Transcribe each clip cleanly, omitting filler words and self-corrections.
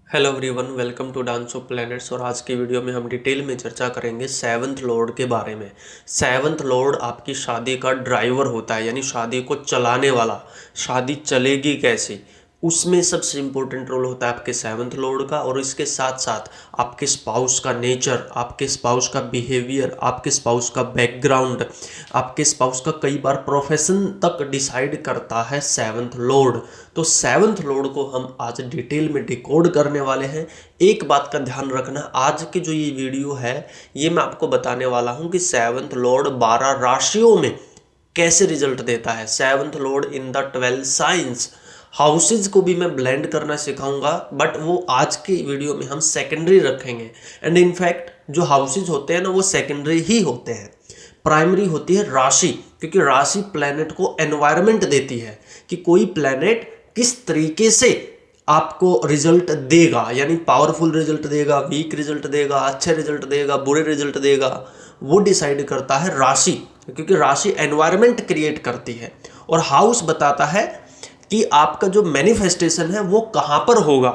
Hello everyone, welcome to dance of planets. और आज की वीडियो में हम डिटेल में चर्चा करेंगे सेवंथ लॉर्ड के बारे में। सेवंथ लॉर्ड आपकी शादी का ड्राइवर होता है, यानी शादी को चलाने वाला। शादी चलेगी कैसे, उसमें सबसे इम्पोर्टेंट रोल होता है आपके सेवंथ लॉर्ड का। और इसके साथ साथ आपके स्पाउस का नेचर, आपके स्पाउस का बिहेवियर, आपके स्पाउस का बैकग्राउंड, आपके स्पाउस का कई बार प्रोफेशन तक डिसाइड करता है सेवंथ लॉर्ड। तो सेवंथ लॉर्ड को हम आज डिटेल में डिकोड करने वाले हैं। एक बात का ध्यान रखना, आज की जो ये वीडियो है ये मैं आपको बताने वाला हूँ कि सेवंथ लॉर्ड 12 राशियों में कैसे रिजल्ट देता है। Seventh Lord in the 12 science. Houses को भी मैं ब्लेंड करना सिखाऊंगा, बट वो आज की वीडियो में हम सेकेंडरी रखेंगे। एंड इनफैक्ट जो हाउसेज होते हैं ना वो सेकेंडरी ही होते हैं। प्राइमरी होती है राशि, क्योंकि राशि प्लैनेट को एनवायरनमेंट देती है कि कोई प्लैनेट किस तरीके से आपको रिजल्ट देगा, यानी पावरफुल रिजल्ट देगा, वीक रिजल्ट देगा, अच्छे रिजल्ट देगा, बुरे रिजल्ट देगा, वो डिसाइड करता है राशि। क्योंकि राशि एनवायरनमेंट क्रिएट करती है और हाउस बताता है कि आपका जो मैनिफेस्टेशन है वो कहाँ पर होगा।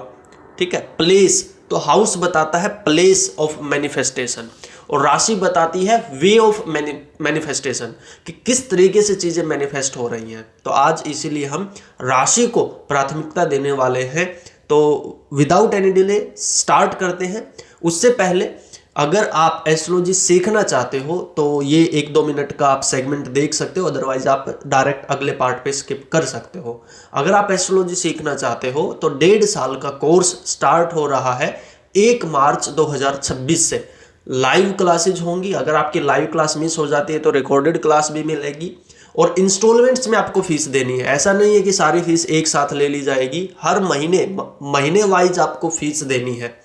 ठीक है, प्लेस, तो हाउस बताता है प्लेस ऑफ मैनिफेस्टेशन और राशि बताती है वे ऑफ मैनिफेस्टेशन कि किस तरीके से चीज़ें मैनिफेस्ट हो रही हैं। तो आज इसीलिए हम राशि को प्राथमिकता देने वाले हैं। तो विदाउट एनी डिले स्टार्ट करते हैं। उससे पहले अगर आप एस्ट्रोलॉजी सीखना चाहते हो तो ये 1-2 मिनट का आप सेगमेंट देख सकते हो, अदरवाइज आप डायरेक्ट अगले पार्ट पे स्किप कर सकते हो। अगर आप एस्ट्रोलॉजी सीखना चाहते हो तो 1.5 साल का कोर्स स्टार्ट हो रहा है 1 मार्च 2026 से। लाइव क्लासेज होंगी। अगर आपकी लाइव क्लास मिस हो जाती है तो रिकॉर्डेड क्लास भी मिलेगी और इंस्टॉलमेंट्स में आपको फीस देनी है। ऐसा नहीं है कि सारी फीस एक साथ ले ली जाएगी, हर महीने वाइज आपको फीस देनी है।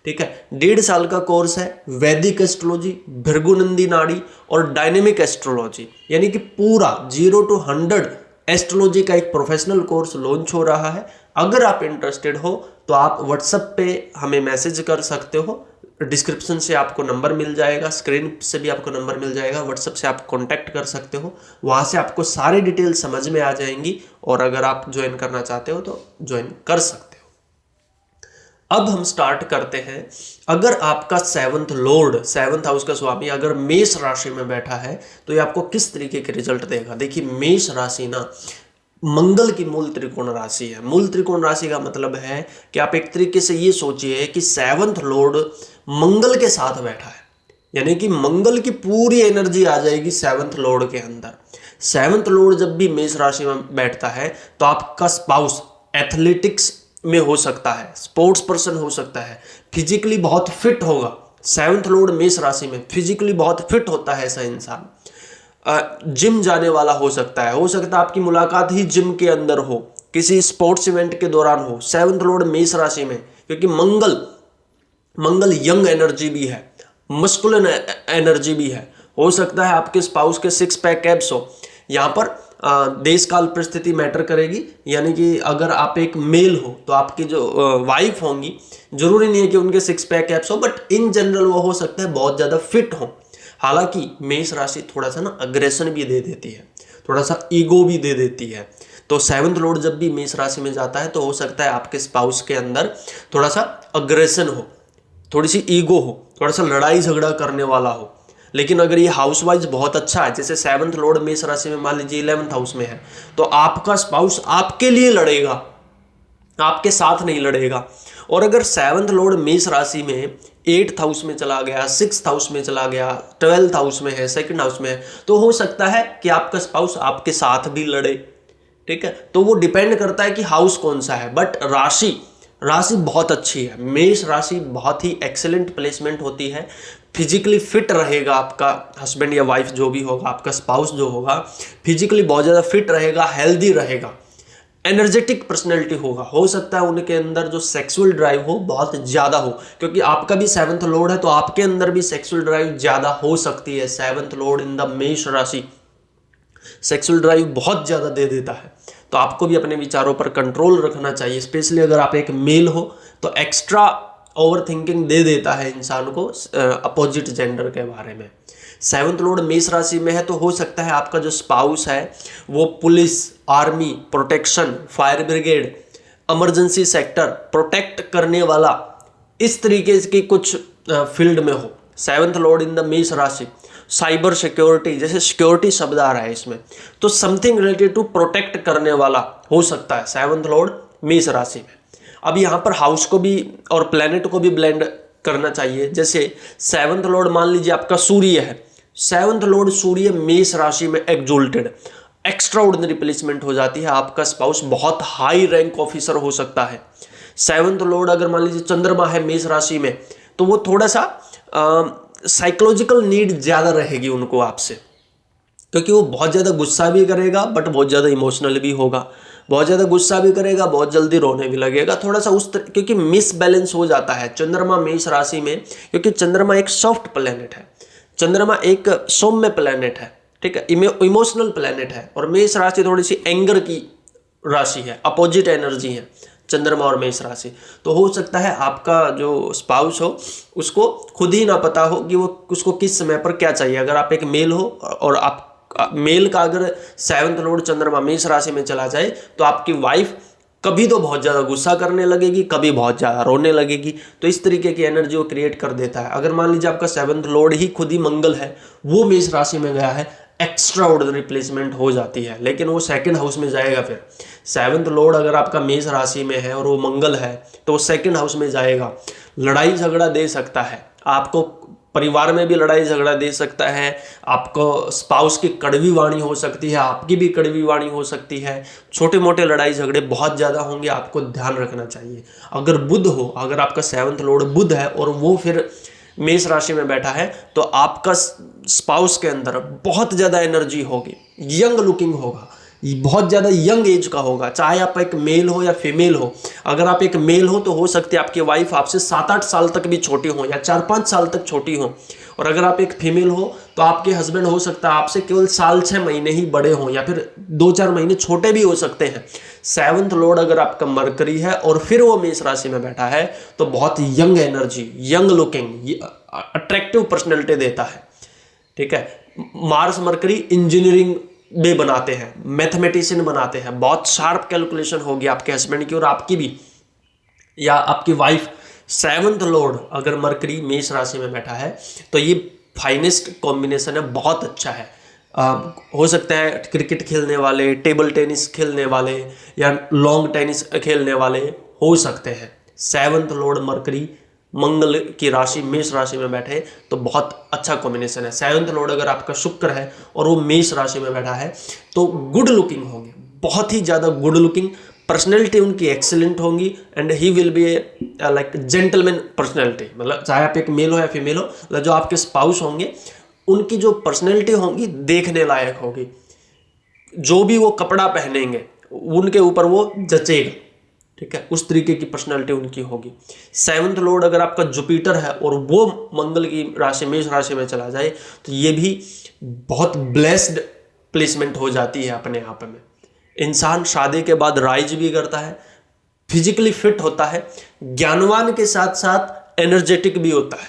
ठीक है, 1.5 साल का कोर्स है। वैदिक एस्ट्रोलॉजी, भृगुनंदी नाड़ी और डायनेमिक एस्ट्रोलॉजी, यानी कि पूरा 0 to 100 एस्ट्रोलॉजी का एक प्रोफेशनल कोर्स लॉन्च हो रहा है। अगर आप इंटरेस्टेड हो तो आप व्हाट्सएप पे हमें मैसेज कर सकते हो। डिस्क्रिप्शन से आपको नंबर मिल जाएगा, स्क्रीन से भी आपको नंबर मिल जाएगा, व्हाट्सएप से आप कांटेक्ट कर सकते हो। वहाँ से आपको सारी डिटेल समझ में आ जाएंगी और अगर आप ज्वाइन करना चाहते हो तो ज्वाइन कर सकते हो। अब हम स्टार्ट करते हैं। अगर आपका सेवंथ लॉर्ड, सेवंथ हाउस का स्वामी अगर मेष राशि में बैठा है तो ये आपको किस तरीके के रिजल्ट देगा। देखिए, मेष राशि ना मंगल की मूल त्रिकोण राशि है। मूल त्रिकोण राशि का मतलब है कि आप एक तरीके से ये सोचिए कि सेवंथ लॉर्ड मंगल के साथ बैठा है, यानी कि मंगल की पूरी एनर्जी आ जाएगी सेवंथ लॉर्ड के अंदर। सेवंथ लॉर्ड जब भी मेष राशि में बैठता है तो आपका स्पाउस एथलेटिक्स में हो सकता है, स्पोर्ट्स पर्सन हो सकता है, फिजिकली बहुत फिट होगा। सेवंथ लॉर्ड मेष राशि में फिजिकली बहुत फिट होता है ऐसा इंसान। जिम जाने वाला हो सकता है आपकी मुलाकात ही जिम के अंदर हो, किसी स्पोर्ट्स इवेंट के दौरान हो। सेवंथ लॉर्ड मेष राशि में, क्योंकि मंगल यंग एनर्जी भी है, मस्कुलिन एनर्जी भी है। हो सकता है आपके स्पाउस के 6 पैक एब्स हो। यहाँ पर देश काल परिस्थिति मैटर करेगी, यानी कि अगर आप एक मेल हो तो आपकी जो वाइफ होंगी, जरूरी नहीं है कि उनके 6 पैक एब्स हो, बट इन जनरल वो हो सकता है बहुत ज़्यादा फिट हो। हालांकि मेष राशि थोड़ा सा ना अग्रेशन भी दे देती है, थोड़ा सा ईगो भी दे देती है। तो सेवंथ लॉर्ड जब भी मेष राशि में जाता है तो हो सकता है आपके स्पाउस के अंदर थोड़ा सा अग्रेशन हो, थोड़ी सी ईगो हो, थोड़ा सा लड़ाई झगड़ा करने वाला हो। लेकिन अगर ये हाउस वाइज बहुत अच्छा है, जैसे सेवंथ लॉर्ड मेष राशि में मान लीजिए 11th हाउस में है, तो आपका स्पाउस आपके लिए लड़ेगा, आपके साथ नहीं लड़ेगा। और अगर सेवंथ लॉर्ड मेष राशि में 8th हाउस में चला गया, 6th हाउस में चला गया, 12th हाउस में है, 2nd हाउस में है, तो हो सकता है कि आपका स्पाउस आपके साथ भी लड़े। ठीक है, तो वो डिपेंड करता है कि हाउस कौन सा है। बट राशि बहुत अच्छी है। मेष राशि बहुत ही एक्सेलेंट प्लेसमेंट होती है। फिजिकली फिट रहेगा आपका हस्बैंड या वाइफ जो भी होगा, आपका स्पाउस जो होगा फिजिकली बहुत ज़्यादा फिट रहेगा, हेल्दी रहेगा, एनर्जेटिक पर्सनैलिटी होगा। हो सकता है उनके अंदर जो सेक्सुअल ड्राइव हो बहुत ज़्यादा हो, क्योंकि आपका भी सेवंथ लॉर्ड है तो आपके अंदर भी सेक्सुअल ड्राइव ज़्यादा हो सकती है। सेवंथ लॉर्ड इन द मेष राशि सेक्सुअल ड्राइव बहुत ज़्यादा दे देता है, तो आपको भी अपने विचारों पर कंट्रोल रखना चाहिए। स्पेशली अगर आप एक मेल हो तो एक्स्ट्रा ओवर थिंकिंग दे देता है इंसान को अपोजिट जेंडर के बारे में। सेवंथ लॉर्ड मेष राशि में है तो हो सकता है आपका जो स्पाउस है वो police, army, protection, fire brigade, emergency sector, protect करने वाला, इस तरीके की कुछ फील्ड में हो। 7th लॉर्ड इन द मेष राशि, साइबर सिक्योरिटी, जैसे सिक्योरिटी शब्द आ रहा है इसमें, तो समथिंग रिलेटेड टू प्रोटेक्ट करने वाला हो सकता है 7th लॉर्ड मेष राशि में। अब यहाँ पर हाउस को भी और प्लेनेट को भी ब्लेंड करना चाहिए। जैसे 7th लॉर्ड मान लीजिए आपका सूर्य है, 7th लॉर्ड सूर्य मेष राशि में एक्सोल्टेड, एक्स्ट्रा ऑर्डिनरी प्लेसमेंट हो जाती है। आपका स्पाउस बहुत हाई रैंक ऑफिसर हो सकता है। 7th लॉर्ड अगर मान लीजिए चंद्रमा है मेष राशि में, तो वो थोड़ा सा साइकोलॉजिकल नीड ज़्यादा रहेगी उनको आपसे, क्योंकि वो बहुत ज़्यादा गुस्सा भी करेगा बट बहुत ज़्यादा इमोशनल भी होगा, बहुत ज़्यादा गुस्सा भी करेगा, बहुत जल्दी रोने भी लगेगा, थोड़ा सा क्योंकि मिस बैलेंस हो जाता है चंद्रमा मेष राशि में, क्योंकि चंद्रमा एक सॉफ्ट प्लेनेट है, चंद्रमा एक सौम्य प्लेनेट है, ठीक है, इमोशनल प्लेनेट है, और मेष राशि थोड़ी सी एंगर की राशि है, अपोजिट एनर्जी है चंद्रमा और मेष राशि। तो हो सकता है आपका जो स्पाउस हो उसको खुद ही ना पता हो कि वो उसको किस समय पर क्या चाहिए। अगर आप एक मेल हो और आप मेल का अगर 7th लॉर्ड चंद्रमा मेष राशि में चला जाए, तो आपकी वाइफ कभी तो बहुत ज़्यादा गुस्सा करने लगेगी, कभी बहुत ज़्यादा रोने लगेगी। तो इस तरीके की एनर्जी वो क्रिएट कर देता है। अगर मान लीजिए आपका 7th लॉर्ड ही खुद ही मंगल है, वो मेष राशि में गया है, एक्स्ट्रा ऑर्डिनरी प्लेसमेंट हो जाती है, लेकिन वो 2nd हाउस में जाएगा। फिर 7th लॉर्ड अगर आपका मेष राशि में है और वो मंगल है, तो वो 2nd हाउस में जाएगा, लड़ाई झगड़ा दे सकता है, आपको परिवार में भी लड़ाई झगड़ा दे सकता है, आपको स्पाउस की कड़वी वाणी हो सकती है, आपकी भी कड़वी वाणी हो सकती है, छोटे मोटे लड़ाई झगड़े बहुत ज़्यादा होंगे, आपको ध्यान रखना चाहिए। अगर बुध हो, अगर आपका 7th लॉर्ड बुध है और वो फिर मेष राशि में बैठा है, तो आपका स्पाउस के अंदर बहुत ज़्यादा एनर्जी होगी, यंग लुकिंग होगा, बहुत ज़्यादा यंग एज का होगा, चाहे आप एक मेल हो या फीमेल हो। अगर आप एक मेल हो तो हो सकती है आपकी वाइफ आपसे 7-8 साल तक भी छोटी हो या 4-5 साल तक छोटी हो, और अगर आप एक फीमेल हो तो आपके हस्बैंड हो सकता है आपसे केवल 1-6 महीने ही बड़े हों या फिर 2-4 महीने छोटे भी हो सकते हैं। 7th लॉर्ड अगर आपका मरकरी है और फिर वो मेष राशि में बैठा है, तो बहुत young energy, young looking, attractive personality देता है, ठीक है। मार्स मरकरी इंजीनियरिंग भी बनाते हैं, मैथमेटिशियन बनाते हैं, बहुत शार्प कैलकुलेशन होगी आपके हस्बैंड की और आपकी भी, या आपकी वाइफ। 7th लॉर्ड अगर मरकरी मेष राशि में बैठा है, तो ये फाइनेस्ट कॉम्बिनेशन है, बहुत अच्छा है। हो सकता है क्रिकेट खेलने वाले, टेबल टेनिस खेलने वाले या लॉन्ग टेनिस खेलने वाले हो सकते हैं। 7th लॉर्ड मरकरी मंगल की राशि मेष राशि में बैठे तो बहुत अच्छा कॉम्बिनेशन है। 7th लॉर्ड अगर आपका शुक्र है और वो मेष राशि में बैठा है, तो गुड लुकिंग होंगे, बहुत ही ज़्यादा गुड लुकिंग, पर्सनैलिटी उनकी एक्सेलेंट होगी, and he will be like gentleman personality. मतलब चाहे आप एक मेल हो या फीमेल हो, मतलब जो आपके स्पाउस होंगे उनकी जो पर्सनैलिटी होगी देखने लायक होगी, जो भी वो कपड़ा पहनेंगे उनके ऊपर वो जचेगा, ठीक है, उस तरीके की पर्सनालिटी उनकी होगी। 7th लॉर्ड अगर आपका जुपिटर है और वो मंगल की राशि मेष राशि में चला जाए, तो ये भी बहुत ब्लेस्ड प्लेसमेंट हो जाती है अपने आप में। इंसान शादी के बाद राइज भी करता है, फिजिकली फिट होता है, ज्ञानवान के साथ साथ एनर्जेटिक भी होता है,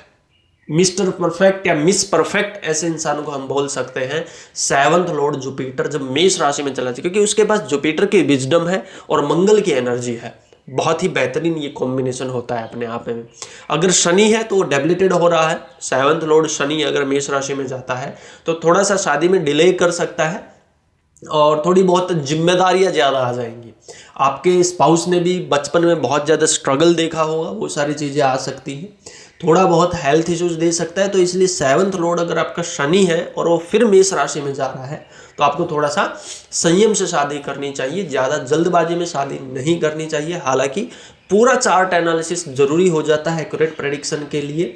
मिस्टर परफेक्ट या मिस परफेक्ट ऐसे इंसान को हम बोल सकते हैं। 7th लॉर्ड जुपिटर जब मेष राशि में चला जाए, क्योंकि उसके पास जुपिटर की विजडम है और मंगल की एनर्जी है, बहुत ही बेहतरीन ये कॉम्बिनेशन होता है अपने आप में। अगर शनि है तो वो डेबिलिटेड हो रहा है। 7th लॉर्ड शनि अगर मेष राशि में जाता है तो थोड़ा सा शादी में डिले कर सकता है और थोड़ी बहुत जिम्मेदारियां ज़्यादा आ जाएंगी। आपके स्पाउस ने भी बचपन में बहुत ज़्यादा स्ट्रगल देखा होगा, वो सारी चीज़ें आ सकती हैं, थोड़ा बहुत हेल्थ इश्यूज दे सकता है। तो इसलिए 7th लॉर्ड अगर आपका शनि है और वो फिर मेष राशि में जा रहा है, तो आपको थोड़ा सा संयम से शादी करनी चाहिए, ज़्यादा जल्दबाजी में शादी नहीं करनी चाहिए। हालांकि पूरा चार्ट एनालिसिस जरूरी हो जाता है एक्यूरेट प्रेडिक्शन के लिए।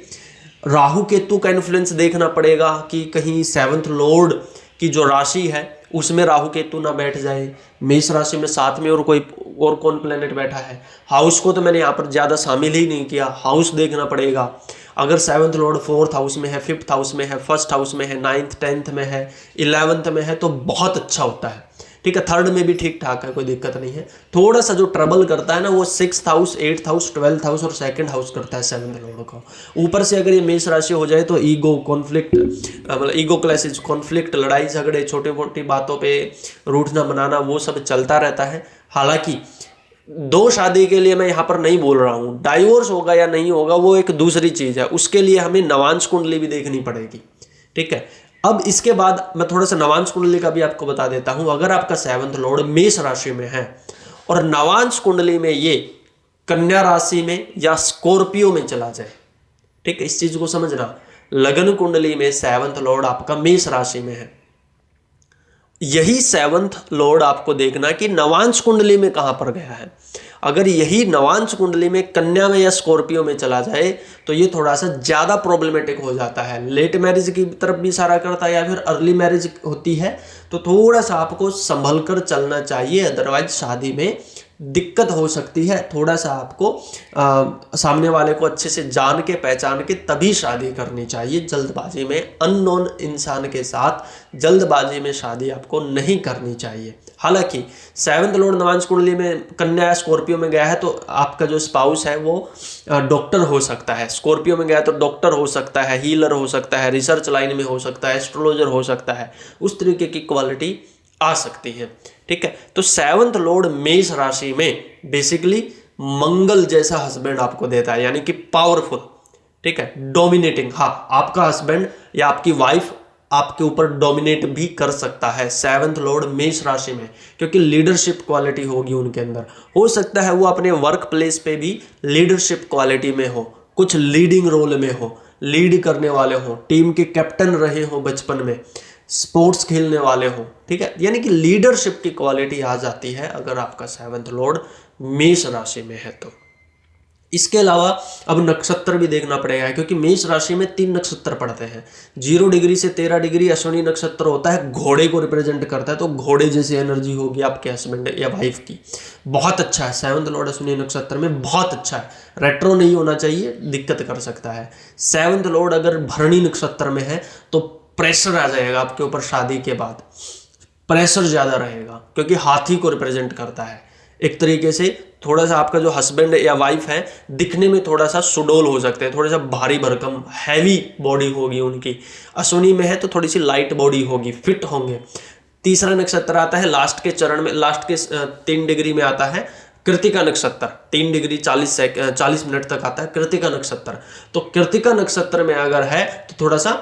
राहु केतु का इन्फ्लुएंस देखना पड़ेगा कि कहीं 7th लॉर्ड की जो राशि है उसमें राहु केतु ना बैठ जाए। मेष राशि में साथ में और कोई और कौन प्लेनेट बैठा है, हाउस को तो मैंने यहाँ पर ज़्यादा शामिल ही नहीं किया, हाउस देखना पड़ेगा। अगर 7th लॉर्ड 4th हाउस में है, 5th हाउस में है, 1st हाउस में है, 9th 10th में है, 11th में है, तो बहुत अच्छा होता है, ठीक है। 3rd में भी ठीक ठाक है, कोई दिक्कत नहीं है। थोड़ा सा जो ट्रबल करता है ना वो 6th house, 8th house, 12th house और 2nd हाउस करता है 7th लॉर्ड को। ऊपर से अगर ये मेष राशि हो जाए तो ईगो कॉन्फ्लिक्ट, मतलब ईगो क्लैशेज, कॉन्फ्लिक्ट, लड़ाई झगड़े, छोटी मोटी बातों पे रूठना बनाना, वो सब चलता रहता है। हालांकि दो शादी के लिए मैं यहाँ पर नहीं बोल रहा हूँ, डाइवोर्स होगा या नहीं होगा वो एक दूसरी चीज़ है, उसके लिए हमें नवांश कुंडली भी देखनी पड़ेगी। ठीक है, अब इसके बाद मैं थोड़ा सा नवांश कुंडली का भी आपको बता देता हूँ। अगर आपका 7th लॉर्ड मेष राशि में है और नवांश कुंडली में ये कन्या राशि में या स्कॉर्पियो में चला जाए, ठीक है, इस चीज को समझना, लगन कुंडली में 7th लॉर्ड आपका मेष राशि में है, यही 7th लॉर्ड आपको देखना कि नवांश कुंडली में कहां पर गया है। अगर यही नवांश कुंडली में कन्या में या स्कॉर्पियो में चला जाए तो ये थोड़ा सा ज्यादा प्रॉब्लमेटिक हो जाता है, लेट मैरिज की तरफ भी इशारा करता है या फिर अर्ली मैरिज होती है, तो थोड़ा सा आपको संभल कर चलना चाहिए, अदरवाइज शादी में दिक्कत हो सकती है। थोड़ा सा आपको सामने वाले को अच्छे से जान के पहचान के तभी शादी करनी चाहिए। जल्दबाजी में अननोन इंसान के साथ जल्दबाजी में शादी आपको नहीं करनी चाहिए। हालांकि 7th लॉर्ड नवांश कुंडली में कन्या या स्कॉर्पियो में गया है तो आपका जो स्पाउस है वो डॉक्टर हो सकता है, स्कॉर्पियो में गया तो डॉक्टर हो सकता है, हीलर हो सकता है, रिसर्च लाइन में हो सकता है, एस्ट्रोलॉजर हो सकता है, उस तरीके की क्वालिटी आ सकती है। ठीक है, तो 7th लॉर्ड मेष राशि में बेसिकली मंगल जैसा हस्बैंड आपको देता है, यानी कि पावरफुल, ठीक है, डोमिनेटिंग। हाँ, आपका हस्बैंड या आपकी वाइफ आपके ऊपर डोमिनेट भी कर सकता है 7th लॉर्ड मेष राशि में, क्योंकि लीडरशिप क्वालिटी होगी उनके अंदर। हो सकता है वो अपने वर्क प्लेस पे भी लीडरशिप क्वालिटी में हो, कुछ लीडिंग रोल में हो, लीड करने वाले हो, टीम के कैप्टन रहे हो बचपन में, स्पोर्ट्स खेलने वाले हो। ठीक है, यानी कि लीडरशिप की क्वालिटी आ जाती है अगर आपका 7th लॉर्ड मेष राशि में है तो। इसके अलावा अब नक्षत्र भी देखना पड़ेगा, क्योंकि मेष राशि में 3 नक्षत्र पड़ते हैं। 0 डिग्री से 13 डिग्री अश्विनी नक्षत्र होता है, घोड़े को रिप्रेजेंट करता है, तो घोड़े जैसी एनर्जी होगी आपके हस्बैंड या वाइफ की। बहुत अच्छा है 7th लॉर्ड अश्विनी नक्षत्र में, बहुत अच्छा है। रेट्रो नहीं होना चाहिए, दिक्कत कर सकता है। 7th लॉर्ड अगर भरणी नक्षत्र में है तो प्रेशर आ जाएगा आपके ऊपर, शादी के बाद प्रेशर ज्यादा रहेगा, क्योंकि हाथी को रिप्रेजेंट करता है। एक तरीके से थोड़ा सा आपका जो हस्बैंड या वाइफ है दिखने में थोड़ा सा सुडोल हो सकते हैं, थोड़ा सा भारी भरकम हैवी बॉडी होगी उनकी। अश्विनी में है तो थोड़ी सी लाइट बॉडी होगी, फिट होंगे। तीसरा नक्षत्र आता है लास्ट के चरण में, लास्ट के 3 डिग्री में आता है कृतिका नक्षत्र। 3 डिग्री 40 मिनट तक आता है कृतिका नक्षत्र। तो कृतिका नक्षत्र में अगर है तो थोड़ा सा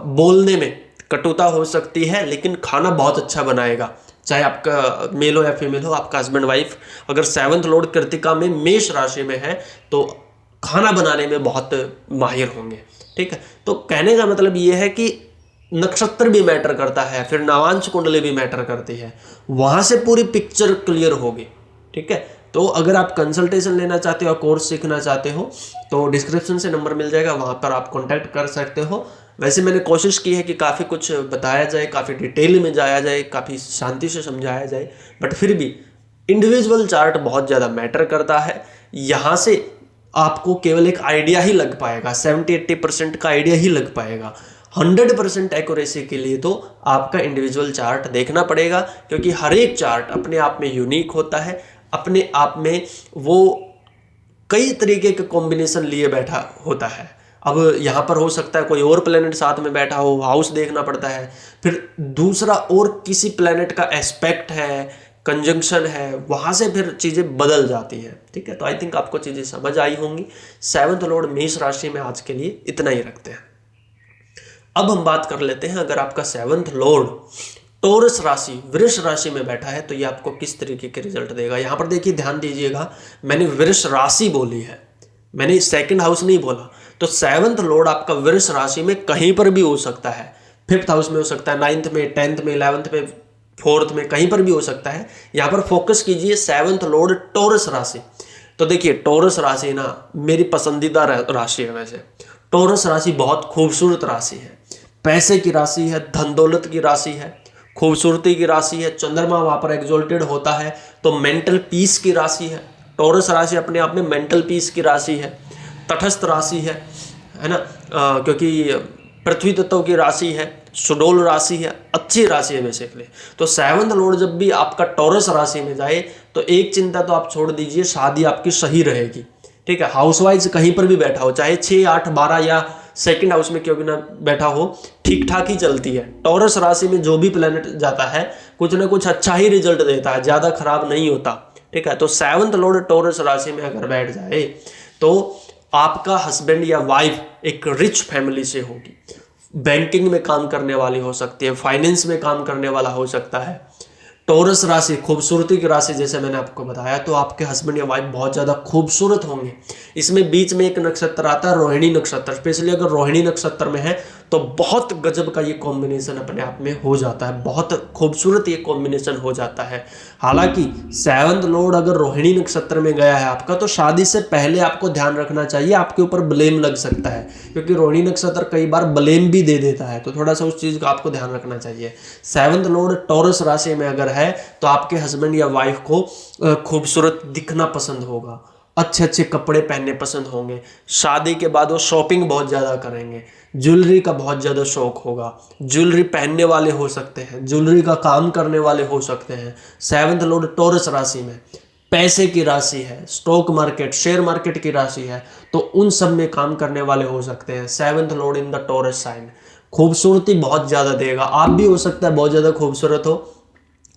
बोलने में कटुता हो सकती है, लेकिन खाना बहुत अच्छा बनाएगा, चाहे आपका मेल हो या फीमेल हो, आपका हस्बैंड वाइफ। अगर 7th लॉर्ड कृतिका में मेष राशि में है तो खाना बनाने में बहुत माहिर होंगे। ठीक है, तो कहने का मतलब ये है कि नक्षत्र भी मैटर करता है, फिर नवांश कुंडली भी मैटर करती है, वहां से पूरी पिक्चर क्लियर होगी। ठीक है, तो अगर आप कंसल्टेशन लेना चाहते हो, कोर्स सीखना चाहते हो तो डिस्क्रिप्शन से नंबर मिल जाएगा, वहां पर आप कांटेक्ट कर सकते हो। वैसे मैंने कोशिश की है कि काफ़ी कुछ बताया जाए, काफ़ी डिटेल में जाया जाए, काफ़ी शांति से समझाया जाए, बट फिर भी इंडिविजुअल चार्ट बहुत ज़्यादा मैटर करता है। यहाँ से आपको केवल एक आइडिया ही लग पाएगा, 70-80% का आइडिया ही लग पाएगा। 100% एक्यूरेसी के लिए तो आपका इंडिविजुअल चार्ट देखना पड़ेगा, क्योंकि हर एक चार्ट अपने आप में यूनिक होता है, अपने आप में वो कई तरीके के कॉम्बिनेशन लिए बैठा होता है। अब यहाँ पर हो सकता है कोई और प्लेनेट साथ में बैठा हो, हाउस देखना पड़ता है, फिर दूसरा और किसी प्लेनेट का एस्पेक्ट है, कंजंक्शन है, वहाँ से फिर चीज़ें बदल जाती हैं। ठीक है, तो आई थिंक आपको चीज़ें समझ आई होंगी। 7th लॉर्ड मेष राशि में आज के लिए इतना ही रखते हैं। अब हम बात कर लेते हैं, अगर आपका 7th लॉर्ड टॉरस राशि वृष राशि में बैठा है तो ये आपको किस तरीके के रिजल्ट देगा। यहाँ पर देखिए, ध्यान दीजिएगा, मैंने वृष राशि बोली है, मैंने 2nd हाउस नहीं बोला। तो 7th लॉर्ड आपका वृष राशि में कहीं पर भी हो सकता है, 5th हाउस में हो सकता है, 9th में, 10th में, 11th में, 4th में, कहीं पर भी हो सकता है। यहाँ पर फोकस कीजिए 7th लॉर्ड टॉरस राशि। तो देखिए, टॉरस राशि ना मेरी पसंदीदा राशि है। वैसे टॉरस राशि बहुत खूबसूरत राशि है, पैसे की राशि है, धन दौलत की राशि है, खूबसूरती की राशि है, चंद्रमा वहां पर एग्जॉल्टेड होता है तो मेंटल पीस की राशि है। टॉरस राशि अपने आप में मेंटल पीस की राशि है, तटस्थ राशि है ना, क्योंकि पृथ्वी तत्व की राशि है, सुडोल राशि है, अच्छी राशि है बेसिकली। तो 7th लॉर्ड जब भी आपका टॉरस राशि में जाए तो एक चिंता तो आप छोड़ दीजिए, शादी आपकी सही रहेगी। ठीक है, हाउस वाइज कहीं पर भी बैठा हो, चाहे 6, 8, 12 या 2nd हाउस में क्यों भी ना बैठा हो, ठीक ठाक ही चलती है। टॉरस राशि में जो भी प्लेनेट जाता है कुछ ना कुछ अच्छा ही रिजल्ट देता है, ज़्यादा खराब नहीं होता। ठीक है। तो 7th लॉर्ड टॉरस राशि में अगर बैठ जाए तो आपका हस्बैंड या वाइफ एक रिच फैमिली से होगी, बैंकिंग में काम करने वाली हो सकती है, फाइनेंस में काम करने वाला हो सकता है। टॉरस राशि खूबसूरती की राशि, जैसे मैंने आपको बताया, तो आपके हस्बैंड या वाइफ बहुत ज़्यादा खूबसूरत होंगे। इसमें बीच में एक नक्षत्र आता है रोहिणी नक्षत्र, स्पेशली अगर रोहिणी नक्षत्र में है तो बहुत गजब का ये कॉम्बिनेशन अपने आप में हो जाता है, बहुत खूबसूरत ये कॉम्बिनेशन हो जाता है। हालांकि 7th लॉर्ड अगर रोहिणी नक्षत्र में गया है आपका, तो शादी से पहले आपको ध्यान रखना चाहिए, आपके ऊपर ब्लेम लग सकता है, क्योंकि रोहिणी नक्षत्र कई बार ब्लेम भी दे देता है, तो थोड़ा सा उस चीज़ का आपको ध्यान रखना चाहिए। 7th लॉर्ड टॉरस राशि में अगर है तो आपके हस्बैंड या वाइफ को खूबसूरत दिखना पसंद होगा, अच्छे अच्छे कपड़े पहनने पसंद होंगे, शादी के बाद वो शॉपिंग बहुत ज़्यादा करेंगे, ज्वेलरी का बहुत ज़्यादा शौक होगा, ज्वेलरी पहनने वाले हो सकते हैं, ज्वेलरी का काम करने वाले हो सकते हैं। 7th लॉर्ड टॉरस राशि में पैसे की राशि है, स्टॉक मार्केट शेयर मार्केट की राशि है, तो उन सब में काम करने वाले हो सकते हैं 7th lord in the Taurus sign. खूबसूरती बहुत ज़्यादा देगा, आप भी हो सकता है बहुत ज़्यादा खूबसूरत हो,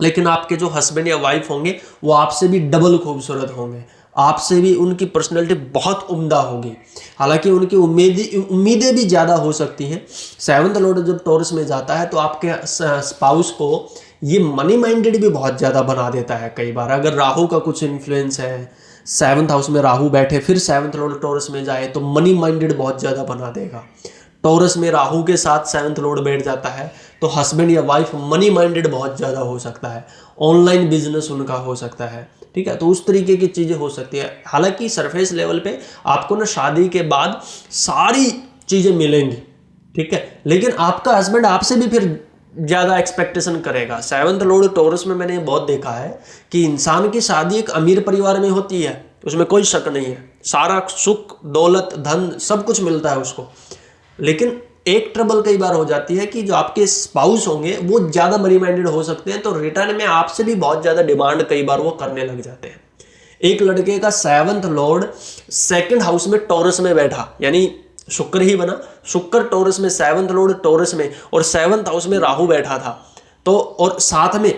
लेकिन आपके जो हस्बैंड या वाइफ होंगे वो आपसे भी डबल खूबसूरत होंगे, आपसे भी उनकी पर्सनैलिटी बहुत उम्दा होगी। हालांकि उनकी उम्मीदें भी ज़्यादा हो सकती हैं। 7th लॉर्ड जब टॉरस में जाता है तो आपके स्पाउस को ये मनी माइंडेड भी बहुत ज़्यादा बना देता है। कई बार अगर राहु का कुछ इन्फ्लुएंस है, 7th हाउस में राहु बैठे फिर 7th लॉर्ड टॉरस में जाए तो मनी माइंडेड बहुत ज़्यादा बना देगा। टॉरस में राहु के साथ 7th लॉर्ड बैठ जाता है तो हस्बैंड या वाइफ मनी माइंडेड बहुत ज़्यादा हो सकता है, ऑनलाइन बिजनेस उनका हो सकता है, ठीक है। तो उस तरीके की चीज़ें हो सकती है। हालांकि सरफेस लेवल पे आपको ना शादी के बाद सारी चीज़ें मिलेंगी, ठीक है, लेकिन आपका हस्बैंड आपसे भी फिर ज़्यादा एक्सपेक्टेशन करेगा। 7th लॉर्ड टॉरस में मैंने बहुत देखा है कि इंसान की शादी एक अमीर परिवार में होती है, उसमें कोई शक नहीं है, सारा सुख दौलत धन सब कुछ मिलता है उसको, लेकिन एक ट्रबल कई बार हो जाती है कि जो आपके स्पाउस होंगे वो ज़्यादा मनी माइंडेड हो सकते हैं, तो रिटर्न में आपसे भी बहुत ज़्यादा डिमांड कई बार वो करने लग जाते हैं। एक लड़के का 7th लॉर्ड 2nd हाउस में टॉरस में बैठा, यानी शुक्र ही बना, शुक्र टॉरस में, 7th लॉर्ड टॉरस में और 7th हाउस में राहु बैठा था, तो और साथ में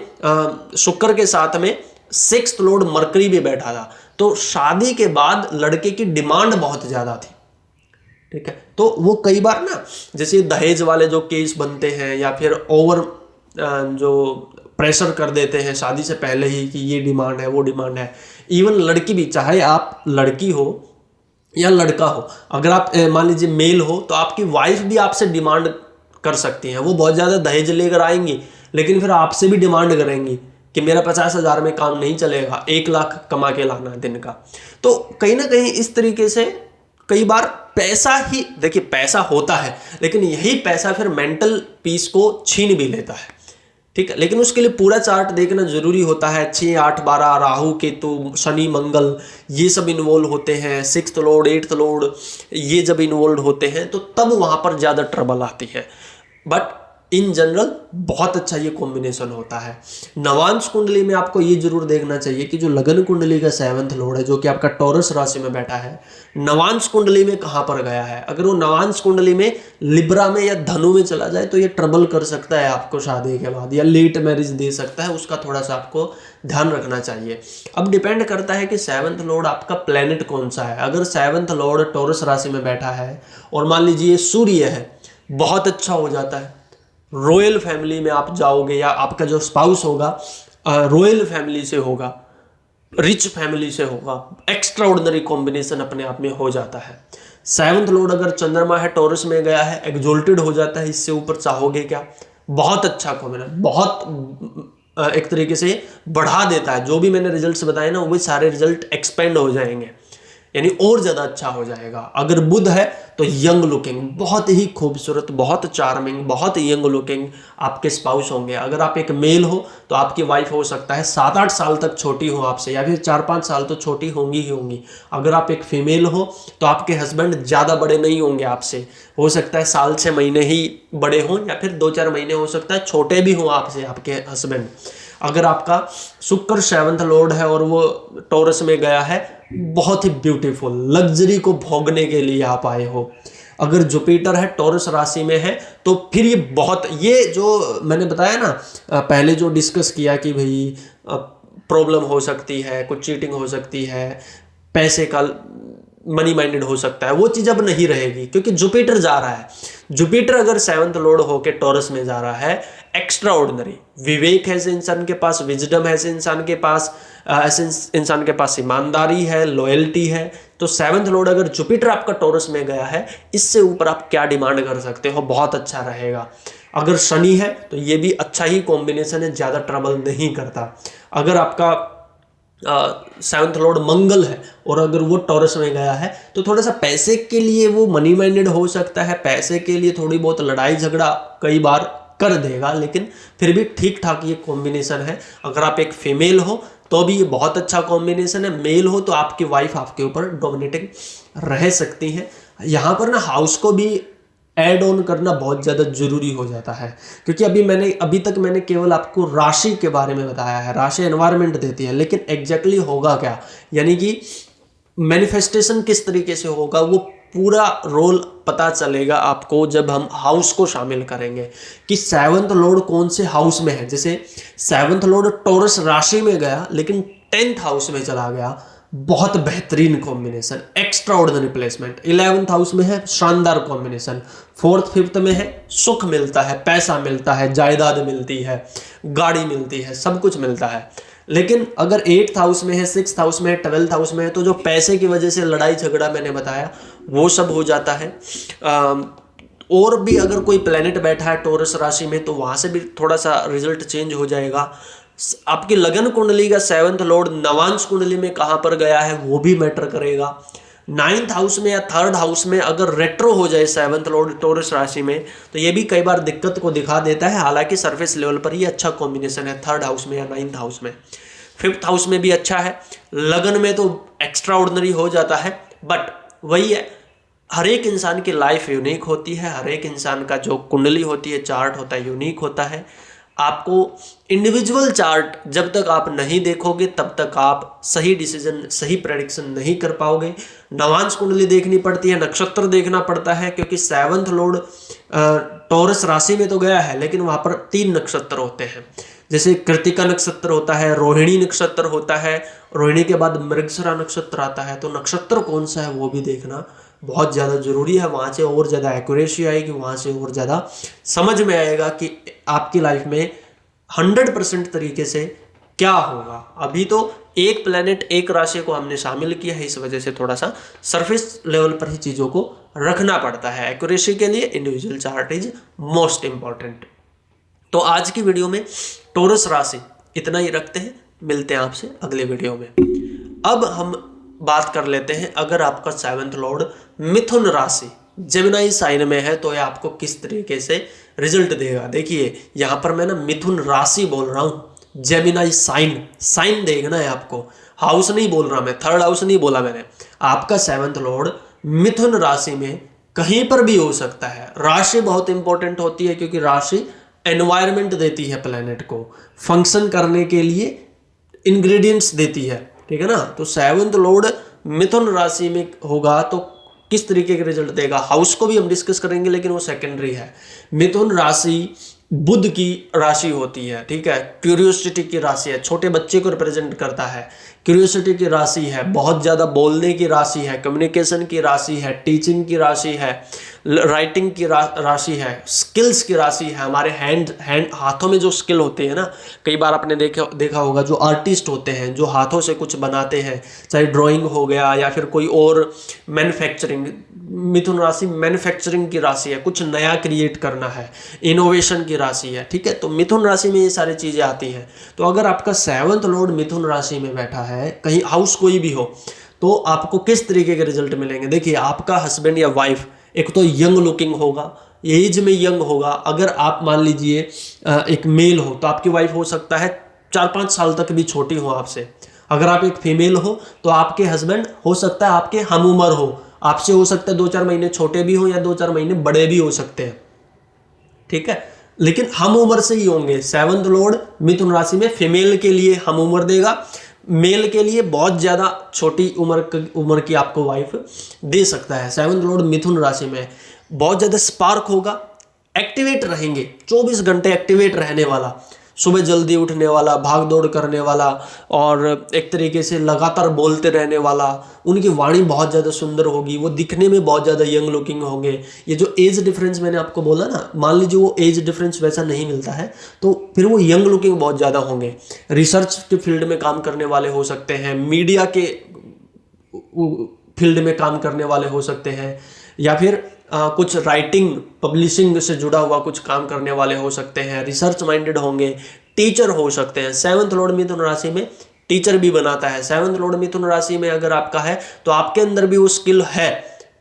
शुक्र के साथ में 6th लॉर्ड मरकरी भी बैठा था, तो शादी के बाद लड़के की डिमांड बहुत ज़्यादा थी, ठीक है। तो वो कई बार ना जैसे दहेज वाले जो केस बनते हैं या फिर ओवर जो प्रेशर कर देते हैं शादी से पहले ही कि ये डिमांड है वो डिमांड है। इवन लड़की भी, चाहे आप लड़की हो या लड़का हो, अगर आप मान लीजिए मेल हो तो आपकी वाइफ भी आपसे डिमांड कर सकती हैं। वो बहुत ज़्यादा दहेज लेकर आएंगी लेकिन फिर आपसे भी डिमांड करेंगी कि मेरा 50,000 में काम नहीं चलेगा, 1 लाख कमा के लाना है दिन का। तो कहीं ना कहीं इस तरीके से कई बार पैसा ही, देखिए पैसा होता है लेकिन यही पैसा फिर मेंटल पीस को छीन भी लेता है, ठीक है। लेकिन उसके लिए पूरा चार्ट देखना जरूरी होता है। 6, 8, 12 राहु केतु शनि मंगल ये सब इन्वॉल्व होते हैं, 6th लॉर्ड 8th लॉर्ड ये जब इन्वॉल्व होते हैं तो तब वहां पर ज़्यादा ट्रबल आती है। बट इन जनरल बहुत अच्छा ये कॉम्बिनेशन होता है। नवांश कुंडली में आपको ये जरूर देखना चाहिए कि जो लगन कुंडली का 7th लॉर्ड है जो कि आपका टॉरस राशि में बैठा है, नवांश कुंडली में कहाँ पर गया है। अगर वो नवांश कुंडली में लिब्रा में या धनु में चला जाए तो ये ट्रबल कर सकता है आपको शादी के बाद, या लेट मैरिज दे सकता है, उसका थोड़ा सा आपको ध्यान रखना चाहिए। अब डिपेंड करता है कि 7th लॉर्ड आपका प्लेनेट कौन सा है। अगर 7th लॉर्ड टॉरस राशि में बैठा है और मान लीजिए सूर्य है, बहुत अच्छा हो जाता है, रॉयल फैमिली में आप जाओगे या आपका जो स्पाउस होगा रॉयल फैमिली से होगा, रिच फैमिली से होगा, एक्स्ट्रा ऑर्डिनरी कॉम्बिनेशन अपने आप में हो जाता है। 7th लॉर्ड अगर चंद्रमा है टॉरस में गया है, एक्सोल्टेड हो जाता है, इससे ऊपर चाहोगे क्या। बहुत अच्छा कॉम्बिनेशन, बहुत एक तरीके से बढ़ा देता है। जो भी मैंने रिजल्ट्स बताए ना वो सारे रिजल्ट एक्सपेंड हो जाएंगे, यानी और ज़्यादा अच्छा हो जाएगा। अगर बुध है तो यंग लुकिंग, बहुत ही खूबसूरत, बहुत चार्मिंग, बहुत यंग लुकिंग आपके स्पाउस होंगे। अगर आप एक मेल हो तो आपकी वाइफ हो सकता है 7-8 साल तक छोटी हो आपसे, या फिर 4-5 साल तो छोटी होंगी ही होंगी। अगर आप एक फीमेल हो तो आपके हस्बैंड ज़्यादा बड़े नहीं होंगे आपसे, हो सकता है साल 6 महीने ही बड़े हों या फिर 2-4 महीने हो सकता है छोटे भी हों आपसे आपके हस्बैंड। अगर आपका शुक्र 7th लॉर्ड है और वो टॉरस में गया है, बहुत ही ब्यूटीफुल लग्जरी को भोगने के लिए आप आए हो। अगर जुपिटर है टॉरस राशि में है तो फिर ये जो मैंने बताया ना पहले जो डिस्कस किया कि भाई प्रॉब्लम हो सकती है, कुछ चीटिंग हो सकती है, पैसे का मनी माइंडेड हो सकता है, वो चीज़ अब नहीं रहेगी क्योंकि जुपिटर जा रहा है। जुपिटर अगर 7th लॉर्ड होके टॉरस में जा रहा है, एक्स्ट्रा ऑर्डिनरी विवेक है ऐसे इंसान के पास, विजडम है ऐसे इंसान के पास, ऐसे इंसान के पास ईमानदारी है, लॉयल्टी है। तो 7th लॉर्ड अगर जुपिटर आपका टॉरस में गया है, इससे ऊपर आप क्या डिमांड कर सकते हो, बहुत अच्छा रहेगा। अगर शनि है तो ये भी अच्छा ही कॉम्बिनेशन है, ज़्यादा ट्रबल नहीं करता। अगर आपका 7th लॉर्ड मंगल है और अगर वो टॉरस में गया है तो थोड़ा सा पैसे के लिए वो मनी माइंडेड हो सकता है, पैसे के लिए थोड़ी बहुत लड़ाई झगड़ा कई बार कर देगा, लेकिन फिर भी ठीक ठाक ये कॉम्बिनेशन है। अगर आप एक फीमेल हो तो भी ये बहुत अच्छा कॉम्बिनेशन है, मेल हो तो आपकी वाइफ आपके ऊपर डोमिनेटिंग रह सकती है। यहाँ पर ना हाउस को भी ऐड ऑन करना बहुत ज़्यादा जरूरी हो जाता है, क्योंकि अभी तक मैंने केवल आपको राशि के बारे में बताया है, राशि एनवायरनमेंट देती है, लेकिन एग्जैक्टली होगा क्या, यानी कि मैनिफेस्टेशन किस तरीके से होगा, वो पूरा रोल पता चलेगा आपको जब हम हाउस को शामिल करेंगे कि 7th लॉर्ड कौन से हाउस में है। जैसे 7th लॉर्ड टॉरस राशि में गया लेकिन 10th हाउस में चला गया, बहुत बेहतरीन combination, extra ordinary placement. 11th house में है, शानदार कॉम्बिनेशन। 4th 5th में है, सुख मिलता है, पैसा मिलता है, जायदाद मिलती है, गाड़ी मिलती है, सब कुछ मिलता है। लेकिन अगर 8th हाउस में है, 6th हाउस में है, 12th हाउस में है, तो जो पैसे की वजह से लड़ाई झगड़ा मैंने बताया वो सब हो जाता है। और भी अगर कोई प्लेनेट बैठा है टॉरस राशि में तो वहाँ से भी थोड़ा सा रिजल्ट चेंज हो जाएगा। आपकी लगन कुंडली का 7th लॉर्ड नवांश कुंडली में कहाँ पर गया है वो भी मैटर करेगा। 9th हाउस में या 3rd हाउस में अगर रेट्रो हो जाए 7th लॉर्ड टॉरस राशि में तो ये भी कई बार दिक्कत को दिखा देता है, हालांकि सरफेस लेवल पर ये अच्छा कॉम्बिनेशन है 3rd हाउस में या 9th हाउस में। 5th हाउस में भी अच्छा है, लगन में तो एक्स्ट्रा ऑर्डिनरी हो जाता है, बट वही है, हर एक इंसान की लाइफ यूनिक होती है, हर एक इंसान का जो कुंडली होती है, चार्ट होता है, यूनिक होता है। आपको इंडिविजुअल चार्ट जब तक आप नहीं देखोगे तब तक आप सही डिसीजन, सही प्रेडिक्शन नहीं कर पाओगे। नवांश कुंडली देखनी पड़ती है, नक्षत्र देखना पड़ता है, क्योंकि 7th लॉर्ड टॉरस राशि में तो गया है लेकिन वहाँ पर 3 नक्षत्र होते हैं। जैसे कृतिका नक्षत्र होता है, रोहिणी नक्षत्र होता है, रोहिणी के बाद मृगशिरा नक्षत्र आता है, तो नक्षत्र कौन सा है वो भी देखना बहुत ज़्यादा ज़रूरी है। वहाँ से और ज़्यादा एक्यूरेसी आएगी, वहाँ से और ज़्यादा समझ में आएगा कि आपकी लाइफ में 100% तरीके से क्या होगा। अभी तो एक प्लेनेट एक राशि को हमने शामिल किया है, इस वजह से थोड़ा सा सरफेस लेवल पर ही चीज़ों को रखना पड़ता है। एक्यूरेसी के लिए individual chart is most important. तो आज की वीडियो में टॉरस राशि इतना ही रखते हैं, मिलते हैं आपसे अगले वीडियो में। अब हम बात कर लेते हैं, अगर आपका 7th लॉर्ड मिथुन राशि जेमिनी साइन में है तो ये आपको किस तरीके से रिजल्ट देगा। देखिए यहाँ पर मैं ना मिथुन राशि बोल रहा हूँ, जेमिनी साइन, साइन देखना है आपको, हाउस नहीं बोल रहा मैं, 3rd हाउस नहीं बोला मैंने। आपका 7th लॉर्ड मिथुन राशि में कहीं पर भी हो सकता है। राशि बहुत इंपॉर्टेंट होती है क्योंकि राशि एनवायरनमेंट देती है प्लेनेट को फंक्शन करने के लिए, इंग्रेडिएंट्स देती है, ठीक है ना। तो 7th लॉर्ड मिथुन राशि में होगा तो किस तरीके के रिजल्ट देगा, हाउस को भी हम डिस्कस करेंगे लेकिन वो सेकेंडरी है। मिथुन राशि बुध की राशि होती है, ठीक है, क्यूरियोसिटी की राशि है, छोटे बच्चे को रिप्रेजेंट करता है, क्यूरियोसिटी की राशि है, बहुत ज़्यादा बोलने की राशि है, कम्युनिकेशन की राशि है, टीचिंग की राशि है, राइटिंग की राशि है, स्किल्स की राशि है। हमारे हैंड हाथों में जो स्किल होते हैं ना, कई बार आपने देखा होगा जो आर्टिस्ट होते हैं जो हाथों से कुछ बनाते हैं, चाहे ड्राइंग हो गया या फिर कोई और मैन्युफैक्चरिंग, मिथुन राशि मैन्युफैक्चरिंग की राशि है, कुछ नया क्रिएट करना है, इनोवेशन की राशि है, ठीक है। तो मिथुन राशि में ये सारी चीज़ें आती हैं। तो अगर आपका 7th लॉर्ड मिथुन राशि में बैठा है, कहीं हाउस कोई भी हो, तो आपको किस तरीके के रिजल्ट मिलेंगे। देखिए आपका हस्बैंड या वाइफ एक तो यंग लुकिंग होगा, एज में यंग होगा। अगर आप मान लीजिए एक मेल हो तो आपकी वाइफ हो सकता है 4-5 साल तक भी छोटी हो आपसे। अगर आप एक फीमेल हो तो आपके हस्बैंड हो सकता है आपके हम उम्र हो, आपसे हो सकता है 2-4 महीने छोटे भी हो या 2-4 महीने बड़े भी हो सकते हैं, ठीक है, लेकिन हम उम्र से ही होंगे। 7th लॉर्ड मिथुन राशि में फीमेल के लिए हम उम्र देगा, मेल के लिए बहुत ज़्यादा छोटी उम्र की आपको वाइफ दे सकता है। 7th लॉर्ड मिथुन राशि में बहुत ज़्यादा स्पार्क होगा, एक्टिवेट रहेंगे, 24 घंटे एक्टिवेट रहने वाला, सुबह जल्दी उठने वाला, भाग दौड़ करने वाला और एक तरीके से लगातार बोलते रहने वाला। उनकी वाणी बहुत ज़्यादा सुंदर होगी, वो दिखने में बहुत ज़्यादा यंग लुकिंग होंगे। ये जो एज डिफरेंस मैंने आपको बोला ना, मान लीजिए वो एज डिफरेंस वैसा नहीं मिलता है तो फिर वो यंग लुकिंग बहुत ज़्यादा होंगे। रिसर्च के फील्ड में काम करने वाले हो सकते हैं, मीडिया के फील्ड में काम करने वाले हो सकते हैं, या फिर कुछ राइटिंग पब्लिशिंग से जुड़ा हुआ कुछ काम करने वाले हो सकते हैं, रिसर्च माइंडेड होंगे, टीचर हो सकते हैं। 7th लॉर्ड मिथुन राशि में टीचर भी बनाता है। 7th लॉर्ड मिथुन राशि में अगर आपका है तो आपके अंदर भी वो स्किल है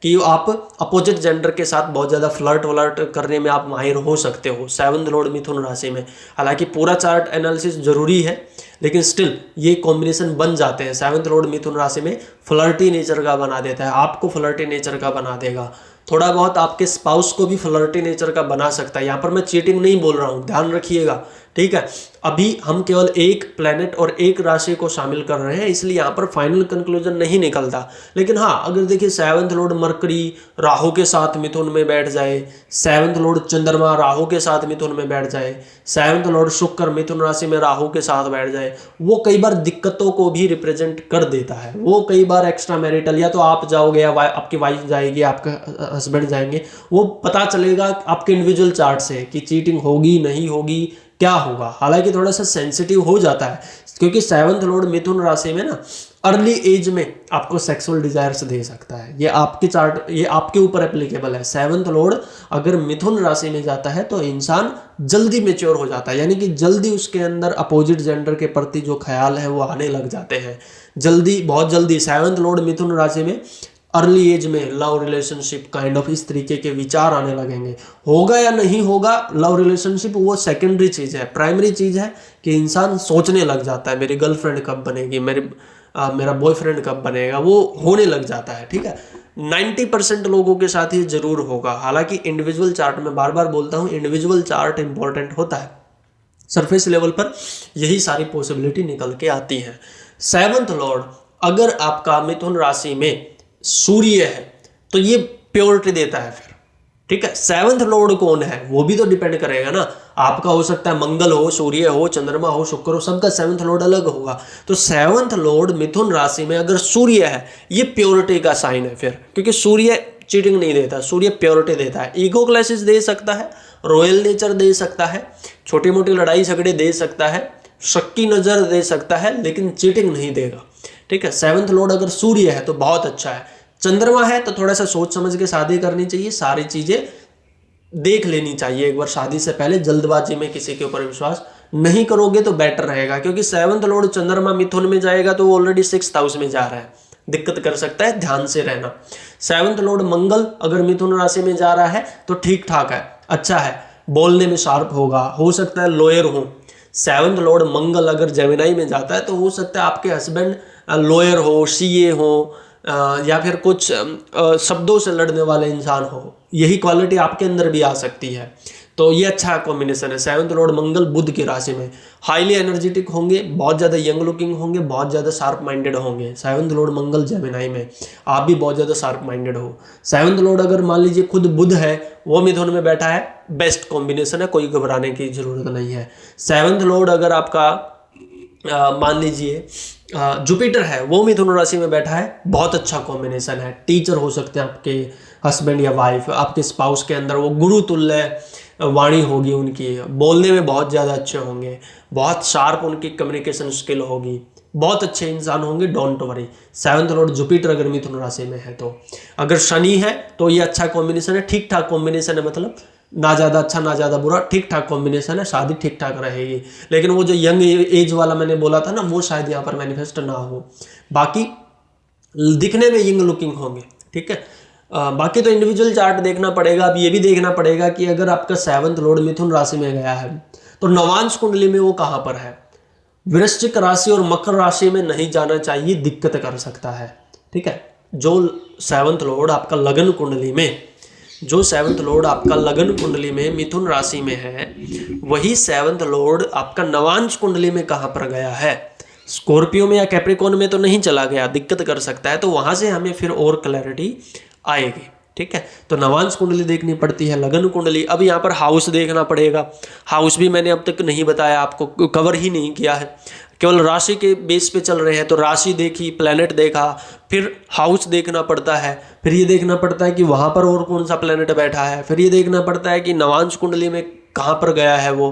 कि आप अपोजिट जेंडर के साथ बहुत ज़्यादा फ्लर्ट वलर्ट करने में आप माहिर हो सकते हो 7th लॉर्ड मिथुन राशि में। हालांकि पूरा चार्ट एनालिसिस जरूरी है, लेकिन स्टिल ये कॉम्बिनेशन बन जाते हैं। 7th लॉर्ड मिथुन राशि में फ्लर्टी नेचर का बना देता है, आपको फ्लर्टी नेचर का बना देगा। थोड़ा बहुत आपके स्पाउस को भी फ्लर्टी नेचर का बना सकता है। यहाँ पर मैं चीटिंग नहीं बोल रहा हूँ, ध्यान रखिएगा, ठीक है। अभी हम केवल एक प्लेनेट और एक राशि को शामिल कर रहे हैं, इसलिए यहाँ पर फाइनल कंक्लूजन नहीं निकलता। लेकिन हाँ, अगर देखिए 7th लॉर्ड मरकरी राहु के साथ मिथुन में बैठ जाए, 7th लॉर्ड चंद्रमा राहु के साथ मिथुन में बैठ जाए, 7th लॉर्ड शुक्र मिथुन राशि में राहु के साथ बैठ जाए, वो कई बार दिक्कतों को भी रिप्रेजेंट कर देता है। वो कई बार एक्स्ट्रा मैरिटल, या तो आप जाओगे या आपकी वाइफ जाएगी, आपके हस्बैंड जाएंगे, वो पता चलेगा आपके इंडिविजुअल चार्ट से कि चीटिंग होगी नहीं होगी, क्या होगा। हालांकि थोड़ा सा सेंसिटिव हो जाता है, क्योंकि 7th लॉर्ड मिथुन राशि में ना अर्ली एज में आपको सेक्सुअल डिजायर्स दे सकता है। ये आपके चार्ट, ये आपके ऊपर एप्लीकेबल है। 7th लॉर्ड अगर मिथुन राशि में जाता है तो इंसान जल्दी मेच्योर हो जाता है, यानी कि जल्दी उसके अंदर अपोजिट जेंडर के प्रति जो ख्याल है वो आने लग जाते हैं जल्दी, बहुत जल्दी। 7th लॉर्ड मिथुन राशि में अर्ली एज में लव रिलेशनशिप काइंड ऑफ इस तरीके के विचार आने लगेंगे। होगा या नहीं होगा लव रिलेशनशिप, वो सेकेंडरी चीज़ है। प्राइमरी चीज़ है कि इंसान सोचने लग जाता है मेरी गर्लफ्रेंड कब बनेगी, मेरा बॉयफ्रेंड कब बनेगा, वो होने लग जाता है, ठीक है। 90% लोगों के साथ ये जरूर होगा। हालांकि इंडिविजुअल चार्ट में बार बार बोलता हूँ, इंडिविजुअल चार्ट इंपॉर्टेंट होता है। सरफेस लेवल पर यही सारी पॉसिबिलिटी निकल के आती है। 7th लॉर्ड अगर आपका मिथुन राशि में सूर्य है तो ये प्योरिटी देता है फिर, ठीक है। 7th लॉर्ड कौन है वो भी तो डिपेंड करेगा ना। आपका हो सकता है मंगल हो, सूर्य हो, चंद्रमा हो, शुक्र हो, सबका 7th लॉर्ड अलग होगा। तो 7th लॉर्ड मिथुन राशि में अगर सूर्य है, ये प्योरिटी का साइन है फिर, क्योंकि सूर्य चीटिंग नहीं देता, सूर्य प्योरिटी देता है। ईगो क्लैशेस दे सकता है, रॉयल नेचर दे सकता है, छोटी मोटी लड़ाई झगड़े दे सकता है, शक की नजर दे सकता है, लेकिन चीटिंग नहीं देगा, ठीक है। 7th लॉर्ड अगर सूर्य है तो बहुत अच्छा है। चंद्रमा है तो थोड़ा सा सोच समझ के शादी करनी चाहिए, सारी चीजें देख लेनी चाहिए एक बार शादी से पहले। जल्दबाजी में किसी के ऊपर विश्वास नहीं करोगे तो बेटर रहेगा, क्योंकि 7th लॉर्ड चंद्रमा मिथुन में जाएगा तो वो ऑलरेडी 6th हाउस में जा रहा है, दिक्कत कर सकता है, ध्यान से रहना। 7th लॉर्ड मंगल अगर मिथुन राशि में जा रहा है तो ठीक ठाक है, अच्छा है, बोलने में शार्प होगा, हो सकता है लॉयर हो। 7th लॉर्ड मंगल अगर जेमिनाई में जाता है तो हो सकता है आपके हस्बैंड लॉयर हो, सीए हो, या फिर कुछ शब्दों से लड़ने वाले इंसान हो। यही क्वालिटी आपके अंदर भी आ सकती है, तो ये अच्छा कॉम्बिनेशन है। 7th लॉर्ड मंगल बुध की राशि में हाईली एनर्जेटिक होंगे, बहुत ज़्यादा यंग लुकिंग होंगे, बहुत ज़्यादा शार्प माइंडेड होंगे। 7th लॉर्ड मंगल जेमिनाई में आप भी बहुत ज़्यादा शार्प माइंडेड हो। 7th लॉर्ड अगर मान लीजिए खुद बुध है, वो मिथुन में बैठा है, बेस्ट कॉम्बिनेशन है, कोई घबराने की जरूरत नहीं है। 7th लॉर्ड अगर आपका मान लीजिए जुपिटर है, वो मिथुन राशि में बैठा है, बहुत अच्छा कॉम्बिनेशन है। टीचर हो सकते हैं आपके हस्बैंड या वाइफ, आपके स्पाउस के अंदर वो गुरु तुल्य वाणी होगी उनकी, बोलने में बहुत ज़्यादा अच्छे होंगे, बहुत शार्प उनकी कम्युनिकेशन स्किल होगी, बहुत अच्छे इंसान होंगे, don't worry. 7th Lord Jupiter अगर मिथुन राशि में है तो। अगर शनि है तो ये अच्छा कॉम्बिनेशन है, ठीक ठाक कॉम्बिनेशन है, मतलब ना ज़्यादा अच्छा ना ज़्यादा बुरा, ठीक ठाक कॉम्बिनेशन है, शादी ठीक ठाक रहेगी। लेकिन वो जो यंग एज वाला मैंने बोला था ना, वो शायद यहाँ पर मैनिफेस्ट ना हो। बाकी दिखने में यंग लुकिंग होंगे, ठीक है। बाकी तो इंडिविजुअल चार्ट देखना पड़ेगा। अब ये भी देखना पड़ेगा कि अगर आपका 7th लॉर्ड मिथुन राशि में गया है तो नवांश कुंडली में वो कहाँ पर है। वृश्चिक राशि और मकर राशि में नहीं जाना चाहिए, दिक्कत कर सकता है, ठीक है। जो 7th लॉर्ड आपका लगन कुंडली में, जो 7th लॉर्ड आपका लगन कुंडली में मिथुन राशि में है, वही 7th लॉर्ड आपका नवांश कुंडली में कहाँ पर गया है, स्कॉर्पियो में या कैप्रिकॉन में तो नहीं चला गया, दिक्कत कर सकता है। तो वहां से हमें फिर और क्लैरिटी आएगी, ठीक है। तो नवांश कुंडली देखनी पड़ती है, लगन कुंडली। अब यहाँ पर हाउस देखना पड़ेगा। हाउस भी मैंने अब तक नहीं बताया आपको, कवर ही नहीं किया है, केवल राशि के बेस पे चल रहे हैं। तो राशि देखी, प्लेनेट देखा, फिर हाउस देखना पड़ता है, फिर ये देखना पड़ता है कि वहाँ पर और कौन सा प्लेनेट बैठा है, फिर ये देखना पड़ता है कि नवांश कुंडली में कहाँ पर गया है वो,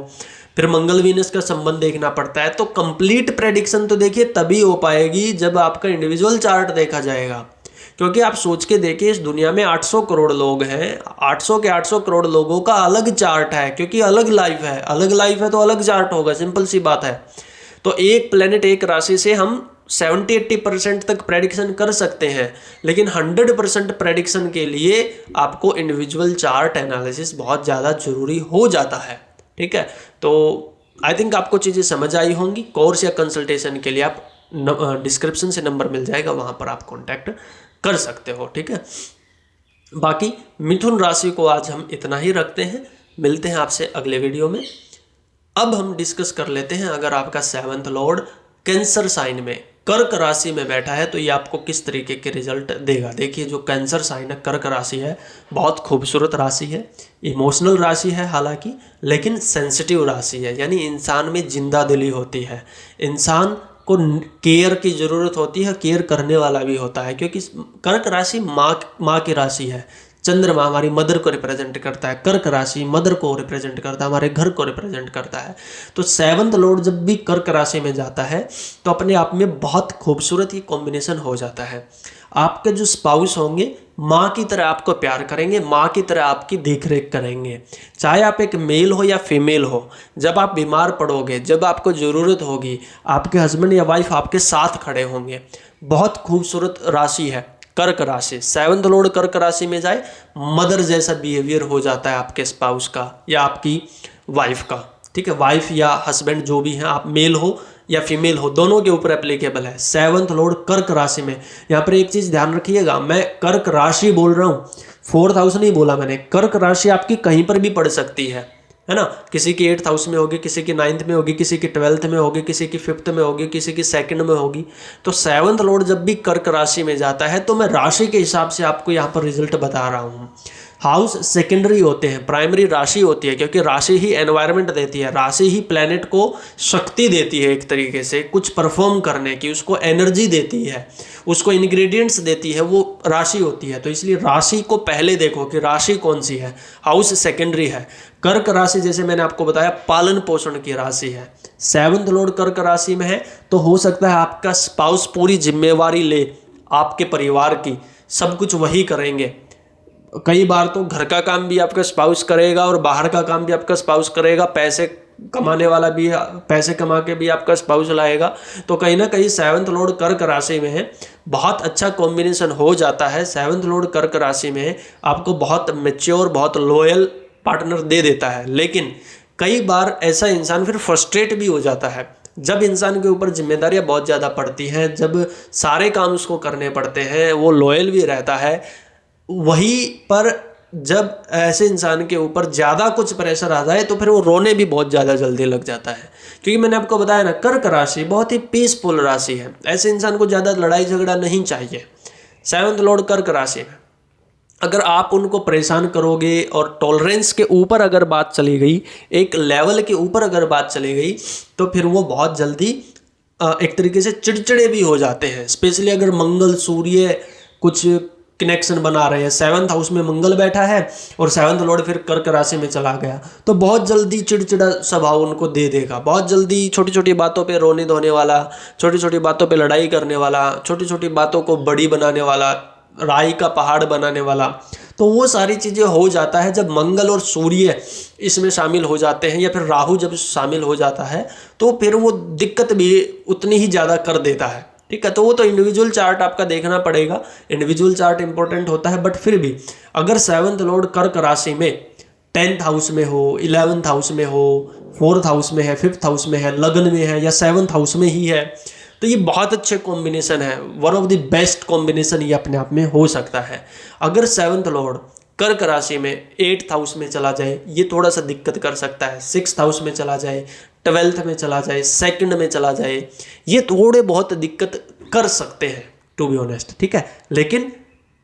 फिर मंगल वीनस का संबंध देखना पड़ता है। तो कंप्लीट प्रेडिक्शन तो देखिए तभी हो पाएगी जब आपका इंडिविजुअल चार्ट देखा जाएगा। क्योंकि आप सोच के देखिए, इस दुनिया में 800 करोड़ लोग हैं, 800 के 800 करोड़ लोगों का अलग चार्ट है, क्योंकि अलग लाइफ है, अलग लाइफ है तो अलग चार्ट होगा, सिंपल सी बात है। तो एक प्लेनेट, एक राशि से हम 70-80% तक प्रेडिक्शन कर सकते हैं, लेकिन 100% प्रेडिक्शन के लिए आपको इंडिविजुअल चार्ट एनालिसिस बहुत ज़्यादा जरूरी हो जाता है। ठीक है, तो आई थिंक आपको चीज़ें समझ आई होंगी। कोर्स या कंसल्टेशन के लिए आप डिस्क्रिप्शन से नंबर मिल जाएगा, वहाँ पर आप कॉन्टैक्ट कर सकते हो। ठीक है, बाकी मिथुन राशि को आज हम इतना ही रखते हैं, मिलते हैं आपसे अगले वीडियो में। अब हम डिस्कस कर लेते हैं, अगर आपका 7th लॉर्ड कैंसर साइन में, कर्क राशि में बैठा है, तो ये आपको किस तरीके के रिजल्ट देगा। देखिए, जो कैंसर साइन है, कर्क राशि है, बहुत खूबसूरत राशि है, इमोशनल राशि है हालांकि, लेकिन सेंसिटिव राशि है, यानी इंसान में जिंदा दिली होती है, इंसान को केयर की ज़रूरत होती है, केयर करने वाला भी होता है, क्योंकि कर्क राशि माँ की राशि है। चंद्रमा हमारी मदर को रिप्रेजेंट करता है, कर्क राशि मदर को रिप्रेजेंट करता है, हमारे घर को रिप्रेजेंट करता है। तो 7th लॉर्ड जब भी कर्क राशि में जाता है तो अपने आप में बहुत खूबसूरत ही कॉम्बिनेशन हो जाता है। आपके जो स्पाउस होंगे माँ की तरह आपको प्यार करेंगे, माँ की तरह आपकी देखरेख करेंगे, चाहे आप एक मेल हो या फीमेल हो। जब आप बीमार पड़ोगे, जब आपको ज़रूरत होगी, आपके हस्बैंड या वाइफ आपके साथ खड़े होंगे। बहुत खूबसूरत राशि है कर्क राशि। 7th लॉर्ड कर्क राशि में जाए, मदर जैसा बिहेवियर हो जाता है आपके स्पाउस का या आपकी वाइफ का। ठीक है, वाइफ या हस्बैंड जो भी हैं, आप मेल हो या फीमेल हो, दोनों के ऊपर एप्लीकेबल है। 7th लॉर्ड कर्क राशि में, यहाँ पर एक चीज़ ध्यान रखिएगा, मैं कर्क राशि बोल रहा हूँ, 4th हाउस नहीं बोला मैंने। कर्क राशि आपकी कहीं पर भी पड़ सकती है ना। किसी की 8th हाउस में होगी, किसी की 9th में होगी, किसी की 12th में होगी, किसी की 5th में होगी, किसी की 2nd में होगी। तो 7th लॉर्ड जब भी कर्क राशि में जाता है तो मैं राशि के हिसाब से आपको यहाँ पर रिजल्ट बता रहा हूँ। हाउस सेकेंडरी होते हैं, प्राइमरी राशि होती है, क्योंकि राशि ही एनवायरनमेंट देती है, राशि ही प्लेनेट को शक्ति देती है, एक तरीके से कुछ परफॉर्म करने की, उसको एनर्जी देती है, उसको इंग्रेडिएंट्स देती है, वो राशि होती है। तो इसलिए राशि को पहले देखो कि राशि कौन सी है, हाउस सेकेंडरी है। कर्क राशि जैसे मैंने आपको बताया पालन पोषण की राशि है। 7th लॉर्ड कर्क राशि में है तो हो सकता है आपका स्पाउस पूरी जिम्मेवारी ले आपके परिवार की, सब कुछ वही करेंगे। कई बार तो घर का काम भी आपका स्पाउस करेगा और बाहर का काम भी आपका स्पाउस करेगा, पैसे कमाने वाला भी, पैसे कमा के भी आपका स्पाउस लाएगा। तो कहीं ना कहीं 7th लॉर्ड कर्क राशि में है, बहुत अच्छा कॉम्बिनेशन हो जाता है। 7th लॉर्ड कर्क राशि में आपको बहुत मैच्योर, बहुत लॉयल पार्टनर दे देता है। लेकिन कई बार ऐसा इंसान फिर फ्रस्ट्रेट भी हो जाता है, जब इंसान के ऊपर जिम्मेदारियां बहुत ज़्यादा पड़ती हैं, जब सारे काम उसको करने पड़ते हैं, वो लॉयल भी रहता है। वहीं पर जब ऐसे इंसान के ऊपर ज़्यादा कुछ प्रेशर आ जाए तो फिर वो रोने भी बहुत ज़्यादा जल्दी लग जाता है। क्योंकि मैंने आपको बताया ना, कर्क राशि बहुत ही पीसफुल राशि है, ऐसे इंसान को ज़्यादा लड़ाई झगड़ा नहीं चाहिए। 7th लॉर्ड कर्क राशि में अगर आप उनको परेशान करोगे और टॉलरेंस के ऊपर अगर बात चली गई, एक लेवल के ऊपर अगर बात चली गई, तो फिर वो बहुत जल्दी एक तरीके से चिड़चिड़े भी हो जाते हैं। स्पेशली अगर मंगल सूर्य कुछ कनेक्शन बना रहे हैं, 7th हाउस में मंगल बैठा है और 7th लॉर्ड फिर कर्क राशि में चला गया, तो बहुत जल्दी चिड़चिड़ा स्वभाव उनको दे देगा। बहुत जल्दी छोटी छोटी बातों पे रोने धोने वाला, छोटी छोटी बातों पे लड़ाई करने वाला, छोटी छोटी बातों को बड़ी बनाने वाला, राई का पहाड़ बनाने वाला। तो वो सारी चीज़ें हो जाता है जब मंगल और सूर्य इसमें शामिल हो जाते हैं, या फिर राहु जब शामिल हो जाता है, तो फिर वो दिक्कत भी उतनी ही ज़्यादा कर देता है। ठीक है, तो वो तो इंडिविजुअल चार्ट आपका देखना पड़ेगा, इंडिविजुअल चार्ट इंपॉर्टेंट होता है। बट फिर भी अगर 7th लॉर्ड कर्क राशि में 10th हाउस में हो, 11th हाउस में हो, 4th हाउस में है, 5th हाउस में है, लगन में है, या 7th हाउस में ही है, तो ये बहुत अच्छे कॉम्बिनेशन है, one of the best combination ये अपने आप में हो सकता है। अगर 7th लॉर्ड कर्क राशि में 8th हाउस में चला जाए, ये थोड़ा सा दिक्कत कर सकता है। 6th हाउस में चला जाए, 12th में चला जाए, 2nd में चला जाए, ये थोड़े बहुत दिक्कत कर सकते हैं टू बी ऑनेस्ट। ठीक है, लेकिन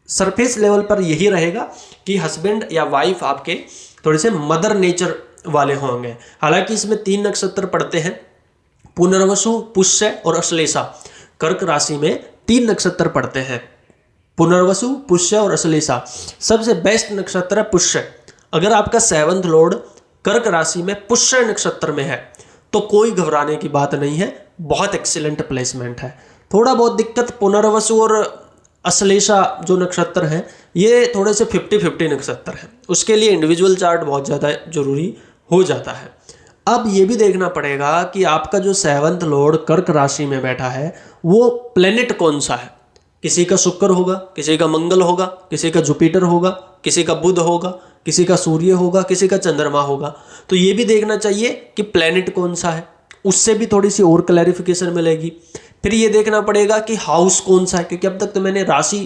सरफेस लेवल पर यही रहेगा कि हस्बैंड या वाइफ आपके थोड़े से मदर नेचर वाले होंगे। हालांकि इसमें 3 नक्षत्र पड़ते हैं, पुनर्वसु, पुष्य और अश्लेषा। कर्क राशि में 3 नक्षत्र पड़ते हैं, पुनर्वसु, पुष्य और अश्लेषा। सबसे बेस्ट नक्षत्र है पुष्य। अगर आपका 7th लॉर्ड कर्क राशि में पुष्य नक्षत्र में है तो कोई घबराने की बात नहीं है, बहुत एक्सीलेंट प्लेसमेंट है। थोड़ा बहुत दिक्कत पुनर्वसु और अश्लेषा जो नक्षत्र हैं ये थोड़े से 50-50 नक्षत्र हैं, उसके लिए इंडिविजुअल चार्ट बहुत ज़्यादा जरूरी हो जाता है। अब ये भी देखना पड़ेगा कि आपका जो 7th लॉर्ड कर्क राशि में बैठा है वो प्लेनेट कौन सा है। किसी का शुक्र होगा, किसी का मंगल होगा, किसी का जुपिटर होगा, किसी का बुध होगा, किसी का सूर्य होगा, किसी का चंद्रमा होगा। तो ये भी देखना चाहिए कि प्लेनेट कौन सा है, उससे भी थोड़ी सी और क्लैरिफिकेशन मिलेगी। फिर ये देखना पड़ेगा कि हाउस कौन सा है, क्योंकि अब तक तो मैंने राशि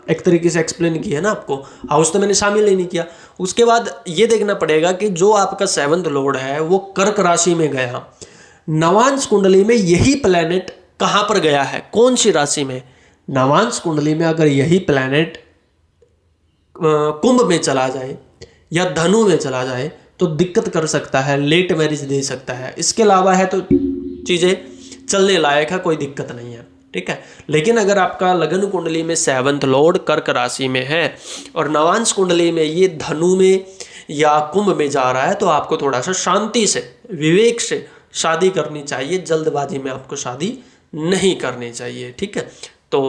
एक तरीके से एक्सप्लेन की है ना आपको, हाउस तो मैंने शामिल ही नहीं किया। उसके बाद ये देखना पड़ेगा कि जो आपका 7th लॉर्ड है वो कर्क राशि में गया, नवांश कुंडली में यही प्लैनेट कहाँ पर गया है, कौन सी राशि में। नवांश कुंडली में अगर यही प्लैनेट कुंभ में चला जाए या धनु में चला जाए तो दिक्कत कर सकता है, लेट मैरिज दे सकता है। इसके अलावा है तो चीज़ें चलने लायक है, कोई दिक्कत नहीं है, ठीक है। लेकिन अगर आपका लगन कुंडली में 7th लॉर्ड कर्क राशि में है और नवांश कुंडली में ये धनु में या कुंभ में जा रहा है तो आपको थोड़ा सा शांति से, विवेक से शादी करनी चाहिए, जल्दबाजी में आपको शादी नहीं करनी चाहिए, ठीक है। तो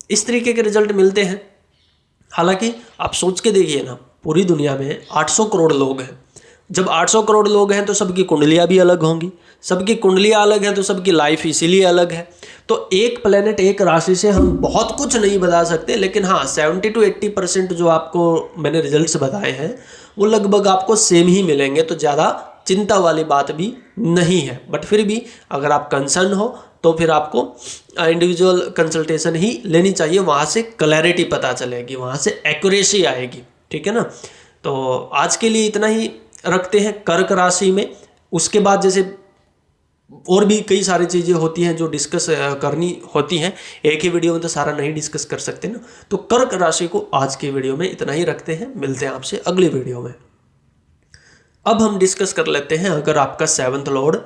इस तरीके के रिजल्ट मिलते हैं। हालांकि आप सोच के देखिए ना, पूरी दुनिया में 800 करोड़ लोग हैं। जब 800 करोड़ लोग हैं तो सबकी कुंडलियाँ भी अलग होंगी, सबकी कुंडलियाँ अलग हैं तो सबकी लाइफ इसीलिए अलग है। तो एक प्लेनेट, एक राशि से हम बहुत कुछ नहीं बता सकते, लेकिन हाँ 70 to 80% जो आपको मैंने रिजल्ट्स बताए हैं वो लगभग आपको सेम ही मिलेंगे, तो ज़्यादा चिंता वाली बात भी नहीं है। बट फिर भी अगर आप कंसर्न हो तो फिर आपको इंडिविजुअल कंसल्टेशन ही लेनी चाहिए, वहाँ से क्लैरिटी पता चलेगी, वहाँ से एक्यूरेसी आएगी, ठीक है ना। तो आज के लिए इतना ही रखते हैं कर्क राशि में। उसके बाद जैसे और भी कई सारी चीज़ें होती हैं जो डिस्कस करनी होती हैं, एक ही वीडियो में तो सारा नहीं डिस्कस कर सकते ना। तो कर्क राशि को आज की वीडियो में इतना ही रखते हैं, मिलते हैं आपसे अगली वीडियो में। अब हम डिस्कस कर लेते हैं, अगर आपका 7th लॉर्ड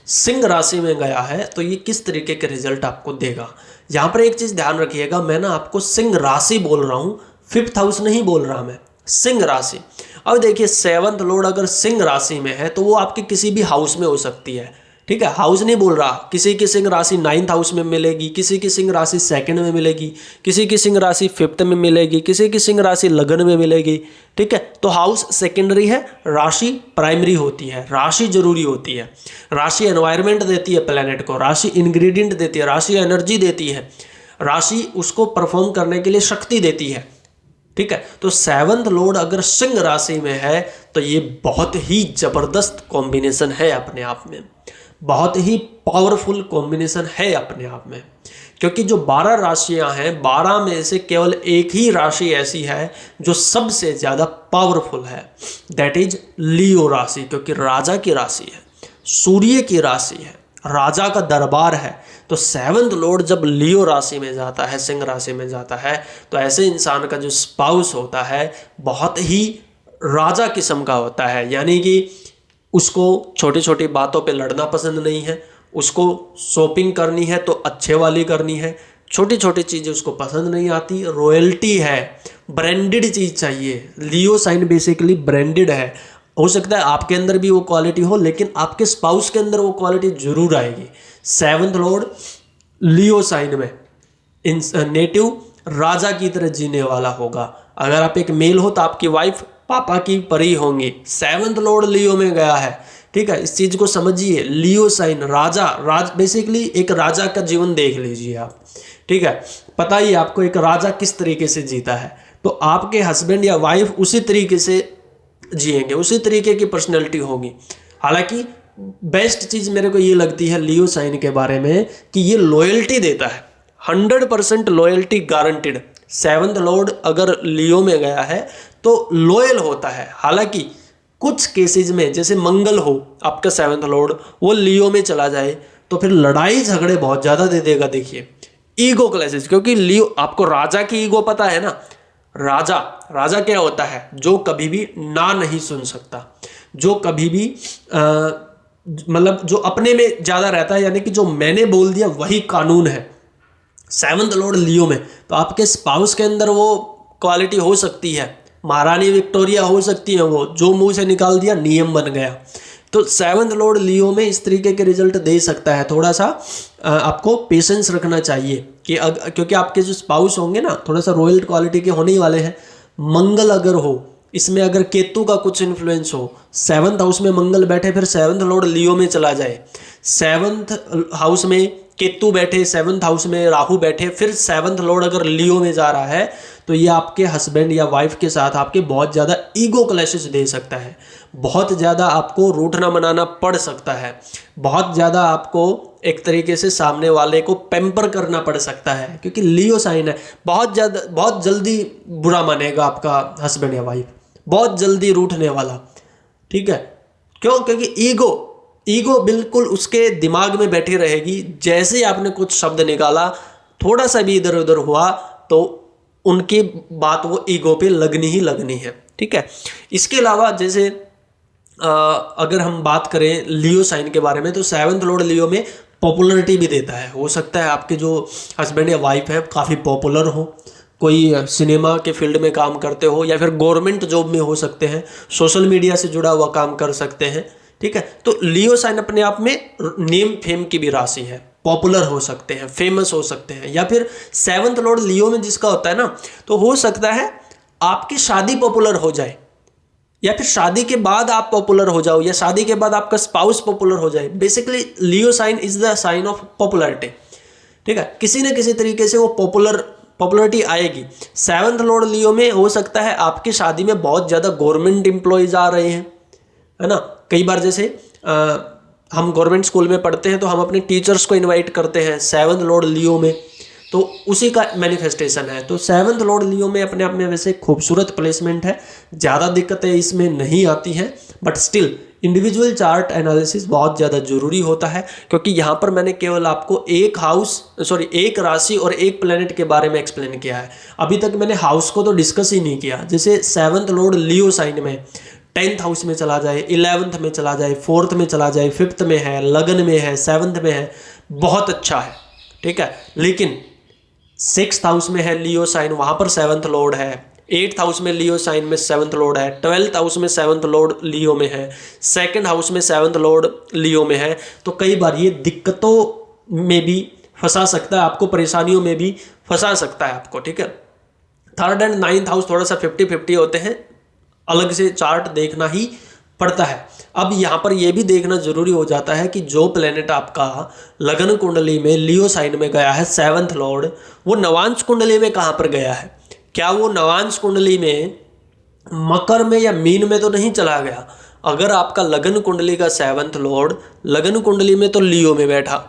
सिंह राशि में गया है तो ये किस तरीके के रिजल्ट आपको देगा। यहाँ पर एक चीज़ ध्यान रखिएगा, मैं ना आपको सिंह राशि बोल रहा हूँ, 5th हाउस नहीं बोल रहा मैं, सिंह राशि। अब देखिए 7th लॉर्ड अगर सिंह राशि में है तो वो आपके किसी भी हाउस में हो सकती है, ठीक है। हाउस नहीं बोल रहा, किसी की सिंह राशि 9th हाउस में मिलेगी, किसी की सिंह राशि 2nd में मिलेगी, किसी की सिंह राशि 5th में मिलेगी, किसी की सिंह राशि लगन में मिलेगी, ठीक है। तो हाउस सेकेंडरी है, राशि प्राइमरी होती है, राशि जरूरी होती है। राशि एनवायरनमेंट देती है प्लेनेट को, राशि इंग्रेडिएंट देती है, राशि एनर्जी देती है, राशि उसको परफॉर्म करने के लिए शक्ति देती है, ठीक है। तो 7th लॉर्ड अगर सिंह राशि में है तो ये बहुत ही जबरदस्त कॉम्बिनेशन है अपने आप में, बहुत ही पावरफुल कॉम्बिनेशन है अपने आप में। क्योंकि जो 12 राशियां हैं, 12 में से केवल एक ही राशि ऐसी है जो सबसे ज़्यादा पावरफुल है, दैट इज लियो राशि। क्योंकि राजा की राशि है, सूर्य की राशि है, राजा का दरबार है। तो 7th लॉर्ड जब लियो राशि में जाता है, सिंह राशि में जाता है, तो ऐसे इंसान का जो स्पाउस होता है बहुत ही राजा किस्म का होता है। यानी कि उसको छोटी छोटी बातों पे लड़ना पसंद नहीं है, उसको शॉपिंग करनी है तो अच्छे वाली करनी है, छोटी छोटी चीज़ें उसको पसंद नहीं आती। रॉयल्टी है, ब्रांडेड चीज़ चाहिए। लियो साइन बेसिकली ब्रांडेड है। हो सकता है आपके अंदर भी वो क्वालिटी हो, लेकिन आपके स्पाउस के अंदर वो क्वालिटी जरूर आएगी। 7th लॉर्ड लियो साइन में नेटिव राजा की तरह जीने वाला होगा। अगर आप एक मेल हो तो आपकी वाइफ पापा की परी होंगी। 7th लॉर्ड लियो में गया है, ठीक है। इस चीज को समझिए, लियो साइन राजा बेसिकली एक राजा का जीवन देख लीजिए आप, ठीक है। पता ही आपको एक राजा किस तरीके से जीता है, तो आपके हस्बैंड या वाइफ उसी तरीके से जिएंगे, उसी तरीके की पर्सनैलिटी होगी। हालांकि बेस्ट चीज मेरे को ये लगती है लियो साइन के बारे में कि ये लॉयल्टी देता है, 100% लॉयल्टी गारंटेड। 7th लॉर्ड अगर लियो में गया है तो लॉयल होता है। हालांकि कुछ केसेस में जैसे मंगल हो आपका 7th लॉर्ड, वो लियो में चला जाए तो फिर लड़ाई झगड़े बहुत ज़्यादा दे देगा। देखिए ईगो क्लैशेस, क्योंकि लियो, आपको राजा की ईगो पता है ना। राजा, राजा क्या होता है? जो कभी भी ना नहीं सुन सकता, जो कभी भी मतलब जो अपने में ज्यादा रहता है, यानी कि जो मैंने बोल दिया वही कानून है। सेवंथ लॉर्ड लियो में, तो आपके स्पाउस के अंदर वो क्वालिटी हो सकती है, महारानी विक्टोरिया हो सकती है, वो जो मुंह से निकाल दिया नियम बन गया। तो सेवंथ लॉर्ड लियो में इस तरीके के रिजल्ट दे सकता है। थोड़ा सा आपको पेशेंस रखना चाहिए कि क्योंकि आपके जो स्पाउस होंगे ना थोड़ा सा रॉयल क्वालिटी के होने ही वाले हैं। मंगल अगर हो इसमें, अगर केतु का कुछ इन्फ्लुएंस हो, सेवंथ हाउस में मंगल बैठे फिर सेवंथ लॉर्ड लियो में चला जाए, सेवंथ हाउस में केतु बैठे, सेवंथ हाउस में राहु बैठे, फिर सेवंथ लॉर्ड अगर लियो में जा रहा है, तो ये आपके हस्बैंड या वाइफ के साथ आपके बहुत ज़्यादा ईगो क्लैशेस दे सकता है। बहुत ज़्यादा आपको रूठना मनाना पड़ सकता है। बहुत ज़्यादा आपको एक तरीके से सामने वाले को पैम्पर करना पड़ सकता है, क्योंकि लियो साइन है। बहुत जल्दी बुरा मानेगा आपका हस्बैंड या वाइफ, बहुत जल्दी रूठने वाला। ठीक है, क्यों? क्योंकि ईगो बिल्कुल उसके दिमाग में बैठी रहेगी। जैसे ही आपने कुछ शब्द निकाला, थोड़ा सा भी इधर उधर हुआ, तो उनकी बात वो ईगो पे लगनी ही लगनी है। ठीक है, इसके अलावा जैसे अगर हम बात करें लियो साइन के बारे में, तो सेवंथ लॉर्ड लियो में पॉपुलरिटी भी देता है। हो सकता है आपके जो हस्बैंड या वाइफ है काफ़ी पॉपुलर हो, कोई सिनेमा के फील्ड में काम करते हो, या फिर गवर्नमेंट जॉब में हो सकते हैं, सोशल मीडिया से जुड़ा हुआ काम कर सकते हैं। ठीक है, तो लियो साइन अपने आप में नेम फेम की भी राशि है, पॉपुलर हो सकते हैं, फेमस हो सकते हैं। या फिर सेवंथ लॉर्ड लियो में जिसका होता है ना, तो हो सकता है आपकी शादी पॉपुलर हो जाए, या फिर शादी के बाद आप पॉपुलर हो जाओ, या शादी के बाद आपका स्पाउस पॉपुलर हो जाए। Basically Leo sign is the sign of popularity. ठीक है, किसी न किसी तरीके से वो पॉपुलरिटी आएगी। सेवंथ लॉर्ड लियो में हो सकता है आपकी शादी में बहुत ज़्यादा गवर्नमेंट एम्प्लॉयज आ रहे हैं, है ना। कई बार जैसे हम गवर्नमेंट स्कूल में पढ़ते हैं, तो हम अपने टीचर्स को इनवाइट करते हैं सेवंथ लॉर्ड लियो में, तो उसी का मैनिफेस्टेशन है। तो सेवंथ लॉर्ड लियो में अपने आप में वैसे खूबसूरत प्लेसमेंट है, ज़्यादा दिक्कतें इसमें नहीं आती हैं, but still individual chart analysis बहुत ज़्यादा जरूरी होता है, क्योंकि यहाँ पर मैंने केवल आपको एक राशि और एक प्लेनेट के बारे में एक्सप्लेन किया है। अभी तक मैंने हाउस को तो डिस्कस ही नहीं किया। जैसे सेवंथ लॉर्ड लियो साइन में 10th हाउस में चला जाए, 11th में चला जाए, 4th में चला जाए, 5th में है, लगन में है, 7th में है, बहुत अच्छा है। ठीक है, लेकिन 6th हाउस में है लियो साइन, वहाँ पर 7th लॉर्ड है। 8th हाउस में लियो साइन में 7th लॉर्ड है। 12th हाउस में 7th लॉर्ड लियो में है। 2nd हाउस में 7th लॉर्ड लियो में है। तो कई बार ये दिक्कतों में भी फंसा सकता है आपको, परेशानियों में भी फंसा सकता है आपको। ठीक है, 3rd एंड 9th हाउस थोड़ा सा 50-50 होते हैं, अलग से चार्ट देखना ही पड़ता है। अब यहाँ पर यह भी देखना जरूरी हो जाता है कि जो प्लेनेट आपका लगन कुंडली में लियो साइन में गया है 7th लॉर्ड, वो नवांश कुंडली में कहाँ पर गया है। क्या वो नवांश कुंडली में मकर में या मीन में तो नहीं चला गया। अगर आपका लगन कुंडली का 7th लॉर्ड लगन कुंडली में तो लियो में बैठा,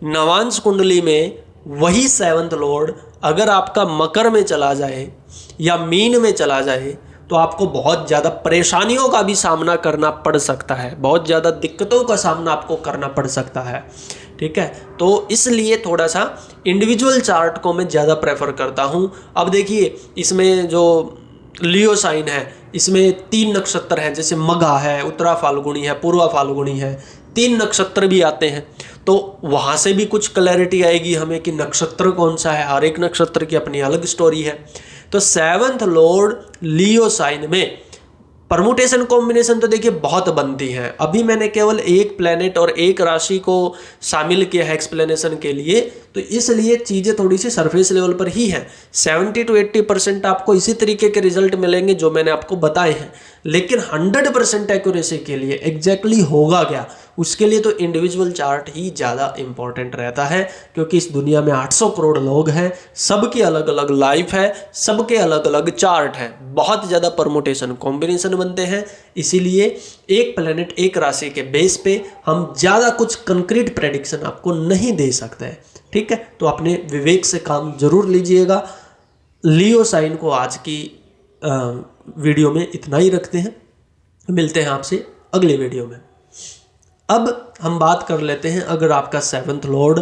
नवांश कुंडली में वही 7th लॉर्ड अगर आपका मकर में चला जाए या मीन में चला जाए, तो आपको बहुत ज़्यादा परेशानियों का भी सामना करना पड़ सकता है, बहुत ज़्यादा दिक्कतों का सामना आपको करना पड़ सकता है। ठीक है, तो इसलिए थोड़ा सा इंडिविजुअल चार्ट को मैं ज़्यादा प्रेफर करता हूँ। अब देखिए, इसमें जो लियो साइन है, इसमें 3 नक्षत्र हैं, जैसे मघा है, उत्तरा फाल्गुनी है, पूर्वा फाल्गुनी है, 3 नक्षत्र भी आते हैं। तो वहाँ से भी कुछ क्लैरिटी आएगी हमें कि नक्षत्र कौन सा है। हर एक नक्षत्र की अपनी अलग स्टोरी है। तो 7th लॉर्ड लियो साइन में परमुटेशन कॉम्बिनेशन तो देखिए बहुत बनती हैं। अभी मैंने केवल एक प्लेनेट और एक राशि को शामिल किया है एक्सप्लेनेशन के लिए, तो इसलिए चीज़ें थोड़ी सी सरफेस लेवल पर ही हैं। 70 to 80% आपको इसी तरीके के रिजल्ट मिलेंगे जो मैंने आपको बताए हैं, लेकिन 100% एक्यूरेसी के लिए एग्जैक्टली होगा क्या, उसके लिए तो इंडिविजुअल चार्ट ही ज़्यादा इंपॉर्टेंट रहता है। क्योंकि इस दुनिया में 800 करोड़ लोग हैं, सबकी अलग अलग लाइफ है, सबके अलग अलग चार्ट है, बहुत ज़्यादा परमुटेशन कॉम्बिनेशन बनते हैं। इसीलिए एक प्लेनेट एक राशि के बेस पे हम ज़्यादा कुछ कंक्रीट प्रेडिक्शन आपको नहीं दे सकते हैं। ठीक है, तो अपने विवेक से काम जरूर लीजिएगा। लियो साइन को आज की वीडियो में इतना ही रखते हैं, मिलते हैं आपसे अगले वीडियो में। अब हम बात कर लेते हैं, अगर आपका 7th लॉर्ड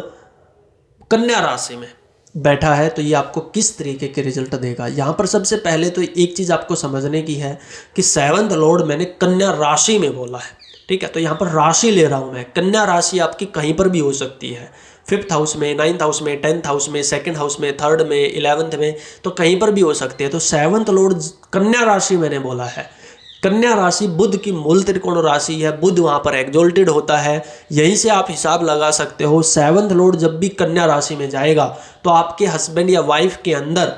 कन्या राशि में, बैठा है तो ये आपको किस तरीके के रिजल्ट देगा। यहाँ पर सबसे पहले तो एक चीज़ आपको समझने की है कि 7th लॉर्ड मैंने कन्या राशि में बोला है, ठीक है। तो यहाँ पर राशि ले रहा हूँ मैं, कन्या राशि आपकी कहीं पर भी हो सकती है, 5th हाउस में, 9th हाउस में, 10th हाउस में, 2nd हाउस में, 3rd में, 11th में, तो कहीं पर भी हो सकती है। तो 7th लॉर्ड कन्या राशि मैंने बोला है। कन्या राशि बुध की मूल त्रिकोण राशि है, बुध वहाँ पर एक्सोल्टेड होता है। यहीं से आप हिसाब लगा सकते हो 7th लॉर्ड जब भी कन्या राशि में जाएगा तो आपके हस्बैंड या वाइफ के अंदर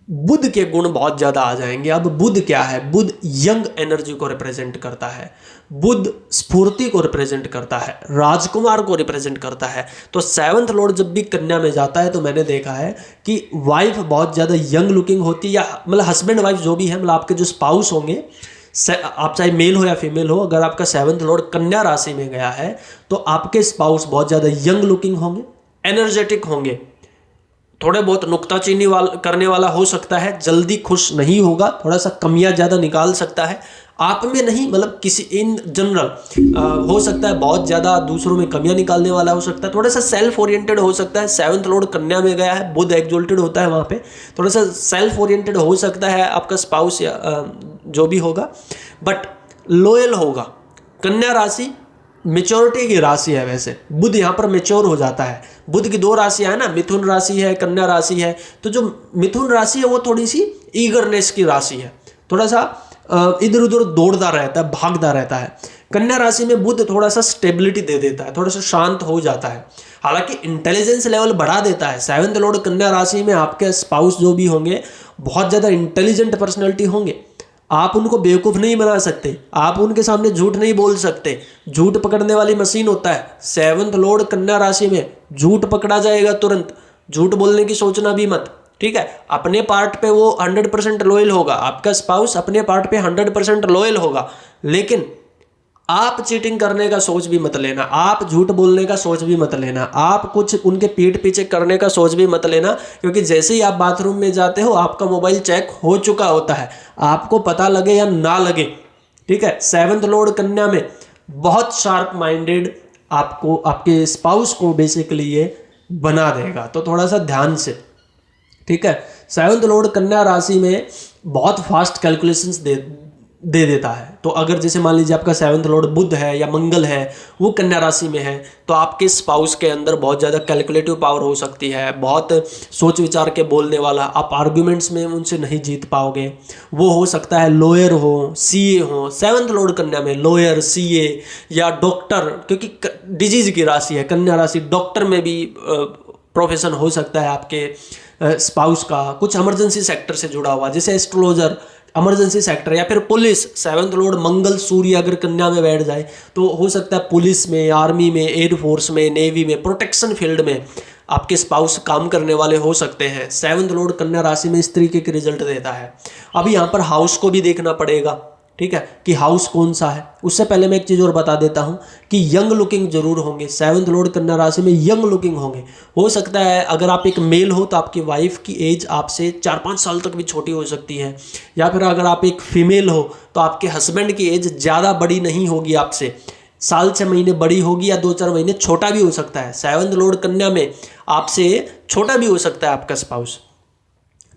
बुध के गुण बहुत ज़्यादा आ जाएंगे। अब बुध क्या है? बुध यंग एनर्जी को रिप्रेजेंट करता है, बुध स्फूर्ति को रिप्रेजेंट करता है, राजकुमार को रिप्रेजेंट करता है। तो 7th लॉर्ड जब भी कन्या में जाता है तो मैंने देखा है कि वाइफ बहुत ज़्यादा यंग लुकिंग होती है, या मतलब हस्बैंड वाइफ जो भी है, मतलब आपके जो स्पाउस होंगे, आप चाहे मेल हो या फीमेल हो, अगर आपका 7th लॉर्ड कन्या राशि में गया है तो आपके स्पाउस बहुत ज़्यादा यंग लुकिंग होंगे, एनर्जेटिक होंगे, थोड़े बहुत नुक्ताचीनी करने वाला हो सकता है, जल्दी खुश नहीं होगा, थोड़ा सा कमियां ज़्यादा निकाल सकता है, आप में नहीं, मतलब किसी इन जनरल हो सकता है, बहुत ज़्यादा दूसरों में कमियां निकालने वाला हो सकता है, थोड़ा सा सेल्फ ओरिएंटेड हो सकता है। 7th लॉर्ड कन्या में गया है, बुध एक्सोल्टेड होता है वहाँ पे, थोड़ा सा सेल्फ ओरिएंटेड हो सकता है आपका स्पाउस या जो भी होगा, बट लॉयल होगा। कन्या राशि मेच्योरिटी की राशि है, वैसे बुध यहाँ पर मेच्योर हो जाता है। बुध की 2 राशियां है ना, मिथुन राशि है, कन्या राशि है। तो जो मिथुन राशि है वो थोड़ी सी ईगरनेस की राशि है, थोड़ा सा इधर उधर दौड़ता रहता है, भागता रहता है। कन्या राशि में बुध थोड़ा सा स्टेबिलिटी दे देता है, थोड़ा सा शांत हो जाता है, हालांकि इंटेलिजेंस लेवल बढ़ा देता है। 7th लॉर्ड कन्या राशि में आपके स्पाउस जो भी होंगे बहुत ज़्यादा इंटेलिजेंट पर्सनैलिटी होंगे, आप उनको बेवकूफ़ नहीं बना सकते, आप उनके सामने झूठ नहीं बोल सकते, झूठ पकड़ने वाली मशीन होता है। 7th लॉर्ड कन्या राशि में झूठ पकड़ा जाएगा तुरंत, झूठ बोलने की सोचना भी मत, ठीक है। अपने पार्ट पे वो 100% लॉयल होगा, आपका स्पाउस अपने पार्ट पे 100% लॉयल होगा, लेकिन आप चीटिंग करने का सोच भी मत लेना, आप झूठ बोलने का सोच भी मत लेना, आप कुछ उनके पीठ पीछे करने का सोच भी मत लेना, क्योंकि जैसे ही आप बाथरूम में जाते हो आपका मोबाइल चेक हो चुका होता है, आपको पता लगे या ना लगे, ठीक है। 7th लॉर्ड कन्या में बहुत शार्प माइंडेड आपको, आपके स्पाउस को बेसिकली ये बना देगा, तो थोड़ा सा ध्यान से, ठीक है। 7th लॉर्ड कन्या राशि में बहुत फास्ट कैलकुलेशंस दे देता है। तो अगर जैसे मान लीजिए आपका 7th लॉर्ड बुध है या मंगल है, वो कन्या राशि में है, तो आपके स्पाउस के अंदर बहुत ज़्यादा कैलकुलेटिव पावर हो सकती है, बहुत सोच विचार के बोलने वाला, आप आर्ग्यूमेंट्स में उनसे नहीं जीत पाओगे। वो हो सकता है लॉयर हो, सीए हो, 7th लॉर्ड कन्या में लॉयर, सीए या डॉक्टर, क्योंकि डिजीज की राशि है कन्या राशि, डॉक्टर में भी प्रोफेशन हो सकता है आपके स्पाउस का, कुछ इमरजेंसी सेक्टर से जुड़ा हुआ, जैसे एस्ट्रोलॉजर इमरजेंसी सेक्टर, या फिर पुलिस। 7th लॉर्ड मंगल सूर्य अगर कन्या में बैठ जाए तो हो सकता है पुलिस में, आर्मी में, एयर फोर्स में, नेवी में, प्रोटेक्शन फील्ड में आपके स्पाउस काम करने वाले हो सकते हैं। 7th लॉर्ड कन्या राशि में इस तरीके के रिजल्ट देता है। अब यहाँ पर हाउस को भी देखना पड़ेगा, ठीक है, कि हाउस कौन सा है। उससे पहले मैं एक चीज़ और बता देता हूँ कि यंग लुकिंग जरूर होंगे, 7th लॉर्ड कन्या राशि में यंग लुकिंग होंगे। हो सकता है अगर आप एक मेल हो तो आपकी वाइफ की एज आपसे 4-5 साल तक भी छोटी हो सकती है, या फिर अगर आप एक फीमेल हो तो आपके हस्बैंड की एज ज़्यादा बड़ी नहीं होगी, आपसे साल 6 महीने बड़ी होगी, या 2-4 महीने छोटा भी हो सकता है। 7th लॉर्ड कन्या में आपसे छोटा भी हो सकता है आपका स्पाउस,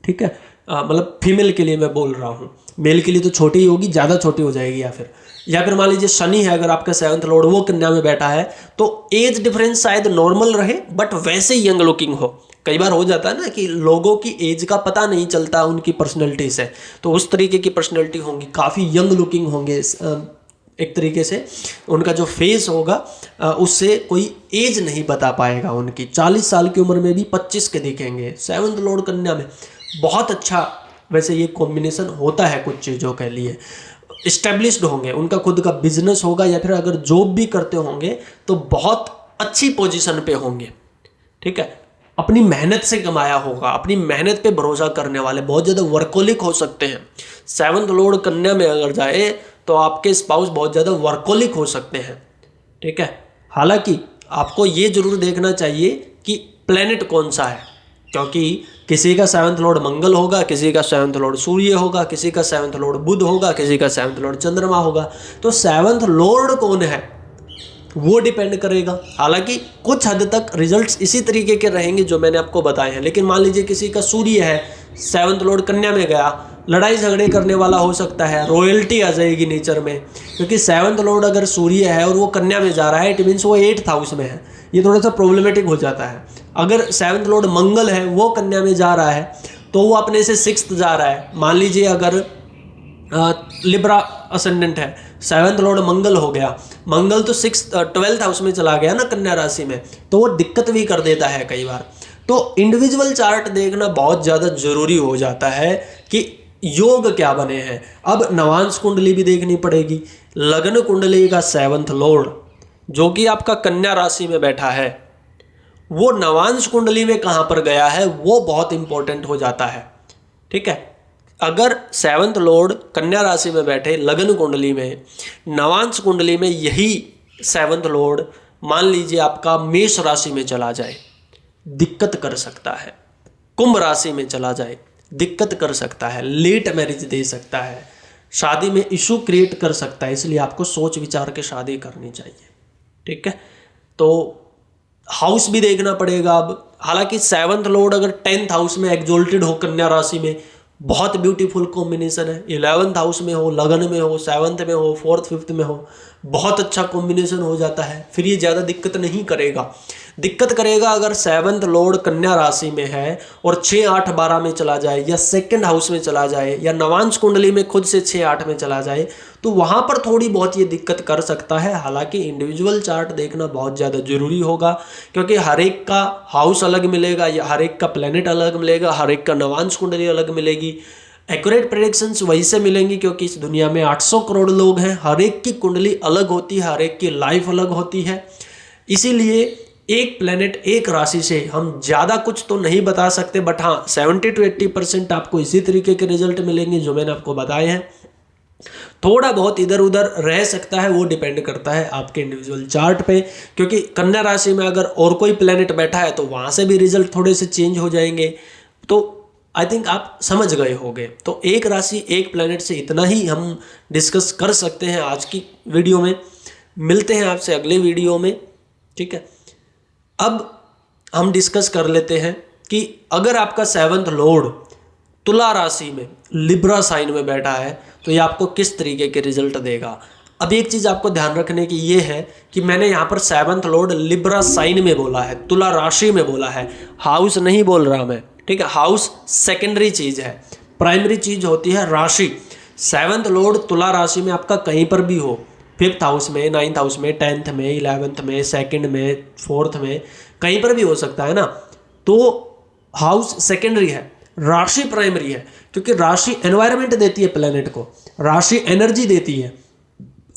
ठीक है, मतलब फीमेल के लिए मैं बोल रहा हूँ, मेल के लिए तो छोटी ही होगी, ज़्यादा छोटी हो जाएगी। या फिर मान लीजिए शनि है अगर आपका 7th लॉर्ड, वो कन्या में बैठा है, तो एज डिफरेंस शायद नॉर्मल रहे बट वैसे यंग लुकिंग हो। कई बार हो जाता है ना कि लोगों की एज का पता नहीं चलता उनकी पर्सनैलिटी से, तो उस तरीके की पर्सनैलिटी होंगी, काफ़ी यंग लुकिंग होंगे। एक तरीके से उनका जो फेस होगा उससे कोई एज नहीं बता पाएगा उनकी। 40 साल की उम्र में भी 25 के दिखेंगे 7th लॉर्ड कन्या में। बहुत अच्छा वैसे ये कॉम्बिनेशन होता है कुछ चीज़ों के लिए। इस्टेब्लिश्ड होंगे, उनका खुद का बिजनेस होगा, या फिर अगर जॉब भी करते होंगे तो बहुत अच्छी पोजीशन पे होंगे, ठीक है, अपनी मेहनत से कमाया होगा, अपनी मेहनत पे भरोसा करने वाले, बहुत ज़्यादा वर्कोलिक हो सकते हैं। 7th लॉर्ड कन्या में अगर जाए तो आपके स्पाउस बहुत ज़्यादा वर्कोलिक हो सकते हैं, ठीक है। हालांकि आपको ये जरूर देखना चाहिए कि प्लेनेट कौन सा है, क्योंकि किसी का 7th लॉर्ड मंगल होगा, किसी का 7th लॉर्ड सूर्य होगा, किसी का 7th लॉर्ड बुध होगा, किसी का 7th लॉर्ड चंद्रमा होगा। तो 7th लॉर्ड कौन है वो डिपेंड करेगा। हालांकि कुछ हद तक रिजल्ट्स इसी तरीके के रहेंगे जो मैंने आपको बताए हैं। लेकिन मान लीजिए किसी का सूर्य है, 7th लॉर्ड कन्या में गया, लड़ाई झगड़े करने वाला हो सकता है, रॉयल्टी आ जाएगी नेचर में, क्योंकि 7th लॉर्ड अगर सूर्य है और वो कन्या में जा रहा है, इट मीन्स वो 8th हाउस में है। ये थोड़ा सा प्रॉब्लमेटिक हो जाता है। अगर 7th लॉर्ड मंगल है, वो कन्या में जा रहा है, तो वो अपने से 6th जा रहा है। मान लीजिए अगर लिब्रा असेंडेंट है, 7th लॉर्ड मंगल हो गया, मंगल तो 12th हाउस में चला गया ना कन्या राशि में, तो वो दिक्कत भी कर देता है कई बार। तो इंडिविजुअल चार्ट देखना बहुत ज़्यादा जरूरी हो जाता है कि योग क्या बने हैं। अब नवांश कुंडली भी देखनी पड़ेगी। लग्न कुंडली का 7th लॉर्ड जो कि आपका कन्या राशि में बैठा है, वो नवांश कुंडली में कहाँ पर गया है, वो बहुत इंपॉर्टेंट हो जाता है। ठीक है, अगर 7th लॉर्ड कन्या राशि में बैठे लग्न कुंडली में, नवांश कुंडली में यही 7th लॉर्ड मान लीजिए आपका मेष राशि में चला जाए, दिक्कत कर सकता है। कुंभ राशि में चला जाए, दिक्कत कर सकता है, लेट मैरिज दे सकता है, शादी में इशू क्रिएट कर सकता है। इसलिए आपको सोच विचार के शादी करनी चाहिए। ठीक है, तो हाउस भी देखना पड़ेगा। अब हालांकि 7th लॉर्ड अगर 10th हाउस में एग्जॉल्टेड हो कन्या राशि में, बहुत ब्यूटीफुल कॉम्बिनेशन है। 11th हाउस में हो, लगन में हो, 7th में हो, 4th 5th में हो, बहुत अच्छा कॉम्बिनेशन हो जाता है। फिर ये ज़्यादा दिक्कत नहीं करेगा। दिक्कत करेगा अगर 7th लॉर्ड कन्या राशि में है और 6, 8, 12 में चला जाए, या 2nd हाउस में चला जाए, या नवांश कुंडली में खुद से 6, 8 में चला जाए, तो वहाँ पर थोड़ी बहुत ये दिक्कत कर सकता है। हालांकि इंडिविजुअल चार्ट देखना बहुत ज़्यादा जरूरी होगा, क्योंकि हर एक का हाउस अलग मिलेगा, या हर एक का प्लेनेट अलग मिलेगा, हर एक का नवांश कुंडली अलग मिलेगी। एक्यूरेट प्रेडिक्शंस वहीं से मिलेंगी, क्योंकि इस दुनिया में 800 करोड़ लोग हैं, हर एक की कुंडली अलग होती है, हर एक की लाइफ अलग होती है। इसीलिए एक प्लेनेट, एक राशि से हम ज़्यादा कुछ तो नहीं बता सकते, बट हाँ 70 to 80% आपको इसी तरीके के रिजल्ट मिलेंगे जो मैंने आपको बताए हैं। थोड़ा बहुत इधर उधर रह सकता है, वो डिपेंड करता है आपके इंडिविजुअल चार्ट पे, क्योंकि कन्या राशि में अगर और कोई प्लेनेट बैठा है तो वहाँ से भी रिजल्ट थोड़े से चेंज हो जाएंगे। तो आई थिंक आप समझ गए होंगे। तो एक राशि, एक प्लेनेट से इतना ही हम डिस्कस कर सकते हैं आज की वीडियो में। मिलते हैं आपसे अगले वीडियो में। ठीक है, अब हम डिस्कस कर लेते हैं कि अगर आपका 7th लॉर्ड तुला राशि में लिब्रा साइन में बैठा है तो ये आपको किस तरीके के रिजल्ट देगा। अब एक चीज़ आपको ध्यान रखने की ये है कि मैंने यहाँ पर 7th लॉर्ड लिब्रा साइन में बोला है, तुला राशि में बोला है, हाउस नहीं बोल रहा मैं। ठीक है, हाउस सेकेंडरी चीज़ है, प्राइमरी चीज़ होती है राशि। 7th लॉर्ड तुला राशि में आपका कहीं पर भी हो, 5th हाउस में, 9th हाउस में, 10th में, 11th में, 2nd में, 4th में, कहीं पर भी हो सकता है ना। तो हाउस सेकेंडरी है, राशि प्राइमरी है, क्योंकि राशि एनवायरनमेंट देती है प्लेनेट को, राशि एनर्जी देती है,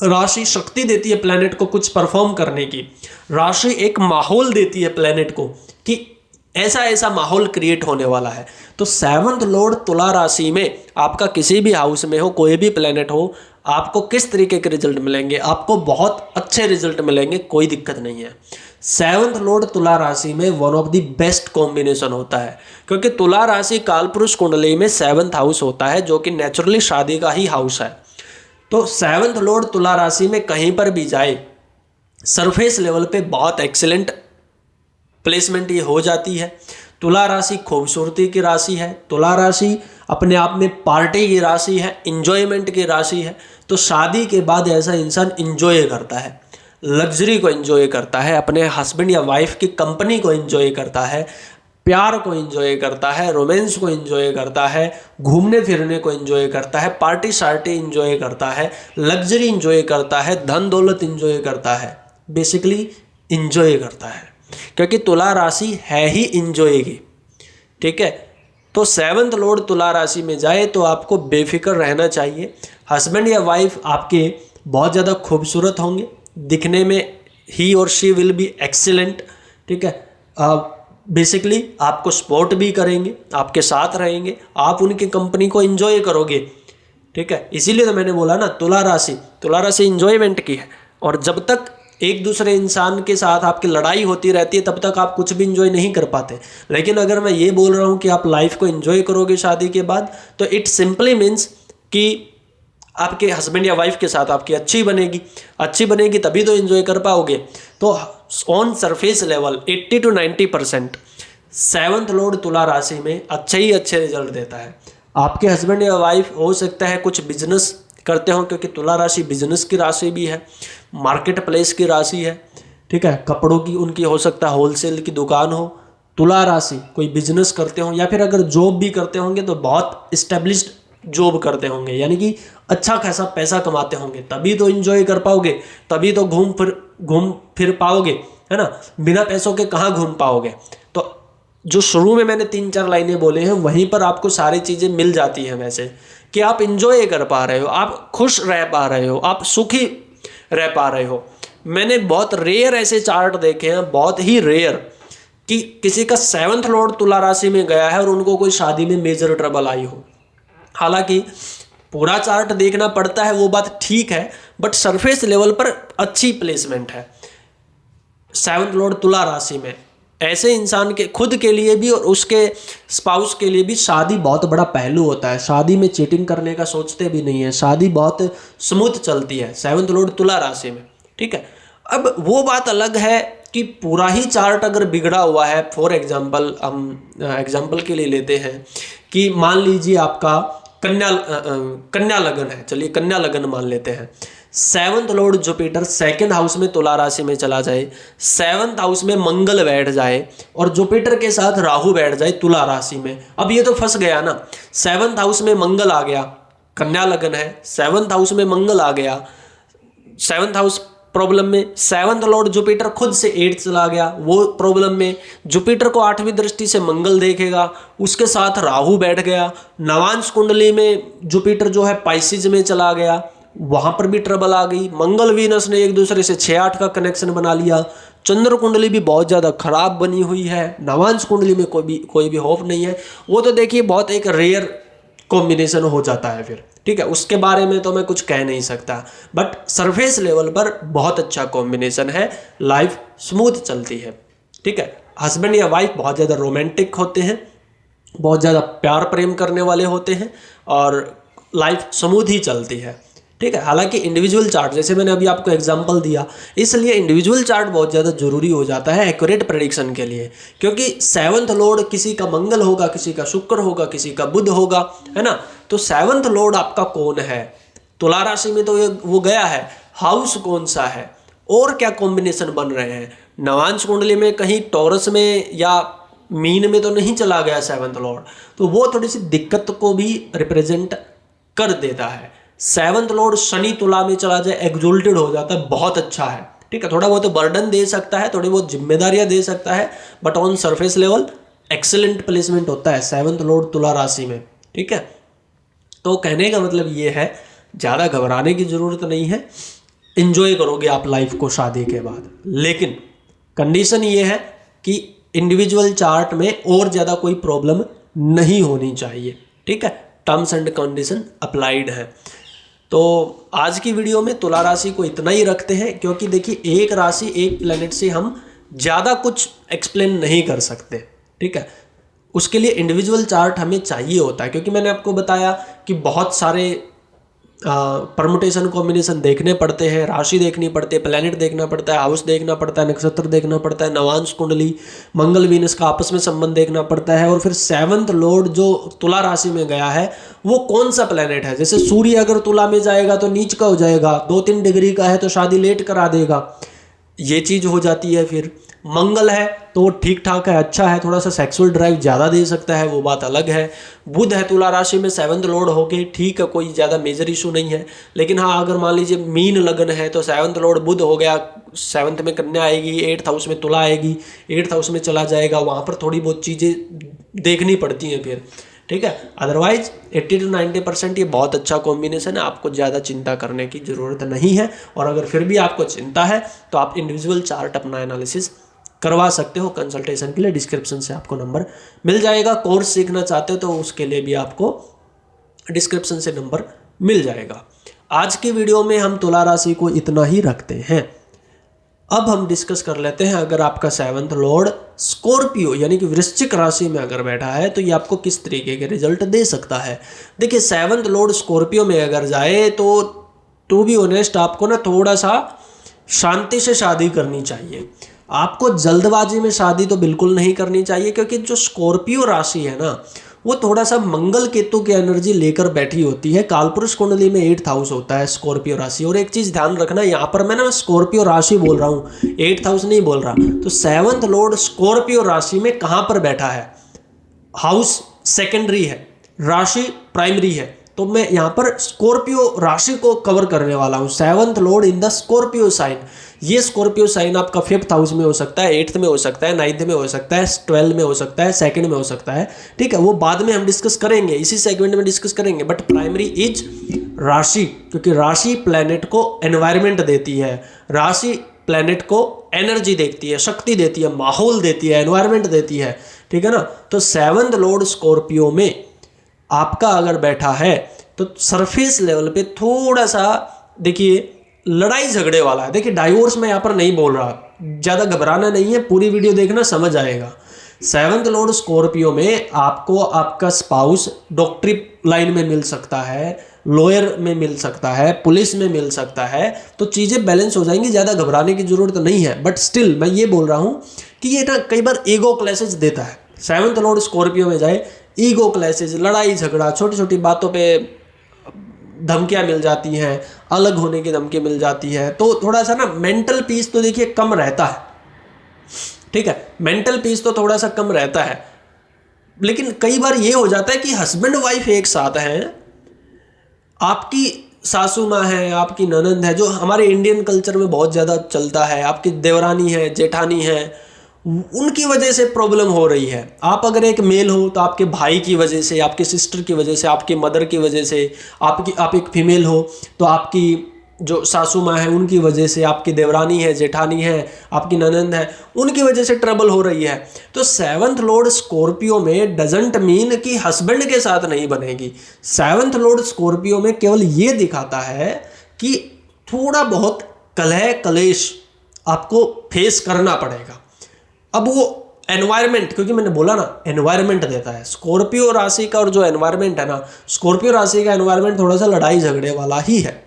राशि शक्ति देती है प्लेनेट को कुछ परफॉर्म करने की, राशि एक माहौल देती है प्लेनेट को कि ऐसा ऐसा माहौल क्रिएट होने वाला है। तो 7th लॉर्ड तुला राशि में आपका किसी भी हाउस में हो, कोई भी प्लेनेट हो, आपको किस तरीके के रिजल्ट मिलेंगे, आपको बहुत अच्छे रिजल्ट मिलेंगे, कोई दिक्कत नहीं है। 7th लॉर्ड तुला राशि में one of the best combination होता है, क्योंकि तुला राशि कालपुरुष कुंडली में 7th हाउस होता है, जो कि नेचुरली शादी का ही हाउस है। तो 7th लॉर्ड तुला राशि में कहीं पर भी जाए, सरफेस लेवल पे बहुत एक्सीलेंट प्लेसमेंट ये हो जाती है। तुला राशि खूबसूरती की राशि है, तुला राशि अपने आप में पार्टी की राशि है, इंजॉयमेंट की राशि है। तो शादी के बाद ऐसा इंसान इंजॉय करता है, लग्जरी को इंजॉय करता है, अपने हस्बैंड या वाइफ की कंपनी को इंजॉय करता है, प्यार को इंजॉय करता है, रोमांस को इंजॉय करता है, घूमने फिरने को इंजॉय करता है, पार्टी शार्टी इंजॉय करता है, लग्जरी इंजॉय करता है, धन दौलत इंजॉय करता है, बेसिकली इंजॉय करता है, क्योंकि तुला राशि है ही इंजॉय की। ठीक है, तो 7th लॉर्ड तुला राशि में जाए तो आपको बेफिक्र रहना चाहिए। हस्बैंड या वाइफ आपके बहुत ज़्यादा खूबसूरत होंगे, दिखने में ही और शी विल बी एक्सीलेंट। ठीक है, बेसिकली आपको सपोर्ट भी करेंगे, आपके साथ रहेंगे, आप उनकी कंपनी को एंजॉय करोगे। ठीक है, इसीलिए तो मैंने बोला ना, तुला राशि इंजॉयमेंट की है। और जब तक एक दूसरे इंसान के साथ आपकी लड़ाई होती रहती है तब तक आप कुछ भी इंजॉय नहीं कर पाते। लेकिन अगर मैं ये बोल रहा हूँ कि आप लाइफ को इंजॉय करोगे शादी के बाद, तो इट सिंपली मीन्स कि आपके हस्बैंड या वाइफ के साथ आपकी अच्छी बनेगी तभी तो एंजॉय कर पाओगे। तो on surface level 80 to 90% seventh Lord तुला राशि में अच्छे रिजल्ट देता है। आपके हस्बैंड या वाइफ हो सकता है कुछ बिजनेस करते हो, क्योंकि तुला राशि बिजनेस की राशि भी है, मार्केट प्लेस की राशि है, ठीक है। कपड़ों की उनकी हो सकता है होलसेल की दुकान हो। तुला राशि कोई बिजनेस करते हो या फिर अगर जॉब भी करते होंगे तो बहुत इस्टेब्लिश्ड जॉब करते होंगे, यानी कि अच्छा खासा पैसा कमाते होंगे, तभी तो एंजॉय कर पाओगे, तभी तो घूम फिर पाओगे, है ना। बिना पैसों के कहाँ घूम पाओगे। तो जो शुरू में मैंने 3-4 लाइनें बोले हैं वहीं पर आपको सारी चीज़ें मिल जाती हैं वैसे, कि आप इंजॉय कर पा रहे हो, आप खुश रह पा रहे हो, आप सुखी रह पा रहे हो। मैंने बहुत रेयर ऐसे चार्ट देखे हैं, बहुत ही रेयर, कि किसी का 7th लॉर्ड तुला राशि में गया है और उनको कोई शादी में मेजर ट्रबल आई हो। हालांकि पूरा चार्ट देखना पड़ता है, वो बात ठीक है, बट सरफेस लेवल पर अच्छी प्लेसमेंट है 7th लॉर्ड तुला राशि में। ऐसे इंसान के खुद के लिए भी और उसके स्पाउस के लिए भी शादी बहुत बड़ा पहलू होता है। शादी में चीटिंग करने का सोचते भी नहीं है, शादी बहुत स्मूथ चलती है 7th लॉर्ड तुला राशि में, ठीक है। अब वो बात अलग है कि पूरा ही चार्ट अगर बिगड़ा हुआ है, फॉर एग्जाम्पल हम एग्जाम्पल के लिए लेते हैं कि मान लीजिए आपका कन्या लगन है, चलिए कन्या लगन मान लेते हैं। 7th Lord Jupiter 2nd house में तुला राशि में चला जाए, 7th हाउस में मंगल बैठ जाए और जुपिटर के साथ राहु बैठ जाए तुला राशि में। अब ये तो फंस गया ना, 7th हाउस में मंगल आ गया, कन्या लगन है, 7th हाउस में मंगल आ गया, 7th हाउस प्रॉब्लम में, 7th लॉर्ड जुपिटर खुद से 8th चला गया, वो प्रॉब्लम में। जुपिटर को 8वीं दृष्टि से मंगल देखेगा, उसके साथ राहु बैठ गया। नवांश कुंडली में जुपिटर जो है पाइसिस में चला गया, वहां पर भी ट्रबल आ गई। मंगल वीनस ने एक दूसरे से 6-8 का कनेक्शन बना लिया। चंद्र कुंडली भी बहुत ज़्यादा खराब बनी हुई है, नवांश कुंडली में कोई भी होप नहीं है। वो तो देखिए बहुत एक रेयर कॉम्बिनेशन हो जाता है फिर, ठीक है, उसके बारे में तो मैं कुछ कह नहीं सकता, बट सरफेस लेवल पर बहुत अच्छा कॉम्बिनेशन है, लाइफ स्मूथ चलती है, ठीक है। हस्बैंड या वाइफ बहुत ज़्यादा रोमांटिक होते हैं, बहुत ज़्यादा प्यार प्रेम करने वाले होते हैं और लाइफ स्मूथ ही चलती है, ठीक है। हालांकि इंडिविजुअल चार्ट, जैसे मैंने अभी आपको एग्जांपल दिया, इसलिए इंडिविजुअल चार्ट बहुत ज़्यादा जरूरी हो जाता है एक्यूरेट प्रेडिक्शन के लिए, क्योंकि 7th लॉर्ड किसी का मंगल होगा, किसी का शुक्र होगा, किसी का बुध होगा, है ना। तो 7th लॉर्ड आपका कौन है, तुला राशि में तो वो गया है, हाउस कौन सा है और क्या कॉम्बिनेशन बन रहे हैं। नवांश कुंडली में कहीं टॉरस में या मीन में तो नहीं चला गया 7th लॉर्ड, तो वो थोड़ी सी दिक्कत को भी रिप्रेजेंट कर देता है। 7th लॉर्ड शनि तुला में चला जाए, एग्जॉल्टेड हो जाता है, बहुत अच्छा है, ठीक है। थोड़ा बहुत बर्डन दे सकता है, थोड़ी बहुत जिम्मेदारियां दे सकता है, but on surface level excellent placement होता है 7th लॉर्ड तुला राशि में, ठीक है। तो कहने का मतलब ये है, ज़्यादा घबराने की ज़रूरत नहीं है, इंजॉय करोगे आप लाइफ को शादी के बाद। लेकिन कंडीशन ये है कि इंडिविजुअल चार्ट में और ज़्यादा कोई प्रॉब्लम नहीं होनी चाहिए, ठीक है। टर्म्स एंड कंडीशन अप्लाइड है। तो आज की वीडियो में तुला राशि को इतना ही रखते हैं, क्योंकि देखिए एक राशि एक प्लेनेट से हम ज़्यादा कुछ एक्सप्लेन नहीं कर सकते, ठीक है। उसके लिए इंडिविजुअल चार्ट हमें चाहिए होता है, क्योंकि मैंने आपको बताया कि बहुत सारे परमुटेशन कॉम्बिनेशन देखने पड़ते हैं, राशि देखनी पड़ती है, प्लैनेट देखना पड़ता है, हाउस देखना पड़ता है, नक्षत्र देखना पड़ता है, नवांश कुंडली, मंगल वीनस का आपस में संबंध देखना पड़ता है, और फिर 7th लॉर्ड जो तुला राशि में गया है वो कौन सा प्लैनेट है। जैसे सूर्य अगर तुला में जाएगा तो नीच का हो जाएगा, 2-3 डिग्री का है तो शादी लेट करा देगा, ये चीज़ हो जाती है। फिर मंगल है तो वो ठीक ठाक है, अच्छा है, थोड़ा सा सेक्सुअल ड्राइव ज़्यादा दे सकता है, वो बात अलग है। बुध है तुला राशि में 7th लॉर्ड हो गए, ठीक है, कोई ज़्यादा मेजर इशू नहीं है। लेकिन हाँ, अगर मान लीजिए मीन लगन है तो 7th लॉर्ड बुध हो गया, 7th में कन्या आएगी, 8th हाउस में तुला आएगी, 8th हाउस में चला जाएगा, वहाँ पर थोड़ी बहुत चीज़ें देखनी पड़ती हैं फिर, ठीक है। अदरवाइज 80 to 90% ये बहुत अच्छा कॉम्बिनेशन है, आपको ज़्यादा चिंता करने की ज़रूरत नहीं है। और अगर फिर भी आपको चिंता है तो आप इंडिविजुअल चार्ट अपना एनालिसिस करवा सकते हो। कंसल्टेशन के लिए डिस्क्रिप्शन से आपको नंबर मिल जाएगा। कोर्स सीखना चाहते हो तो उसके लिए भी आपको डिस्क्रिप्शन से नंबर मिल जाएगा। आज की वीडियो में हम तुला राशि को इतना ही रखते हैं। अब हम डिस्कस कर लेते हैं, अगर आपका 7th लॉर्ड स्कॉर्पियो यानी कि वृश्चिक राशि में अगर बैठा है तो ये आपको किस तरीके के रिजल्ट दे सकता है। देखिए 7th लॉर्ड स्कॉर्पियो में अगर जाए तो टू बी ऑनेस्ट आपको ना थोड़ा सा शांति से शादी करनी चाहिए। आपको जल्दबाजी में शादी तो बिल्कुल नहीं करनी चाहिए, क्योंकि जो स्कॉर्पियो राशि है ना वो थोड़ा सा मंगल केतु की एनर्जी लेकर बैठी होती है। कालपुरुष कुंडली में 8th हाउस होता है स्कॉर्पियो राशि। और एक चीज ध्यान रखना, यहाँ पर मैं स्कॉर्पियो राशि बोल रहा हूँ, 8th हाउस नहीं बोल रहा। तो 7th लॉर्ड स्कॉर्पियो राशि में कहाँ पर बैठा है? हाउस सेकेंडरी है, राशि प्राइमरी है। तो मैं यहाँ पर स्कॉर्पियो राशि को कवर करने वाला हूँ। 7th lord in the Scorpio sign. ये स्कॉर्पियो साइन आपका 5th हाउस में हो सकता है, 8th में हो सकता है, 9th में हो सकता है, 12 में हो सकता है, 2nd में हो सकता है। ठीक है, वो बाद में हम डिस्कस करेंगे, इसी सेगमेंट में डिस्कस करेंगे। बट प्राइमरी इज राशि, क्योंकि राशि प्लैनेट को एनवायरमेंट देती है, राशि प्लैनेट को एनर्जी देती है, शक्ति देती है, माहौल देती है, एनवायरमेंट देती है। ठीक है ना। तो 7th लॉर्ड स्कॉर्पियो में आपका अगर बैठा है तो सरफेस लेवल पे थोड़ा सा देखिए लड़ाई झगड़े वाला है। देखिए डाइवोर्स मैं यहाँ पर नहीं बोल रहा, ज़्यादा घबराना नहीं है, पूरी वीडियो देखना समझ आएगा। 7th लॉर्ड स्कॉर्पियो में आपको आपका स्पाउस डॉक्टरी लाइन में मिल सकता है, लॉयर में मिल सकता है, पुलिस में मिल सकता है। तो चीज़ें बैलेंस हो जाएंगी, ज़्यादा घबराने की जरूरत नहीं है। बट स्टिल मैं ये बोल रहा हूँ कि ये ना कई बार ईगो क्लैशेज देता है। 7th लॉर्ड स्कॉर्पियो में जाए, ईगो क्लैशेज, लड़ाई झगड़ा, छोटी छोटी बातों पे धमकियां मिल जाती हैं, अलग होने की धमकी मिल जाती है। तो थोड़ा सा ना मेंटल पीस तो देखिए कम रहता है। ठीक है, मेंटल पीस तो थोड़ा सा कम रहता है। लेकिन कई बार ये हो जाता है कि हस्बैंड वाइफ एक साथ हैं, आपकी सासू माँ है, आपकी ननंद है, जो हमारे इंडियन कल्चर में बहुत ज़्यादा चलता है, आपकी देवरानी है, जेठानी है, उनकी वजह से प्रॉब्लम हो रही है। आप अगर एक मेल हो तो आपके भाई की वजह से, आपके सिस्टर की वजह से, आपकी मदर की वजह से, आप एक फीमेल हो तो आपकी जो सासू माँ है उनकी वजह से, आपकी देवरानी है, जेठानी है, आपकी ननंद है, उनकी वजह से ट्रबल हो रही है। तो 7th लॉर्ड स्कॉर्पियो में डजंट मीन कि हस्बैंड के साथ नहीं बनेगी। 7th लॉर्ड स्कॉर्पियो में केवल ये दिखाता है कि थोड़ा बहुत कलह कलेश आपको फेस करना पड़ेगा। अब वो एनवायरमेंट, क्योंकि मैंने बोला ना एनवायरमेंट देता है स्कॉर्पियो राशि का, और जो एनवायरमेंट है ना स्कॉर्पियो राशि का एनवायरमेंट थोड़ा सा लड़ाई झगड़े वाला ही है।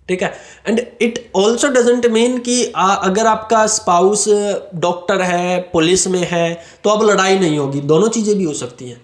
ठीक है, and it also doesn't mean कि अगर आपका स्पाउस डॉक्टर है, पुलिस में है, तो अब लड़ाई नहीं होगी। दोनों चीजें भी हो सकती हैं।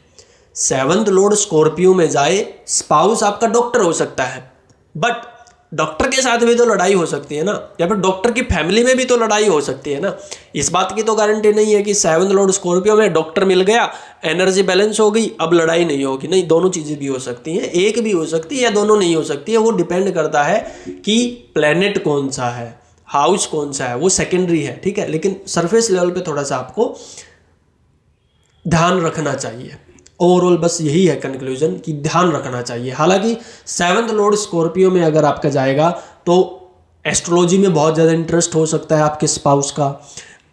7th लॉर्ड स्कॉर्पियो में जाए, स्पाउस आपका डॉक्टर हो सकता है, बट डॉक्टर के साथ भी तो लड़ाई हो सकती है ना, या फिर डॉक्टर की फैमिली में भी तो लड़ाई हो सकती है ना। इस बात की तो गारंटी नहीं है कि 7th लॉर्ड स्कॉर्पियो में डॉक्टर मिल गया, एनर्जी बैलेंस हो गई, अब लड़ाई नहीं होगी। नहीं, दोनों चीज़ें भी हो सकती हैं, एक भी हो सकती है या दोनों नहीं हो सकती है। वो डिपेंड करता है कि प्लेनेट कौन सा है, हाउस कौन सा है, वो सेकेंडरी है। ठीक है, लेकिन सरफेस लेवल पे थोड़ा सा आपको ध्यान रखना चाहिए। ओवरऑल बस यही है कंक्लूजन कि ध्यान रखना चाहिए। हालांकि 7th लॉर्ड स्कॉर्पियो में अगर आपका जाएगा तो एस्ट्रोलॉजी में बहुत ज़्यादा इंटरेस्ट हो सकता है आपके स्पाउस का,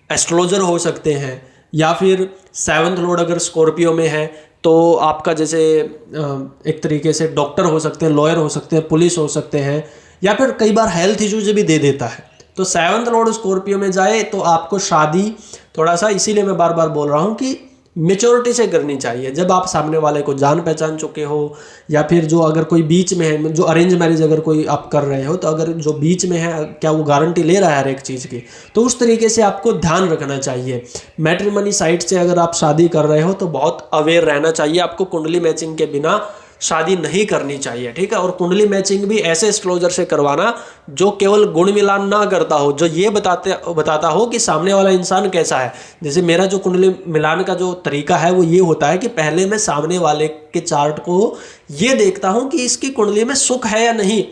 एस्ट्रोलॉजर हो सकते हैं, या फिर 7th लॉर्ड अगर स्कॉर्पियो में है तो आपका जैसे एक तरीके से डॉक्टर हो सकते हैं, लॉयर हो सकते हैं, पुलिस हो सकते हैं, या फिर कई बार हेल्थ इश्यूज भी दे देता है। तो 7th लॉर्ड स्कॉर्पियो में जाए तो आपको शादी थोड़ा सा, इसीलिए मैं बार बार बोल रहा हूँ कि मेच्योरिटी से करनी चाहिए। जब आप सामने वाले को जान पहचान चुके हो, या फिर जो अगर कोई बीच में है, जो अरेंज मैरिज अगर कोई आप कर रहे हो, तो अगर जो बीच में है क्या वो गारंटी ले रहा है हर एक चीज़ की, तो उस तरीके से आपको ध्यान रखना चाहिए। मैट्रिमनी साइट से अगर आप शादी कर रहे हो तो बहुत अवेयर रहना चाहिए आपको। कुंडली मैचिंग के बिना शादी नहीं करनी चाहिए। ठीक है, और कुंडली मैचिंग भी ऐसे एस्ट्रोलॉजर से करवाना जो केवल गुण मिलान ना करता हो, जो ये बताता हो कि सामने वाला इंसान कैसा है। जैसे मेरा जो कुंडली मिलान का जो तरीका है वो ये होता है कि पहले मैं सामने वाले के चार्ट को ये देखता हूँ कि इसकी कुंडली में सुख है या नहीं,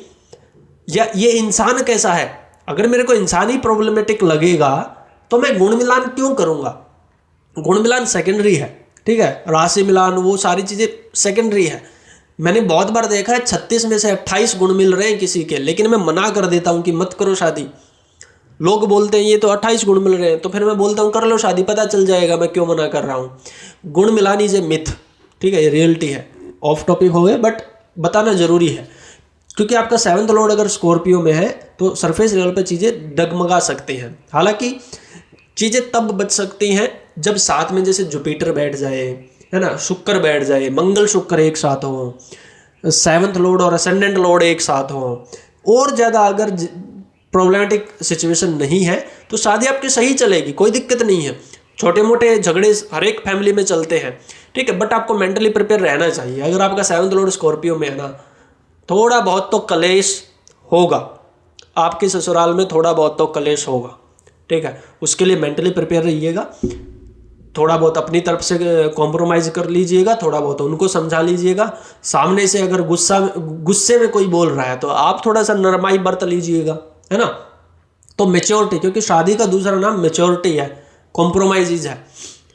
या ये इंसान कैसा है। अगर मेरे को इंसान ही प्रॉब्लमेटिक लगेगा तो मैं गुण मिलान क्यों करूँगा। गुण मिलान सेकेंडरी है। ठीक है, राशि मिलान वो सारी चीज़ें सेकेंडरी है। मैंने बहुत बार देखा है 36 में से 28 गुण मिल रहे हैं किसी के, लेकिन मैं मना कर देता हूं कि मत करो शादी। लोग बोलते हैं ये तो 28 गुण मिल रहे हैं, तो फिर मैं बोलता हूं कर लो शादी, पता चल जाएगा मैं क्यों मना कर रहा हूं। गुण मिलानी इज ए मिथ। ठीक है, ये रियलिटी है। ऑफ टॉपिक हो गए बट बताना जरूरी है। क्योंकि आपका 7th लॉर्ड अगर स्कॉर्पियो में है तो सरफेस लेवल पे चीज़ें डगमगा सकती हैं। हालांकि चीज़ें तब बच सकती हैं जब साथ में जैसे जुपिटर बैठ जाए, है ना, शुक्र बैठ जाए, मंगल शुक्र एक साथ हो, 7th लॉर्ड और असेंडेंट लॉर्ड एक साथ हो। और ज़्यादा अगर प्रॉब्लमेटिक सिचुएशन नहीं है तो शादी आपकी सही चलेगी, कोई दिक्कत नहीं है। छोटे मोटे झगड़े हर एक फैमिली में चलते हैं, ठीक है, बट आपको मेंटली प्रिपेयर रहना चाहिए। अगर आपका 7th लॉर्ड स्कॉर्पियो में है ना, थोड़ा बहुत तो कलेश होगा, आपके ससुराल में थोड़ा बहुत तो कलेश होगा, ठीक है। उसके लिए मेंटली प्रिपेयर रहिएगा, थोड़ा बहुत अपनी तरफ से कॉम्प्रोमाइज़ कर लीजिएगा, थोड़ा बहुत उनको समझा लीजिएगा। सामने से अगर गुस्से में कोई बोल रहा है तो आप थोड़ा सा नरमाई बरत लीजिएगा, है ना। तो मेच्योरिटी, क्योंकि शादी का दूसरा नाम मेच्योरिटी है, कॉम्प्रोमाइज है।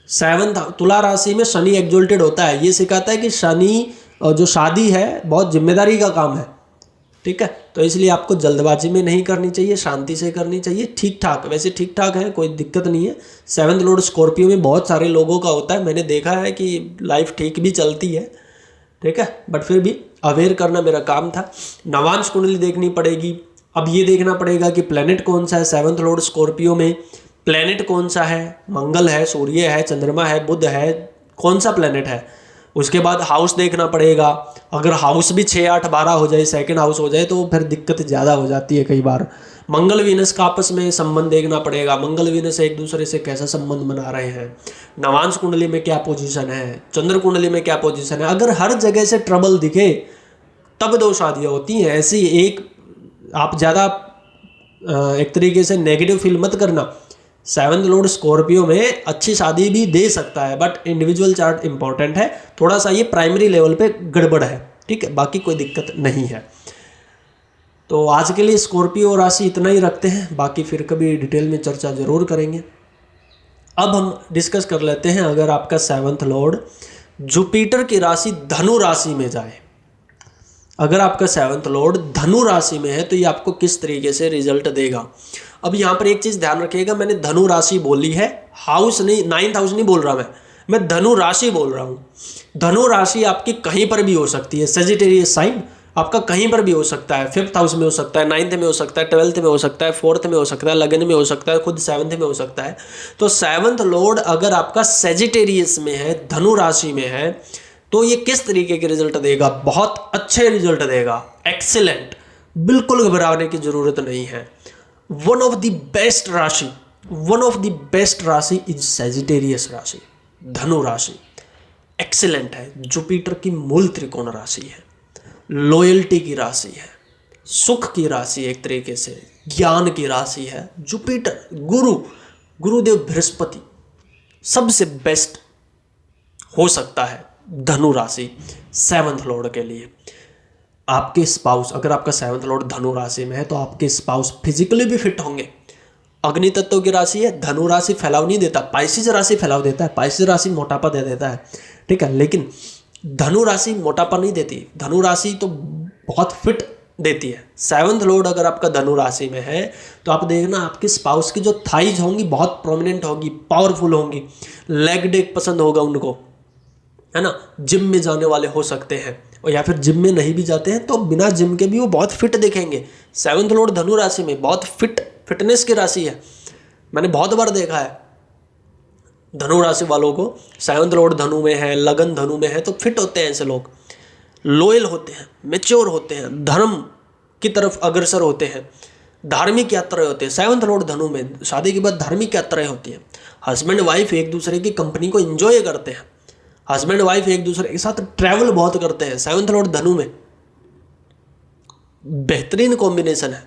7th तुला राशि में शनि एक्सोल्टेड होता है, ये सिखाता है कि शनि जो शादी है बहुत जिम्मेदारी का काम है, ठीक है। तो इसलिए आपको जल्दबाजी में नहीं करनी चाहिए, शांति से करनी चाहिए, ठीक ठाक। वैसे ठीक ठाक है, कोई दिक्कत नहीं है। 7th लॉर्ड स्कॉर्पियो में बहुत सारे लोगों का होता है, मैंने देखा है कि लाइफ ठीक भी चलती है, ठीक है, बट फिर भी अवेयर करना मेरा काम था। नवांश कुंडली देखनी पड़ेगी। अब ये देखना पड़ेगा कि प्लैनेट कौन सा है 7th लॉर्ड स्कॉर्पियो में, प्लैनेट कौन सा है, मंगल है, सूर्य है, चंद्रमा है, बुध है, कौन सा प्लैनेट है। उसके बाद हाउस देखना पड़ेगा। अगर हाउस भी 6, 8, 12 हो जाए, सेकंड हाउस हो जाए तो फिर दिक्कत ज़्यादा हो जाती है कई बार। मंगल वीनस का आपस में संबंध देखना पड़ेगा, मंगल वीनस एक दूसरे से कैसा संबंध बना रहे हैं, नवांश कुंडली में क्या पोजीशन है, चंद्र कुंडली में क्या पोजीशन है। अगर हर जगह से ट्रबल दिखे तब 2 शादियाँ होती हैं। ऐसी एक आप ज़्यादा एक तरीके से नेगेटिव फील मत करना। 7th लॉर्ड स्कॉर्पियो में अच्छी शादी भी दे सकता है, बट इंडिविजुअल चार्ट इंपॉर्टेंट है, थोड़ा सा ये प्राइमरी लेवल पे गड़बड़ है, ठीक है, बाकी कोई दिक्कत नहीं है। तो आज के लिए स्कॉर्पियो राशि इतना ही रखते हैं, बाकी फिर कभी डिटेल में चर्चा जरूर करेंगे। अब हम डिस्कस कर लेते हैं, अगर आपका 7th लॉर्ड जुपिटर की राशि धनु राशि में जाए, अगर आपका 7th लॉर्ड धनु राशि में है तो ये आपको किस तरीके से रिजल्ट देगा। अब यहाँ पर एक चीज़ ध्यान रखिएगा, मैंने धनु राशि बोली है, हाउस नहीं, 9th हाउस नहीं बोल रहा मैं धनु राशि बोल रहा हूँ। धनु राशि आपकी कहीं पर भी हो सकती है, सेजिटेरियस साइन आपका कहीं पर भी हो सकता है, 5th हाउस में हो सकता है, 9th में हो सकता है, 12th में हो सकता है, 4th में हो सकता है, लगन में हो सकता है, खुद 7th में हो सकता है। तो 7th लॉर्ड अगर आपका सेजिटेरियस में है, धनु राशि में है, तो ये किस तरीके के रिजल्ट देगा, बहुत अच्छे रिजल्ट देगा, एक्सीलेंट, बिल्कुल घबराने की जरूरत नहीं है। वन ऑफ द बेस्ट राशि इज सेजिटेरियस राशि, धनु राशि एक्सीलेंट है। जुपिटर की मूल त्रिकोण राशि है, लॉयल्टी की राशि है, सुख की राशि, एक तरीके से ज्ञान की राशि है। जुपिटर गुरुदेव बृहस्पति सबसे बेस्ट हो सकता है धनु राशि 7th लॉर्ड के लिए। आपके स्पाउस, अगर आपका 7th लॉर्ड धनु राशि में है तो आपके स्पाउस फिजिकली भी फिट होंगे। अग्नि तत्व की राशि है, धनु राशि फैलाव नहीं देता, पाइसिस राशि फैलाव देता है, पाइसिस राशि मोटापा दे देता है, ठीक है, लेकिन धनु राशि मोटापा नहीं देती, धनु राशि तो बहुत फिट देती है। 7th लॉर्ड अगर आपका धनु राशि में है तो आप देखना आपके स्पाउस की जो थाइज होंगी बहुत प्रोमिनेंट होगी, पावरफुल होंगी, लेग डेक पसंद होगा उनको, है ना। जिम में जाने वाले हो सकते हैं, और या फिर जिम में नहीं भी जाते हैं तो बिना जिम के भी वो बहुत फिट दिखेंगे। 7th लॉर्ड धनु राशि में बहुत फिटनेस की राशि है, मैंने बहुत बार देखा है धनु राशि वालों को। 7th लॉर्ड धनु में है, लगन धनु में है, तो फिट होते हैं ऐसे लोग, लॉयल होते हैं, मेच्योर होते हैं, धर्म की तरफ अग्रसर होते हैं, धार्मिक यात्राएं होते हैं। 7th लॉर्ड धनु में शादी के बाद धार्मिक यात्राएं होती हैं। हस्बैंड वाइफ एक दूसरे की कंपनी को एंजॉय करते हैं, हस्बैंड वाइफ एक दूसरे के साथ ट्रैवल बहुत करते हैं। 7th लॉर्ड धनु में बेहतरीन कॉम्बिनेशन है।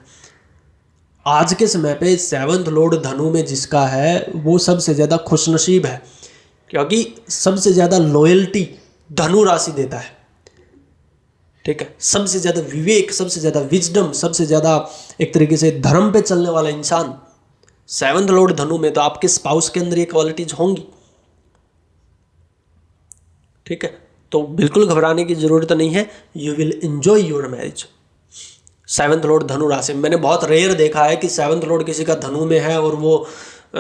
आज के समय पे 7th लॉर्ड धनु में जिसका है वो सबसे ज़्यादा खुशनसीब है, क्योंकि सबसे ज़्यादा लॉयल्टी धनु राशि देता है, ठीक है। सबसे ज़्यादा विवेक, सबसे ज़्यादा विजडम, सबसे ज़्यादा एक तरीके से धर्म पे चलने वाला इंसान 7th लॉर्ड धनु में। तो आपके स्पाउस के अंदर ये क्वालिटीज होंगी, ठीक है। तो बिल्कुल घबराने की जरूरत नहीं है, you will enjoy your marriage. 7th Lord धनु राशि में मैंने बहुत रेयर देखा है कि 7th लॉर्ड किसी का धनु में है और वो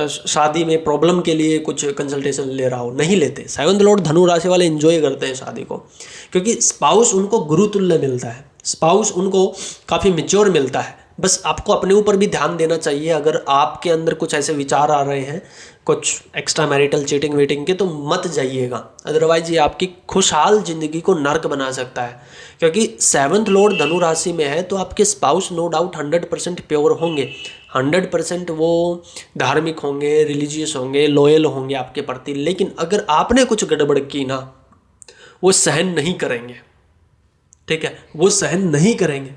शादी में प्रॉब्लम के लिए कुछ कंसल्टेशन ले रहा हो, नहीं लेते। 7th लॉर्ड धनु राशि वाले एंजॉय करते हैं शादी को, क्योंकि स्पाउस उनको गुरु तुल्य मिलता है। स्पाउस उनको काफ़ी मेच्योर मिलता है। बस आपको अपने ऊपर भी ध्यान देना चाहिए। अगर आपके अंदर कुछ ऐसे विचार आ रहे हैं कुछ एक्स्ट्रा मैरिटल चीटिंग वीटिंग के, तो मत जाइएगा, अदरवाइज ये आपकी खुशहाल ज़िंदगी को नर्क बना सकता है। क्योंकि 7th लॉर्ड धनु राशि में है तो आपके स्पाउस नो डाउट 100% प्योर होंगे, 100% वो धार्मिक होंगे, रिलीजियस होंगे, लॉयल होंगे आपके प्रति। लेकिन अगर आपने कुछ गड़बड़ की ना, वो सहन नहीं करेंगे, ठीक है, वो सहन नहीं करेंगे।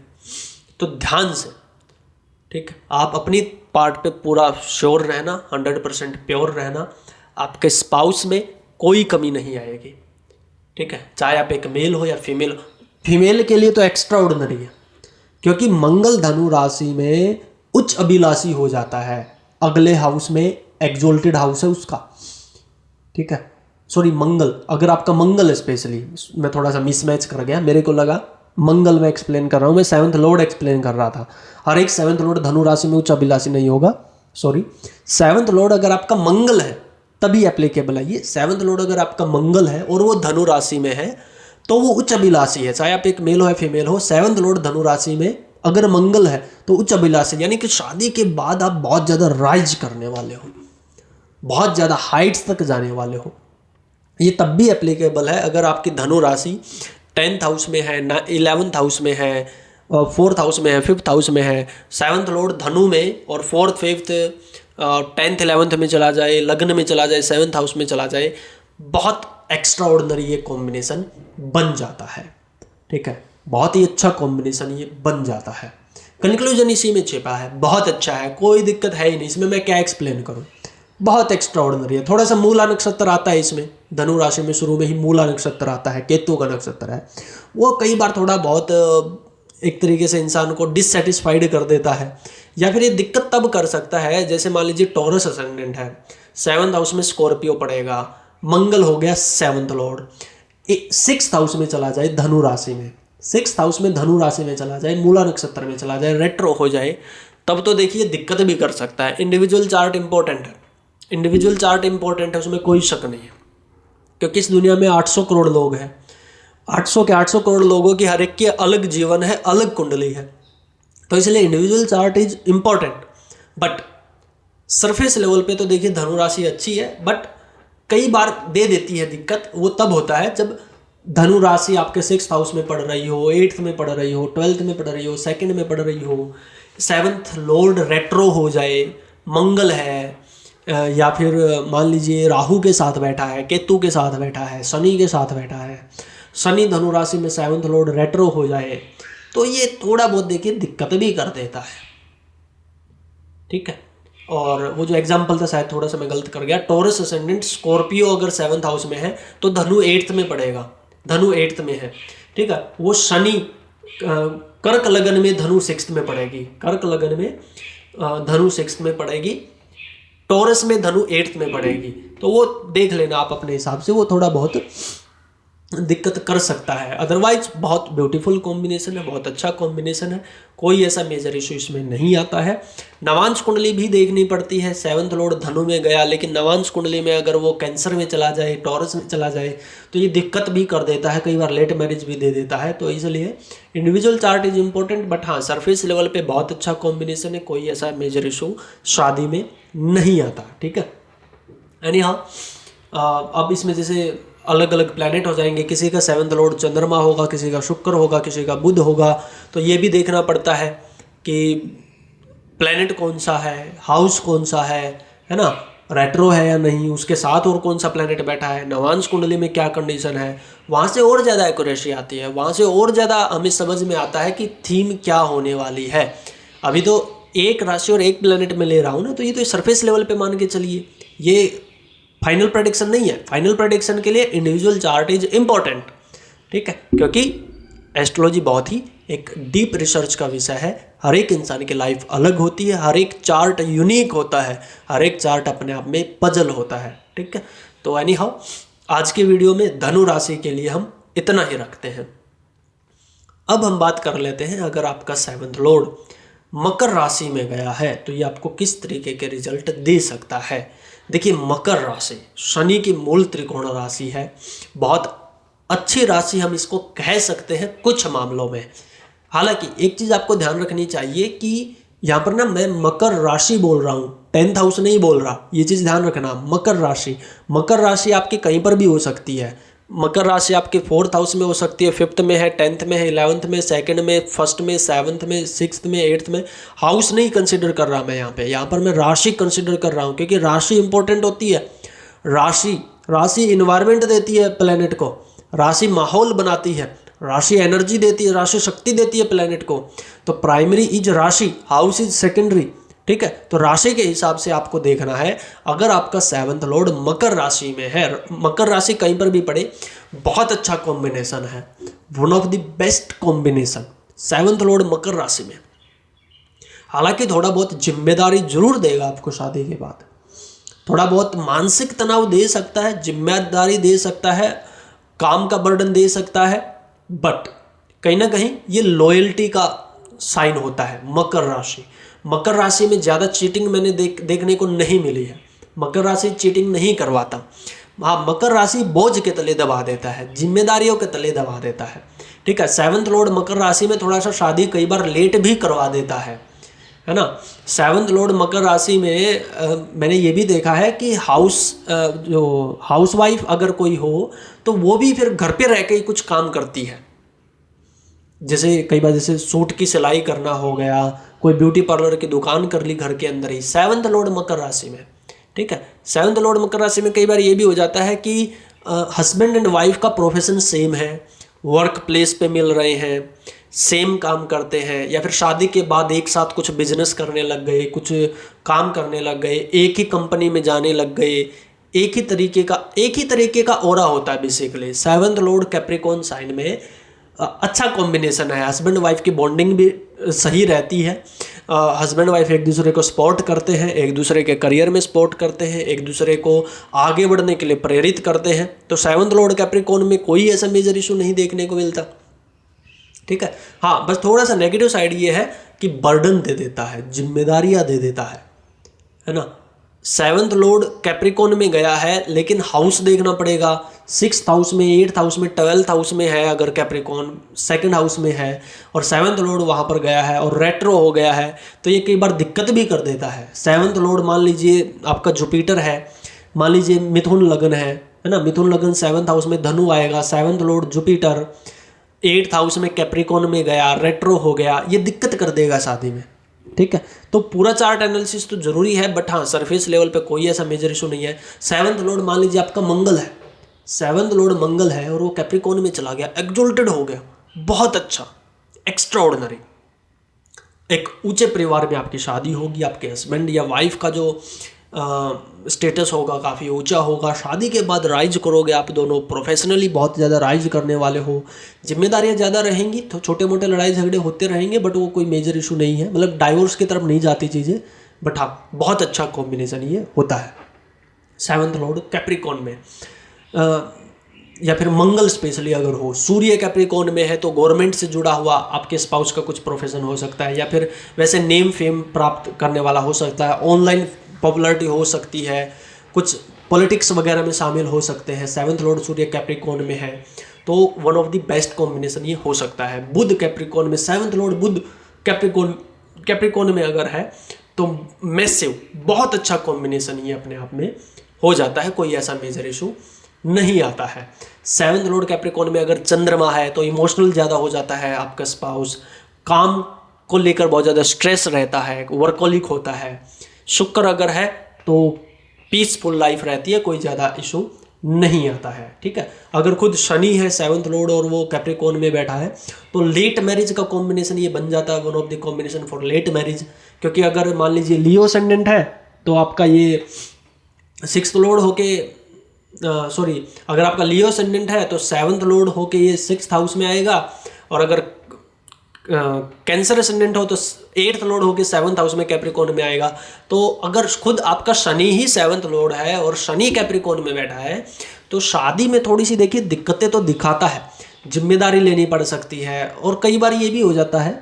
तो ध्यान से, ठीक है, आप अपनी पार्ट पे पूरा श्योर रहना, 100% प्योर रहना, आपके स्पाउस में कोई कमी नहीं आएगी, ठीक है, चाहे आप एक मेल हो या फीमेल हो। फीमेल के लिए तो एक्स्ट्रा ऑर्डिनरी है, क्योंकि मंगल धनु राशि में उच्च अभिलाषी हो जाता है, अगले हाउस में एक्सोल्टेड हाउस है उसका, ठीक है, सॉरी मंगल, अगर आपका मंगल है, स्पेशली मैं थोड़ा सा मिसमैच कर गया, मेरे को लगा मंगल में एक्सप्लेन कर रहा हूँ, मैं 7th लॉर्ड एक्सप्लेन कर रहा था। हर एक 7th लॉर्ड धनु राशि में उच्च अभिलाषी नहीं होगा, सॉरी। 7th लॉर्ड अगर आपका मंगल है तभी एप्लीकेबल है ये। 7th लॉर्ड अगर आपका मंगल है और वो धनु राशि में है तो वो उच्च अभिलाषी है, चाहे आप एक मेल हो या फीमेल हो। 7th लॉर्ड धनु राशि में अगर मंगल है तो उच्च अभिलाषी, यानी कि शादी के बाद आप बहुत ज़्यादा राइज करने वाले हो, बहुत ज़्यादा हाइट्स तक जाने वाले हो। ये तब भी एप्लीकेबल है अगर आपकी धनु राशि 10th हाउस में है, 11th हाउस में है, 4th हाउस में है, 5th हाउस में है। 7th लॉर्ड धनु में और 4th 5th 10th 11th में चला जाए, लग्न में चला जाए, 7th हाउस में चला जाए, बहुत एक्स्ट्रा ऑर्डिनरी ये कॉम्बिनेशन बन जाता है, ठीक है, बहुत ही अच्छा कॉम्बिनेशन ये बन जाता है। कंक्लूजन इसी में छिपा है, बहुत अच्छा है, कोई दिक्कत है ही नहीं इसमें, मैं क्या एक्सप्लेन करूँ, बहुत एक्स्ट्रा ऑर्डिनरी है। थोड़ा सा मूला नक्षत्र आता है इसमें, धनु राशि में शुरू में ही मूला नक्षत्र आता है, केतु का नक्षत्र है, वो कई बार थोड़ा बहुत एक तरीके से इंसान को डिससेटिस्फाइड कर देता है, या फिर ये दिक्कत तब कर सकता है जैसे मान लीजिए टॉरस असेंडेंट है, 7th हाउस में स्कॉर्पियो पड़ेगा, मंगल हो गया 7th लॉर्ड, 6th हाउस में चला जाए धनु राशि में, 6th हाउस में धनु राशि में चला जाए, मूला नक्षत्र में चला जाए, रेट्रो हो जाए, तब तो देखिए दिक्कत भी कर सकता है। इंडिविजुअल चार्ट इंपॉर्टेंट है, इंडिविजुअल चार्ट इंपॉर्टेंट है, उसमें कोई शक नहीं है, क्योंकि इस दुनिया में 800 करोड़ लोग हैं, 800 के 800 करोड़ लोगों की हर एक की अलग जीवन है, अलग कुंडली है, तो इसलिए individual chart is important. But surface level पे तो देखिए धनु राशि अच्छी है, बट कई बार दे देती है दिक्कत। वो तब होता है जब धनु राशि आपके 6th हाउस में पढ़ रही हो, 8th में पढ़ रही हो, 12th में पढ़ रही हो, 2nd में पढ़ रही हो, 7th लॉर्ड रेट्रो हो जाए, मंगल है, या फिर मान लीजिए राहु के साथ बैठा है, केतु के साथ बैठा है, शनि के साथ बैठा है, शनि धनु राशि में 7th लॉर्ड रेट्रो हो जाए, तो ये थोड़ा बहुत देखिए दिक्कत भी कर देता है, ठीक है। और वो जो एग्जाम्पल था शायद थोड़ा सा मैं गलत कर गया, टॉरस असेंडेंट स्कॉर्पियो अगर 7th हाउस में है तो धनु 8th में पड़ेगा, धनु 8th में है, ठीक है। वो शनि कर्क लगन में धनु 6th में पड़ेगी, कर्क लगन में धनु 6th में पड़ेगी, टॉरस में धनु 8th में पड़ेगी, तो वो देख लेना आप अपने हिसाब से, वो थोड़ा बहुत दिक्कत कर सकता है। अदरवाइज बहुत ब्यूटीफुल कॉम्बिनेशन है, बहुत अच्छा कॉम्बिनेशन है, कोई ऐसा मेजर इशू इसमें नहीं आता है। नवांश कुंडली भी देखनी पड़ती है, 7th लॉर्ड धनु में गया, लेकिन नवांश कुंडली में अगर वो कैंसर में चला जाए, टॉरस में चला जाए, तो ये दिक्कत भी कर देता है, कई बार लेट मैरिज भी दे देता है। तो इसलिए individual chart is important, but हाँ सरफेस लेवल पे बहुत अच्छा कॉम्बिनेशन है, कोई ऐसा मेजर इशू शादी में नहीं आता, ठीक है। यानी हाँ अब इसमें जैसे अलग अलग प्लैनेट हो जाएंगे, किसी का 7th लॉर्ड चंद्रमा होगा, किसी का शुक्र होगा, किसी का बुध होगा, तो ये भी देखना पड़ता है कि प्लैनेट कौन सा है, हाउस कौन सा है ना, रेट्रो है या नहीं, उसके साथ और कौन सा प्लैनेट बैठा है, नवांश कुंडली में क्या कंडीशन है, वहाँ से और ज़्यादा एक्यूरेसी आती है, वहाँ से और ज़्यादा हमें समझ में आता है कि थीम क्या होने वाली है। अभी तो एक राशि और एक प्लैनेट में ले रहा हूँ ना, तो ये तो सरफेस लेवल पे मान के चलिए, ये फाइनल प्रेडिक्शन नहीं है। फाइनल प्रेडिक्शन के लिए इंडिविजुअल चार्ट इज इम्पॉर्टेंट, ठीक है, क्योंकि एस्ट्रोलॉजी बहुत ही एक डीप रिसर्च का विषय है, हर एक इंसान की लाइफ अलग होती है, हर एक चार्ट यूनिक होता है, हर एक चार्ट अपने आप में पजल होता है, ठीक है। तो एनी हाउ आज के वीडियो में धनु राशि के लिए हम इतना ही रखते हैं। अब हम बात कर लेते हैं, अगर आपका 7th लॉर्ड मकर राशि में गया है तो ये आपको किस तरीके के रिजल्ट दे सकता है। देखिए मकर राशि शनि की मूल त्रिकोण राशि है, बहुत अच्छी राशि हम इसको कह सकते हैं कुछ मामलों में, हालांकि एक चीज आपको ध्यान रखनी चाहिए कि यहाँ पर ना मैं मकर राशि बोल रहा हूँ, 10th हाउस नहीं बोल रहा, ये चीज ध्यान रखना। मकर राशि आपकी कहीं पर भी हो सकती है। मकर राशि आपके 4th हाउस में हो सकती है, 5th में है, 10th में है, 11th में, 2nd में, 1st में, 7th में, 6th में, 8th में। हाउस नहीं कंसिडर कर रहा मैं यहाँ पर मैं राशि कंसिडर कर रहा हूँ, क्योंकि राशि इंपॉर्टेंट होती है। राशि इन्वायरमेंट देती है प्लेनेट को, राशि माहौल बनाती है, राशि एनर्जी देती है, राशि शक्ति देती है प्लेनेट को। तो प्राइमरी इज राशि, हाउस इज सेकेंडरी। ठीक है, तो राशि के हिसाब से आपको देखना है। अगर आपका 7th लॉर्ड मकर राशि में है, मकर राशि कहीं पर भी पड़े, बहुत अच्छा कॉम्बिनेशन है, one of the best combination 7th lord मकर राशि में। हालांकि थोड़ा बहुत जिम्मेदारी जरूर देगा आपको शादी के बाद, थोड़ा बहुत मानसिक तनाव दे सकता है, जिम्मेदारी दे सकता है, काम का बर्डन दे सकता है, बट कहीं ना कहीं ये लॉयल्टी का साइन होता है। मकर राशि में ज़्यादा चीटिंग मैंने देखने को नहीं मिली है। मकर राशि चीटिंग नहीं करवाता। हाँ, मकर राशि बोझ के तले दबा देता है, जिम्मेदारियों के तले दबा देता है। ठीक है, 7th लॉर्ड मकर राशि में थोड़ा सा शादी कई बार लेट भी करवा देता है ना। 7th लॉर्ड मकर राशि में मैंने ये भी देखा है कि जो हाउस वाइफ अगर कोई हो तो वो भी फिर घर पे रह के ही कुछ काम करती है। जैसे कई बार जैसे सूट की सिलाई करना हो गया, कोई ब्यूटी पार्लर की दुकान कर ली घर के अंदर ही, 7th लॉर्ड मकर राशि में। ठीक है, 7th लॉर्ड मकर राशि में कई बार ये भी हो जाता है कि हस्बैंड एंड वाइफ का प्रोफेशन सेम है, वर्क प्लेस पे मिल रहे हैं, सेम काम करते हैं, या फिर शादी के बाद एक साथ कुछ बिजनेस करने लग गए, कुछ काम करने लग गए, एक ही कंपनी में जाने लग गए, एक ही तरीके का ऑरा होता है basically. 7th Lord Capricorn sign में अच्छा कॉम्बिनेशन है। हस्बैंड वाइफ की बॉन्डिंग भी सही रहती है। हस्बैंड वाइफ एक दूसरे को सपोर्ट करते हैं, एक दूसरे के करियर में सपोर्ट करते हैं, एक दूसरे को आगे बढ़ने के लिए प्रेरित करते हैं। तो 7th लॉर्ड कैप्रिकॉर्न में कोई ऐसा मेजर इशू नहीं देखने को मिलता। ठीक है, हाँ, बस थोड़ा सा नेगेटिव साइड ये है कि बर्डन दे देता है, जिम्मेदारियां दे देता है ना। 7th लॉर्ड कैप्रिकॉर्न में गया है, लेकिन हाउस देखना पड़ेगा। 6th हाउस में, 8th हाउस में, 12th हाउस में है अगर कैप्रिकॉर्न, 2nd हाउस में है और 7th लॉर्ड वहाँ पर गया है और रेट्रो हो गया है, तो ये कई बार दिक्कत भी कर देता है। 7th लॉर्ड मान लीजिए आपका जुपिटर है, मान लीजिए मिथुन लगन है ना, मिथुन लगन 7th हाउस में धनु आएगा, 7th Lord Jupiter 8th house में कैप्रिकॉर्न में गया, रेट्रो हो गया, ये दिक्कत कर देगा शादी में। ठीक है, तो पूरा चार्ट एनालिसिस तो जरूरी है, बट हाँ, सरफेस लेवल पे कोई ऐसा मेजर इशू नहीं है। 7th लॉर्ड मान लीजिए आपका मंगल है, 7th लॉर्ड मंगल है और वो कैप्रिकॉर्न में चला गया, एक्सोल्टेड हो गया, बहुत अच्छा, एक्स्ट्राऑर्डिनरी। एक ऊंचे परिवार में आपकी शादी होगी, आपके हस्बैंड या वाइफ का जो स्टेटस होगा काफ़ी ऊंचा होगा। शादी के बाद राइज करोगे आप दोनों, प्रोफेशनली बहुत ज़्यादा राइज करने वाले हो, जिम्मेदारियां ज़्यादा रहेंगी, तो छोटे मोटे लड़ाई झगड़े होते रहेंगे, बट वो कोई मेजर इशू नहीं है, मतलब डाइवोर्स की तरफ नहीं जाती चीज़ें। बट हाँ, बहुत अच्छा कॉम्बिनेशन ये होता है 7th लॉर्ड कैप्रिकॉर्न में। या फिर मंगल स्पेशली अगर हो, सूर्य कैप्रिकॉर्न में है तो गवर्नमेंट से जुड़ा हुआ आपके स्पाउस का कुछ प्रोफेशन हो सकता है, या फिर वैसे नेम फेम प्राप्त करने वाला हो सकता है, ऑनलाइन पॉपुलैरिटी हो सकती है, कुछ पॉलिटिक्स वगैरह में शामिल हो सकते हैं। 7th लॉर्ड सूर्य कैप्रिकॉर्न में है तो one of the best combination ये हो सकता है। बुध कैप्रिकॉर्न में, 7th लॉर्ड बुध कैप्रिकॉर्न में अगर है तो मैसिव, बहुत अच्छा कॉम्बिनेशन ये अपने आप में हो जाता है, कोई ऐसा मेजर इशू नहीं आता है। 7th लॉर्ड कैप्रिकॉर्न में अगर चंद्रमा है तो इमोशनल ज़्यादा हो जाता है आपका स्पाउस, काम को लेकर बहुत ज़्यादा स्ट्रेस रहता है, वर्कहोलिक होता है। शुक्र अगर है तो पीसफुल लाइफ रहती है, कोई ज़्यादा इशू नहीं आता है। ठीक है, अगर खुद शनि है 7th लॉर्ड और वो कैप्रिकॉर्न में बैठा है तो लेट मैरिज का कॉम्बिनेशन ये बन जाता है, one of the combination for late marriage. क्योंकि अगर मान लीजिए लियो असेंडेंट है तो आपका ये 6th लॉर्ड होके अगर आपका लियो असेंडेंट है तो 7th लॉर्ड होके ये 6th हाउस में आएगा, और अगर कैंसर असेंडेंट हो तो 8th लॉर्ड होके 7th हाउस में कैप्रिकॉर्न में आएगा। तो अगर खुद आपका शनि ही 7th लॉर्ड है और शनि कैप्रिकॉर्न में बैठा है तो शादी में थोड़ी सी देखिए दिक्कतें तो दिखाता है, जिम्मेदारी लेनी पड़ सकती है। और कई बार ये भी हो जाता है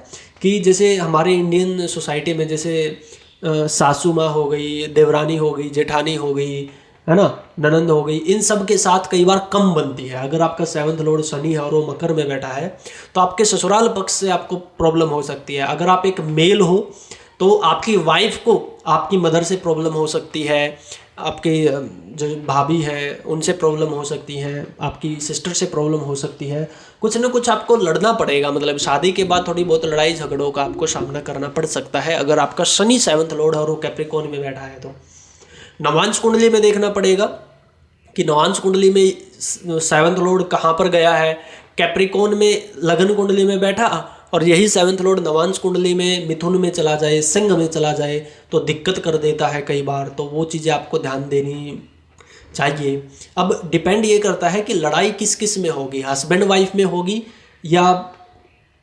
कि जैसे हमारे इंडियन सोसाइटी में जैसे सासू माँ हो गई, देवरानी हो गई, जेठानी हो गई, है ना, ननंद हो गई, इन सब के साथ कई बार कम बनती है। अगर आपका 7th लॉर्ड शनि है और वो मकर में बैठा है तो आपके ससुराल पक्ष से आपको प्रॉब्लम हो सकती है। अगर आप एक मेल हो तो आपकी वाइफ को आपकी मदर से प्रॉब्लम हो सकती है, आपके जो भाभी हैं उनसे प्रॉब्लम हो सकती है, आपकी सिस्टर से प्रॉब्लम हो सकती है। कुछ ना कुछ आपको लड़ना पड़ेगा, मतलब शादी के बाद थोड़ी बहुत लड़ाई झगड़ों का आपको सामना करना पड़ सकता है अगर आपका शनि 7th लॉर्ड और वो कैप्रिकॉर्न में बैठा है तो। नवांश कुंडली में देखना पड़ेगा कि नवांश कुंडली में 7th लॉर्ड कहाँ पर गया है। कैप्रिकॉर्न में लगन कुंडली में बैठा और यही 7th लॉर्ड नवांश कुंडली में मिथुन में चला जाए, सिंह में चला जाए तो दिक्कत कर देता है कई बार। तो वो चीज़ें आपको ध्यान देनी चाहिए। अब डिपेंड ये करता है कि लड़ाई किस किस में होगी, हस्बैंड वाइफ में होगी या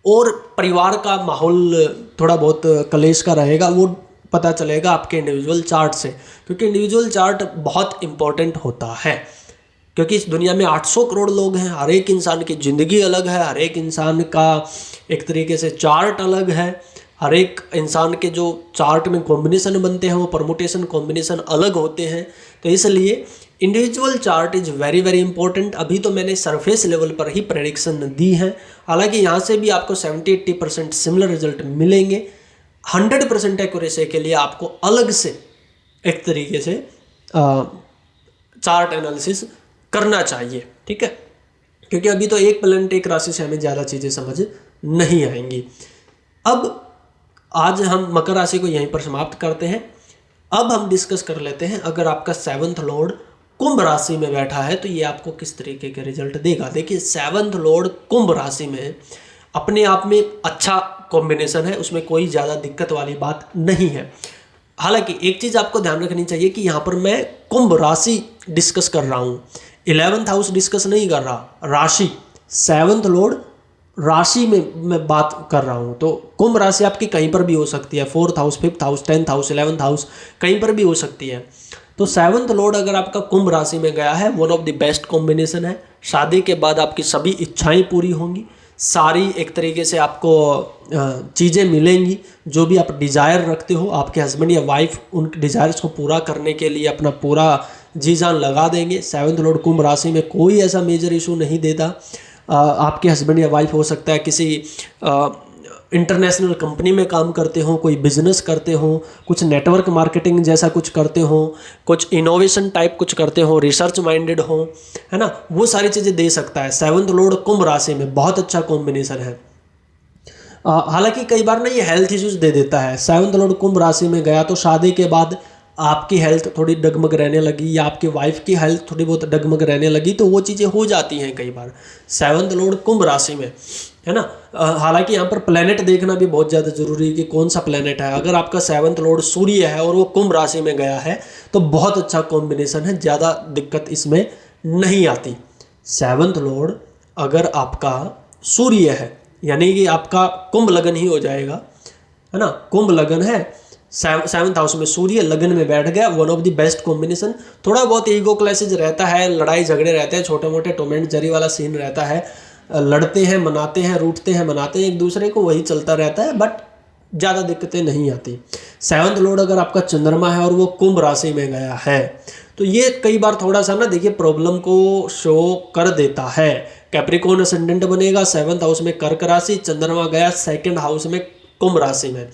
और परिवार का माहौल थोड़ा बहुत कलेश का रहेगा, वो पता चलेगा आपके इंडिविजुअल चार्ट से। क्योंकि इंडिविजुअल चार्ट बहुत इंपॉर्टेंट होता है, क्योंकि इस दुनिया में 800 करोड़ लोग हैं, हर एक इंसान की ज़िंदगी अलग है, हर एक इंसान का एक तरीके से चार्ट अलग है, हर एक इंसान के जो चार्ट में कॉम्बिनेशन बनते हैं वो परमुटेशन कॉम्बिनेशन अलग होते हैं। तो इसलिए individual chart is very very important. अभी तो मैंने सरफेस लेवल पर ही प्रेडिक्शन दी है, हालांकि यहाँ से भी आपको 70-80% सिमिलर रिजल्ट मिलेंगे। 100% एक्यूरेसी के लिए आपको अलग से एक तरीके से चार्ट एनालिसिस करना चाहिए, ठीक है, क्योंकि अभी तो एक प्लैनेट एक राशि से हमें ज़्यादा चीज़ें समझ नहीं आएंगी। अब आज हम मकर राशि को यहीं पर समाप्त करते हैं। अब हम डिस्कस कर लेते हैं अगर आपका 7th लॉर्ड कुंभ राशि में बैठा है तो ये आपको किस तरीके के रिजल्ट देगा। देखिए 7th लॉर्ड कुंभ राशि में अपने आप में अच्छा कॉम्बिनेशन है, उसमें कोई ज़्यादा दिक्कत वाली बात नहीं है। हालांकि एक चीज़ आपको ध्यान रखनी चाहिए कि यहाँ पर मैं कुंभ राशि डिस्कस कर रहा हूँ, 11th हाउस डिस्कस नहीं कर रहा, राशि 7th लॉर्ड राशि में मैं बात कर रहा हूँ। तो कुंभ राशि आपकी कहीं पर भी हो सकती है, 4th house, 5th house, 10th house, 11th house, कहीं पर भी हो सकती है। तो 7th लॉर्ड अगर आपका कुंभ राशि में गया है, one of the best combination है। शादी के बाद आपकी सभी इच्छाएं पूरी होंगी, सारी एक तरीके से आपको चीज़ें मिलेंगी, जो भी आप डिज़ायर रखते हो आपके हस्बैंड या वाइफ उन डिज़ायर्स को पूरा करने के लिए अपना पूरा जी जान लगा देंगे। 7th लॉर्ड कुंभ राशि में कोई ऐसा मेजर इशू नहीं देता। आपके हस्बैंड या वाइफ हो सकता है किसी इंटरनेशनल कंपनी में काम करते हो, कोई बिजनेस करते हो, कुछ नेटवर्क मार्केटिंग जैसा कुछ करते हो, कुछ इनोवेशन टाइप कुछ करते हो, रिसर्च माइंडेड हो, है ना, वो सारी चीज़ें दे सकता है। 7th लॉर्ड कुंभ राशि में बहुत अच्छा कॉम्बिनेशन है। हालांकि कई बार ना ये हेल्थ इश्यूज दे देता है। 7th लॉर्ड कुंभ राशि में गया तो शादी के बाद आपकी हेल्थ थोड़ी डगमग रहने लगी या आपकी वाइफ की हेल्थ थोड़ी बहुत डगमग रहने लगी, तो वो चीज़ें हो जाती हैं कई बार 7th लॉर्ड कुंभ राशि में, है ना। हालांकि यहाँ पर प्लेनेट देखना भी बहुत ज़्यादा जरूरी है कि कौन सा प्लेनेट है। अगर आपका 7th लॉर्ड सूर्य है और वो कुंभ राशि में गया है तो बहुत अच्छा कॉम्बिनेशन है, ज़्यादा दिक्कत इसमें नहीं आती। 7th लॉर्ड अगर आपका सूर्य है यानी कि आपका कुंभ लगन ही हो जाएगा, है ना, कुंभ लगन है, 7th हाउस में सूर्य लगन में बैठ गया, one of the best combination. थोड़ा बहुत ईगो क्लैशेज रहता है, लड़ाई झगड़े रहते हैं, छोटे मोटे टॉम एंड जेरी वाला सीन रहता है, लड़ते हैं मनाते हैं, रूठते हैं मनाते हैं एक दूसरे को, वही चलता रहता है, बट ज़्यादा दिक्कतें नहीं आती। 7th लॉर्ड अगर आपका चंद्रमा है और वो कुंभ राशि में गया है तो ये कई बार थोड़ा सा ना देखिए प्रॉब्लम को शो कर देता है। कैप्रिकॉर्न असेंडेंट बनेगा, 7th हाउस में कर्क राशि, चंद्रमा गया 2nd हाउस में कुंभ राशि में,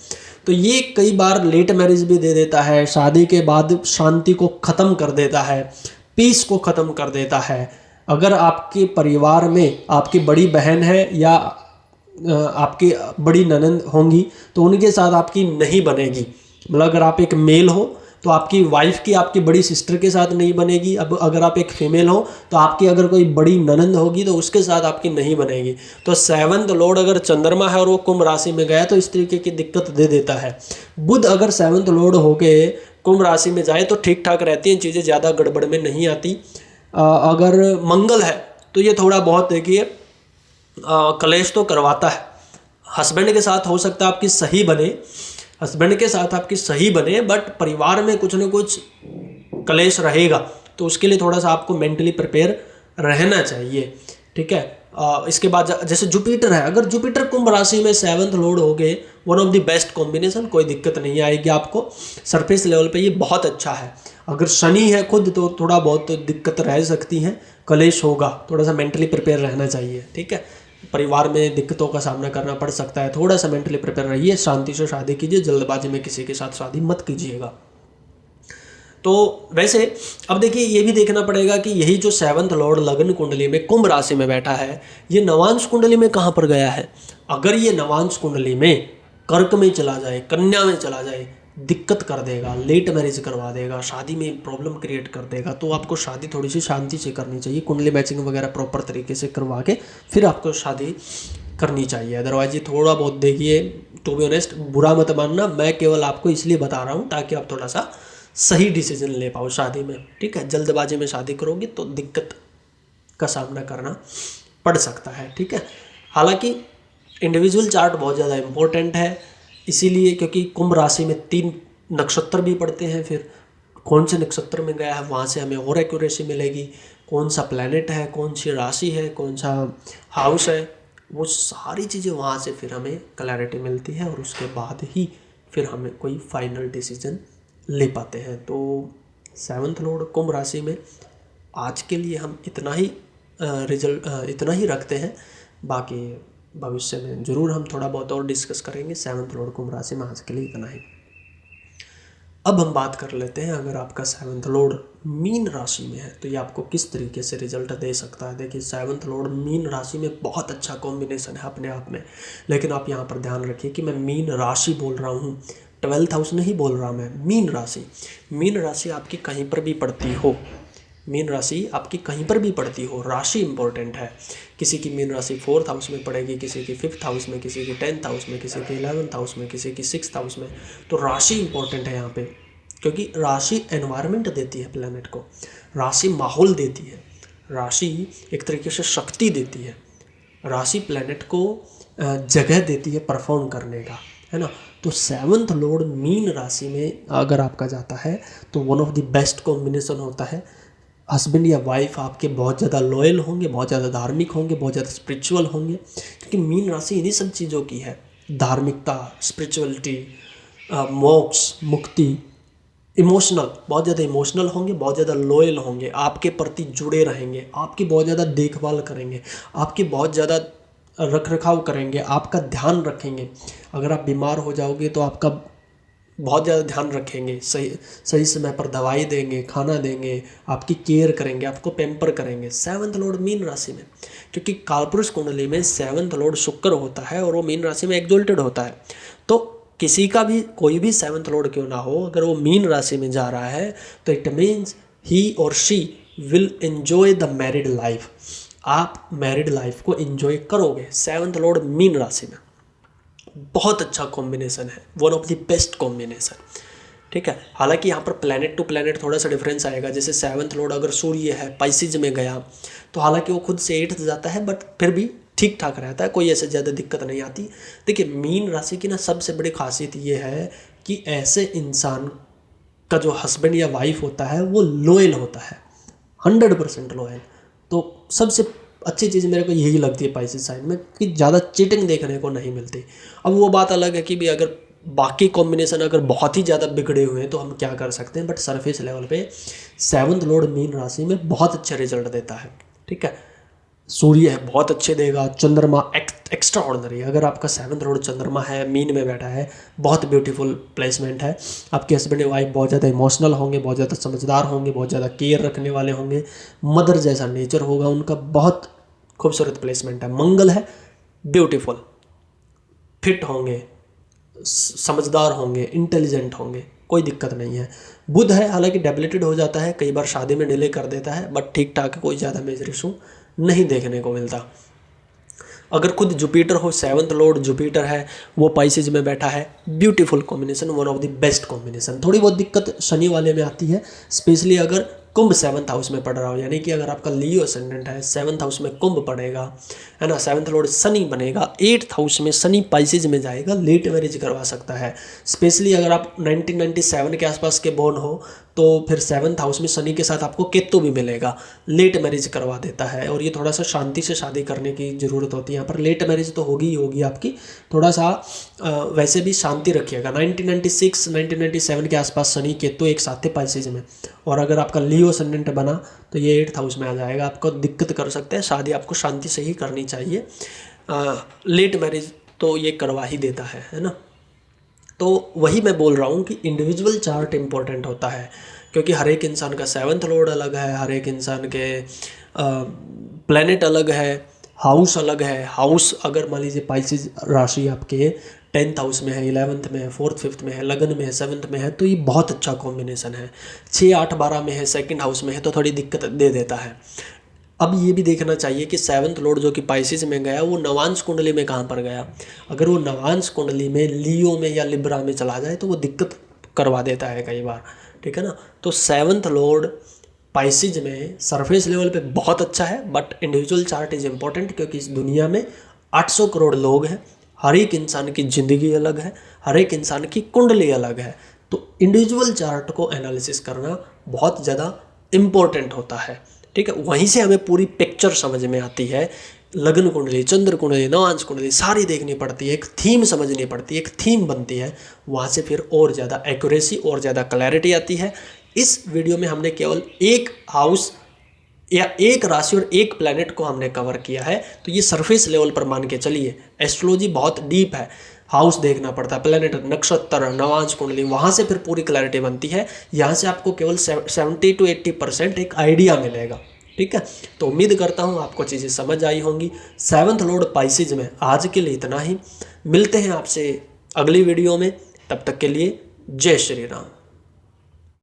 तो ये कई बार लेट मैरिज भी दे देता है, शादी के बाद शांति को ख़त्म कर देता है, पीस को ख़त्म कर देता है। अगर आपके परिवार में आपकी बड़ी बहन है या आपकी बड़ी ननंद होंगी तो उनके साथ आपकी नहीं बनेगी। मतलब अगर आप एक मेल हो तो आपकी वाइफ की आपकी बड़ी सिस्टर के साथ नहीं बनेगी। अब अगर आप एक फीमेल हो तो आपकी अगर कोई बड़ी ननंद होगी तो उसके साथ आपकी नहीं बनेगी। तो 7th लॉर्ड अगर चंद्रमा है और वो कुंभ राशि में गया तो इस तरीके की दिक्कत दे देता है। बुध अगर 7th लॉर्ड होके कुंभ राशि में जाए तो ठीक ठाक रहती हैं चीज़ें, ज़्यादा गड़बड़ में नहीं आती। अगर मंगल है तो ये थोड़ा बहुत देखिए कलेश तो करवाता है। हस्बैंड के साथ हो सकता है आपकी सही बने, हस्बैंड के साथ आपकी सही बने, बट परिवार में कुछ न कुछ कलेश रहेगा, तो उसके लिए थोड़ा सा आपको मेंटली प्रिपेयर रहना चाहिए, ठीक है। इसके बाद जैसे जुपिटर है, अगर जुपिटर कुंभ राशि में 7th लॉर्ड हो गए one of the best combination, कोई दिक्कत नहीं आएगी आपको। सरफेस लेवल पे ये बहुत अच्छा है। अगर शनि है खुद तो थोड़ा बहुत दिक्कत रह सकती है, कलेश होगा, थोड़ा सा मेंटली प्रिपेयर रहना चाहिए, ठीक है। परिवार में दिक्कतों का सामना करना पड़ सकता है, थोड़ा सा मेंटली प्रिपेयर रहिए, शांति से शादी कीजिए, जल्दबाजी में किसी के साथ शादी मत कीजिएगा। तो वैसे अब देखिए ये भी देखना पड़ेगा कि यही जो 7th लॉर्ड लग्न कुंडली में कुंभ राशि में बैठा है, ये नवांश कुंडली में कहाँ पर गया है। अगर ये नवांश कुंडली में कर्क में चला जाए, कन्या में चला जाए, दिक्कत कर देगा, लेट मैरिज करवा देगा, शादी में प्रॉब्लम क्रिएट कर देगा। तो आपको शादी थोड़ी सी शांति से करनी चाहिए, कुंडली मैचिंग वगैरह प्रॉपर तरीके से करवा के फिर आपको शादी करनी चाहिए। अदरवाइज ये थोड़ा बहुत देखिए, टू बी ऑनेस्ट बुरा मत मानना, मैं केवल आपको इसलिए बता रहा हूँ ताकि आप थोड़ा सा सही डिसीजन ले पाओ शादी में, ठीक है। जल्दबाजी में शादी करोगे तो दिक्कत का सामना करना पड़ सकता है, ठीक है। हालांकि इंडिविजुअल चार्ट बहुत ज़्यादा इम्पोर्टेंट है, इसीलिए क्योंकि कुंभ राशि में 3 नक्षत्र भी पड़ते हैं, फिर कौन से नक्षत्र में गया है वहाँ से हमें और एक्यूरेसी मिलेगी, कौन सा प्लैनेट है, कौन सी राशि है, कौन सा हाउस है, वो सारी चीज़ें वहाँ से फिर हमें क्लैरिटी मिलती है और उसके बाद ही फिर हमें कोई फाइनल डिसीजन ले पाते हैं। तो 7th लॉर्ड कुंभ राशि में आज के लिए हम इतना ही इतना ही रखते हैं, बाकी भविष्य में ज़रूर हम थोड़ा बहुत और डिस्कस करेंगे। 7th लॉर्ड कुंभ राशि में आज के लिए इतना ही। अब हम बात कर लेते हैं, अगर आपका 7th लॉर्ड मीन राशि में है तो ये आपको किस तरीके से रिजल्ट दे सकता है। देखिए 7th लॉर्ड मीन राशि में बहुत अच्छा कॉम्बिनेशन है अपने आप में, लेकिन आप यहाँ पर ध्यान रखिए कि मैं मीन राशि बोल रहा हूँ, 12th हाउस नहीं बोल रहा मैं, मीन राशि। मीन राशि आपकी कहीं पर भी पड़ती हो, मीन राशि आपकी कहीं पर भी पड़ती हो, राशि इंपॉर्टेंट है। किसी की मीन राशि 4th हाउस में पड़ेगी, किसी की 5th हाउस में, किसी की 10th हाउस में, किसी की 11th हाउस में, किसी की 6th हाउस में। तो राशि इंपॉर्टेंट है यहाँ पे, क्योंकि राशि एनवायरनमेंट देती है प्लैनेट को, राशि माहौल देती है, राशि एक तरीके से शक्ति देती है, राशि प्लैनेट को जगह देती है परफॉर्म करने का, है ना। तो 7th लॉर्ड मीन राशि में अगर आपका जाता है तो one of the best combination होता है। हस्बैंड या वाइफ आपके बहुत ज़्यादा लॉयल होंगे, बहुत ज़्यादा धार्मिक होंगे, बहुत ज़्यादा स्पिरिचुअल होंगे, क्योंकि मीन राशि इन्हीं सब चीज़ों की है, धार्मिकता, स्पिरिचुअलिटी, मोक्ष, मुक्ति, इमोशनल, बहुत ज़्यादा इमोशनल होंगे, बहुत ज़्यादा लॉयल होंगे, आपके प्रति जुड़े रहेंगे, आपकी बहुत ज़्यादा देखभाल करेंगे, आपकी बहुत ज़्यादा रख रखाव करेंगे, आपका ध्यान रखेंगे। अगर आप बीमार हो जाओगे तो आपका बहुत ज़्यादा ध्यान रखेंगे, सही समय पर दवाई देंगे, खाना देंगे, आपकी केयर करेंगे, आपको पैम्पर करेंगे। 7th लॉर्ड मीन राशि में, क्योंकि कालपुरुष कुंडली में 7th लॉर्ड शुक्र होता है और वो मीन राशि में एक्सॉल्टेड होता है। तो किसी का भी कोई भी 7th लॉर्ड क्यों ना हो, अगर वो मीन राशि में जा रहा है तो इट मीन्स ही और she will enjoy the married life. आप मैरिड लाइफ को एंजॉय करोगे। 7th लॉर्ड मीन राशि में बहुत अच्छा कॉम्बिनेशन है, one of the best combination, ठीक है। हालांकि यहाँ पर प्लैनेट टू प्लैनेट थोड़ा सा डिफरेंस आएगा। जैसे 7th लॉर्ड अगर सूर्य है पाइसिज में गया तो हालांकि वो खुद से 8th जाता है, बट फिर भी ठीक ठाक रहता है, कोई ऐसे ज़्यादा दिक्कत नहीं आती। देखिए मीन राशि की ना सबसे बड़ी खासियत ये है कि ऐसे इंसान का जो हस्बैंड या वाइफ होता है वो लॉयल होता है, 100% लॉयल। तो सबसे अच्छी चीज़ मेरे को यही लगती है पाइसेस साइन में कि ज़्यादा चीटिंग देखने को नहीं मिलती। अब वो बात अलग है कि भी अगर बाकी कॉम्बिनेशन अगर बहुत ही ज़्यादा बिगड़े हुए हैं तो हम क्या कर सकते हैं, बट सरफेस लेवल पे 7th लॉर्ड मीन राशि में बहुत अच्छा रिजल्ट देता है, ठीक है। सूर्य है बहुत अच्छे देगा, चंद्रमा एक्स्ट्रा ऑर्डिनरी। अगर आपका 7th लॉर्ड चंद्रमा है, मीन में बैठा है, बहुत ब्यूटीफुल प्लेसमेंट है। आपके हस्बैंड वाइफ बहुत ज़्यादा इमोशनल होंगे, बहुत ज़्यादा समझदार होंगे, बहुत ज़्यादा केयर रखने वाले होंगे, मदर जैसा नेचर होगा उनका, बहुत खूबसूरत प्लेसमेंट है। मंगल है ब्यूटीफुल, फिट होंगे, समझदार होंगे, इंटेलिजेंट होंगे, कोई दिक्कत नहीं है। बुध है हालांकि डेबिलिटेड हो जाता है, कई बार शादी में डिले कर देता है, बट ठीक ठाक है, कोई ज़्यादा मेजर इशू नहीं देखने को मिलता। अगर खुद जुपिटर हो, 7th लॉर्ड जुपिटर है, वो पाइसेज में बैठा है, beautiful combination, one of the best combination. थोड़ी बहुत दिक्कत शनि वाले में आती है, स्पेशली अगर कुंभ 7th हाउस में पड़ रहा हो, यानी कि अगर आपका लियो असेंडेंट है, 7th हाउस में कुंभ पड़ेगा, है ना, 7th लॉर्ड शनि बनेगा, 8th हाउस में शनि पाइसेज में जाएगा, लेट मैरिज करवा सकता है। स्पेशली अगर आप 1997 के आसपास के बोर्न हो तो फिर 7th हाउस में शनि के साथ आपको केतु भी मिलेगा, लेट मैरिज करवा देता है। और ये थोड़ा सा शांति से शादी करने की ज़रूरत होती है। यहाँ पर लेट मैरिज तो होगी ही होगी आपकी, थोड़ा सा वैसे भी शांति रखिएगा। 1996 1997 के आसपास शनि केतु एक साथ थे पाइसेज में, और अगर आपका लियो असेंडेंट बना तो ये 8th हाउस में आ जाएगा, आपको दिक्कत कर सकते हैं। शादी आपको शांति से ही करनी चाहिए। लेट मैरिज तो ये करवा ही देता है ना। तो वही मैं बोल रहा हूँ कि इंडिविजुअल चार्ट इम्पोर्टेंट होता है, क्योंकि हर एक इंसान का 7th लॉर्ड अलग है, हर एक इंसान के प्लैनेट अलग है, हाउस अलग है। हाउस अगर मान लीजिए पाइसेस राशि आपके 10th हाउस में है, 11th में है, 4th 5th में है, लगन में है, 7th में है, तो ये बहुत अच्छा कॉम्बिनेशन है। 6 8 12 में है, 2nd हाउस में है, तो थोड़ी दिक्कत दे देता है। अब ये भी देखना चाहिए कि 7th लॉर्ड जो कि पाइसेस में गया वो नवांश कुंडली में कहाँ पर गया। अगर वो नवांश कुंडली में लियो में या लिब्रा में चला जाए तो वो दिक्कत करवा देता है कई बार, ठीक है ना। तो 7th लॉर्ड पाइसेस में सरफेस लेवल पे बहुत अच्छा है, but individual chart is important, क्योंकि इस दुनिया में 800 करोड़ लोग हैं, हर एक इंसान की ज़िंदगी अलग है, हर एक इंसान की कुंडली अलग है। तो इंडिविजुअल चार्ट को एनालिसिस करना बहुत ज़्यादा इम्पोर्टेंट होता है, ठीक है। वहीं से हमें पूरी पिक्चर समझ में आती है। लग्न कुंडली, चंद्र कुंडली, नवांश कुंडली सारी देखनी पड़ती है, एक थीम समझनी पड़ती है, एक थीम बनती है। वहाँ से फिर और ज़्यादा एक्यूरेसी और ज़्यादा क्लैरिटी आती है। इस वीडियो में हमने केवल एक हाउस या एक राशि और एक प्लैनेट को हमने कवर किया है, तो ये सरफेस लेवल पर मान के चलिए। एस्ट्रोलॉजी बहुत डीप है, हाउस देखना पड़ता है, प्लैनेट, नक्षत्र, नवांश कुंडली, वहाँ से फिर पूरी क्लैरिटी बनती है। यहाँ से आपको केवल 70 to 80% एक आइडिया मिलेगा, ठीक है। तो उम्मीद करता हूँ आपको चीज़ें समझ आई होंगी। 7th लॉर्ड पाइसेज में आज के लिए इतना ही। मिलते हैं आपसे अगली वीडियो में, तब तक के लिए जय श्री राम।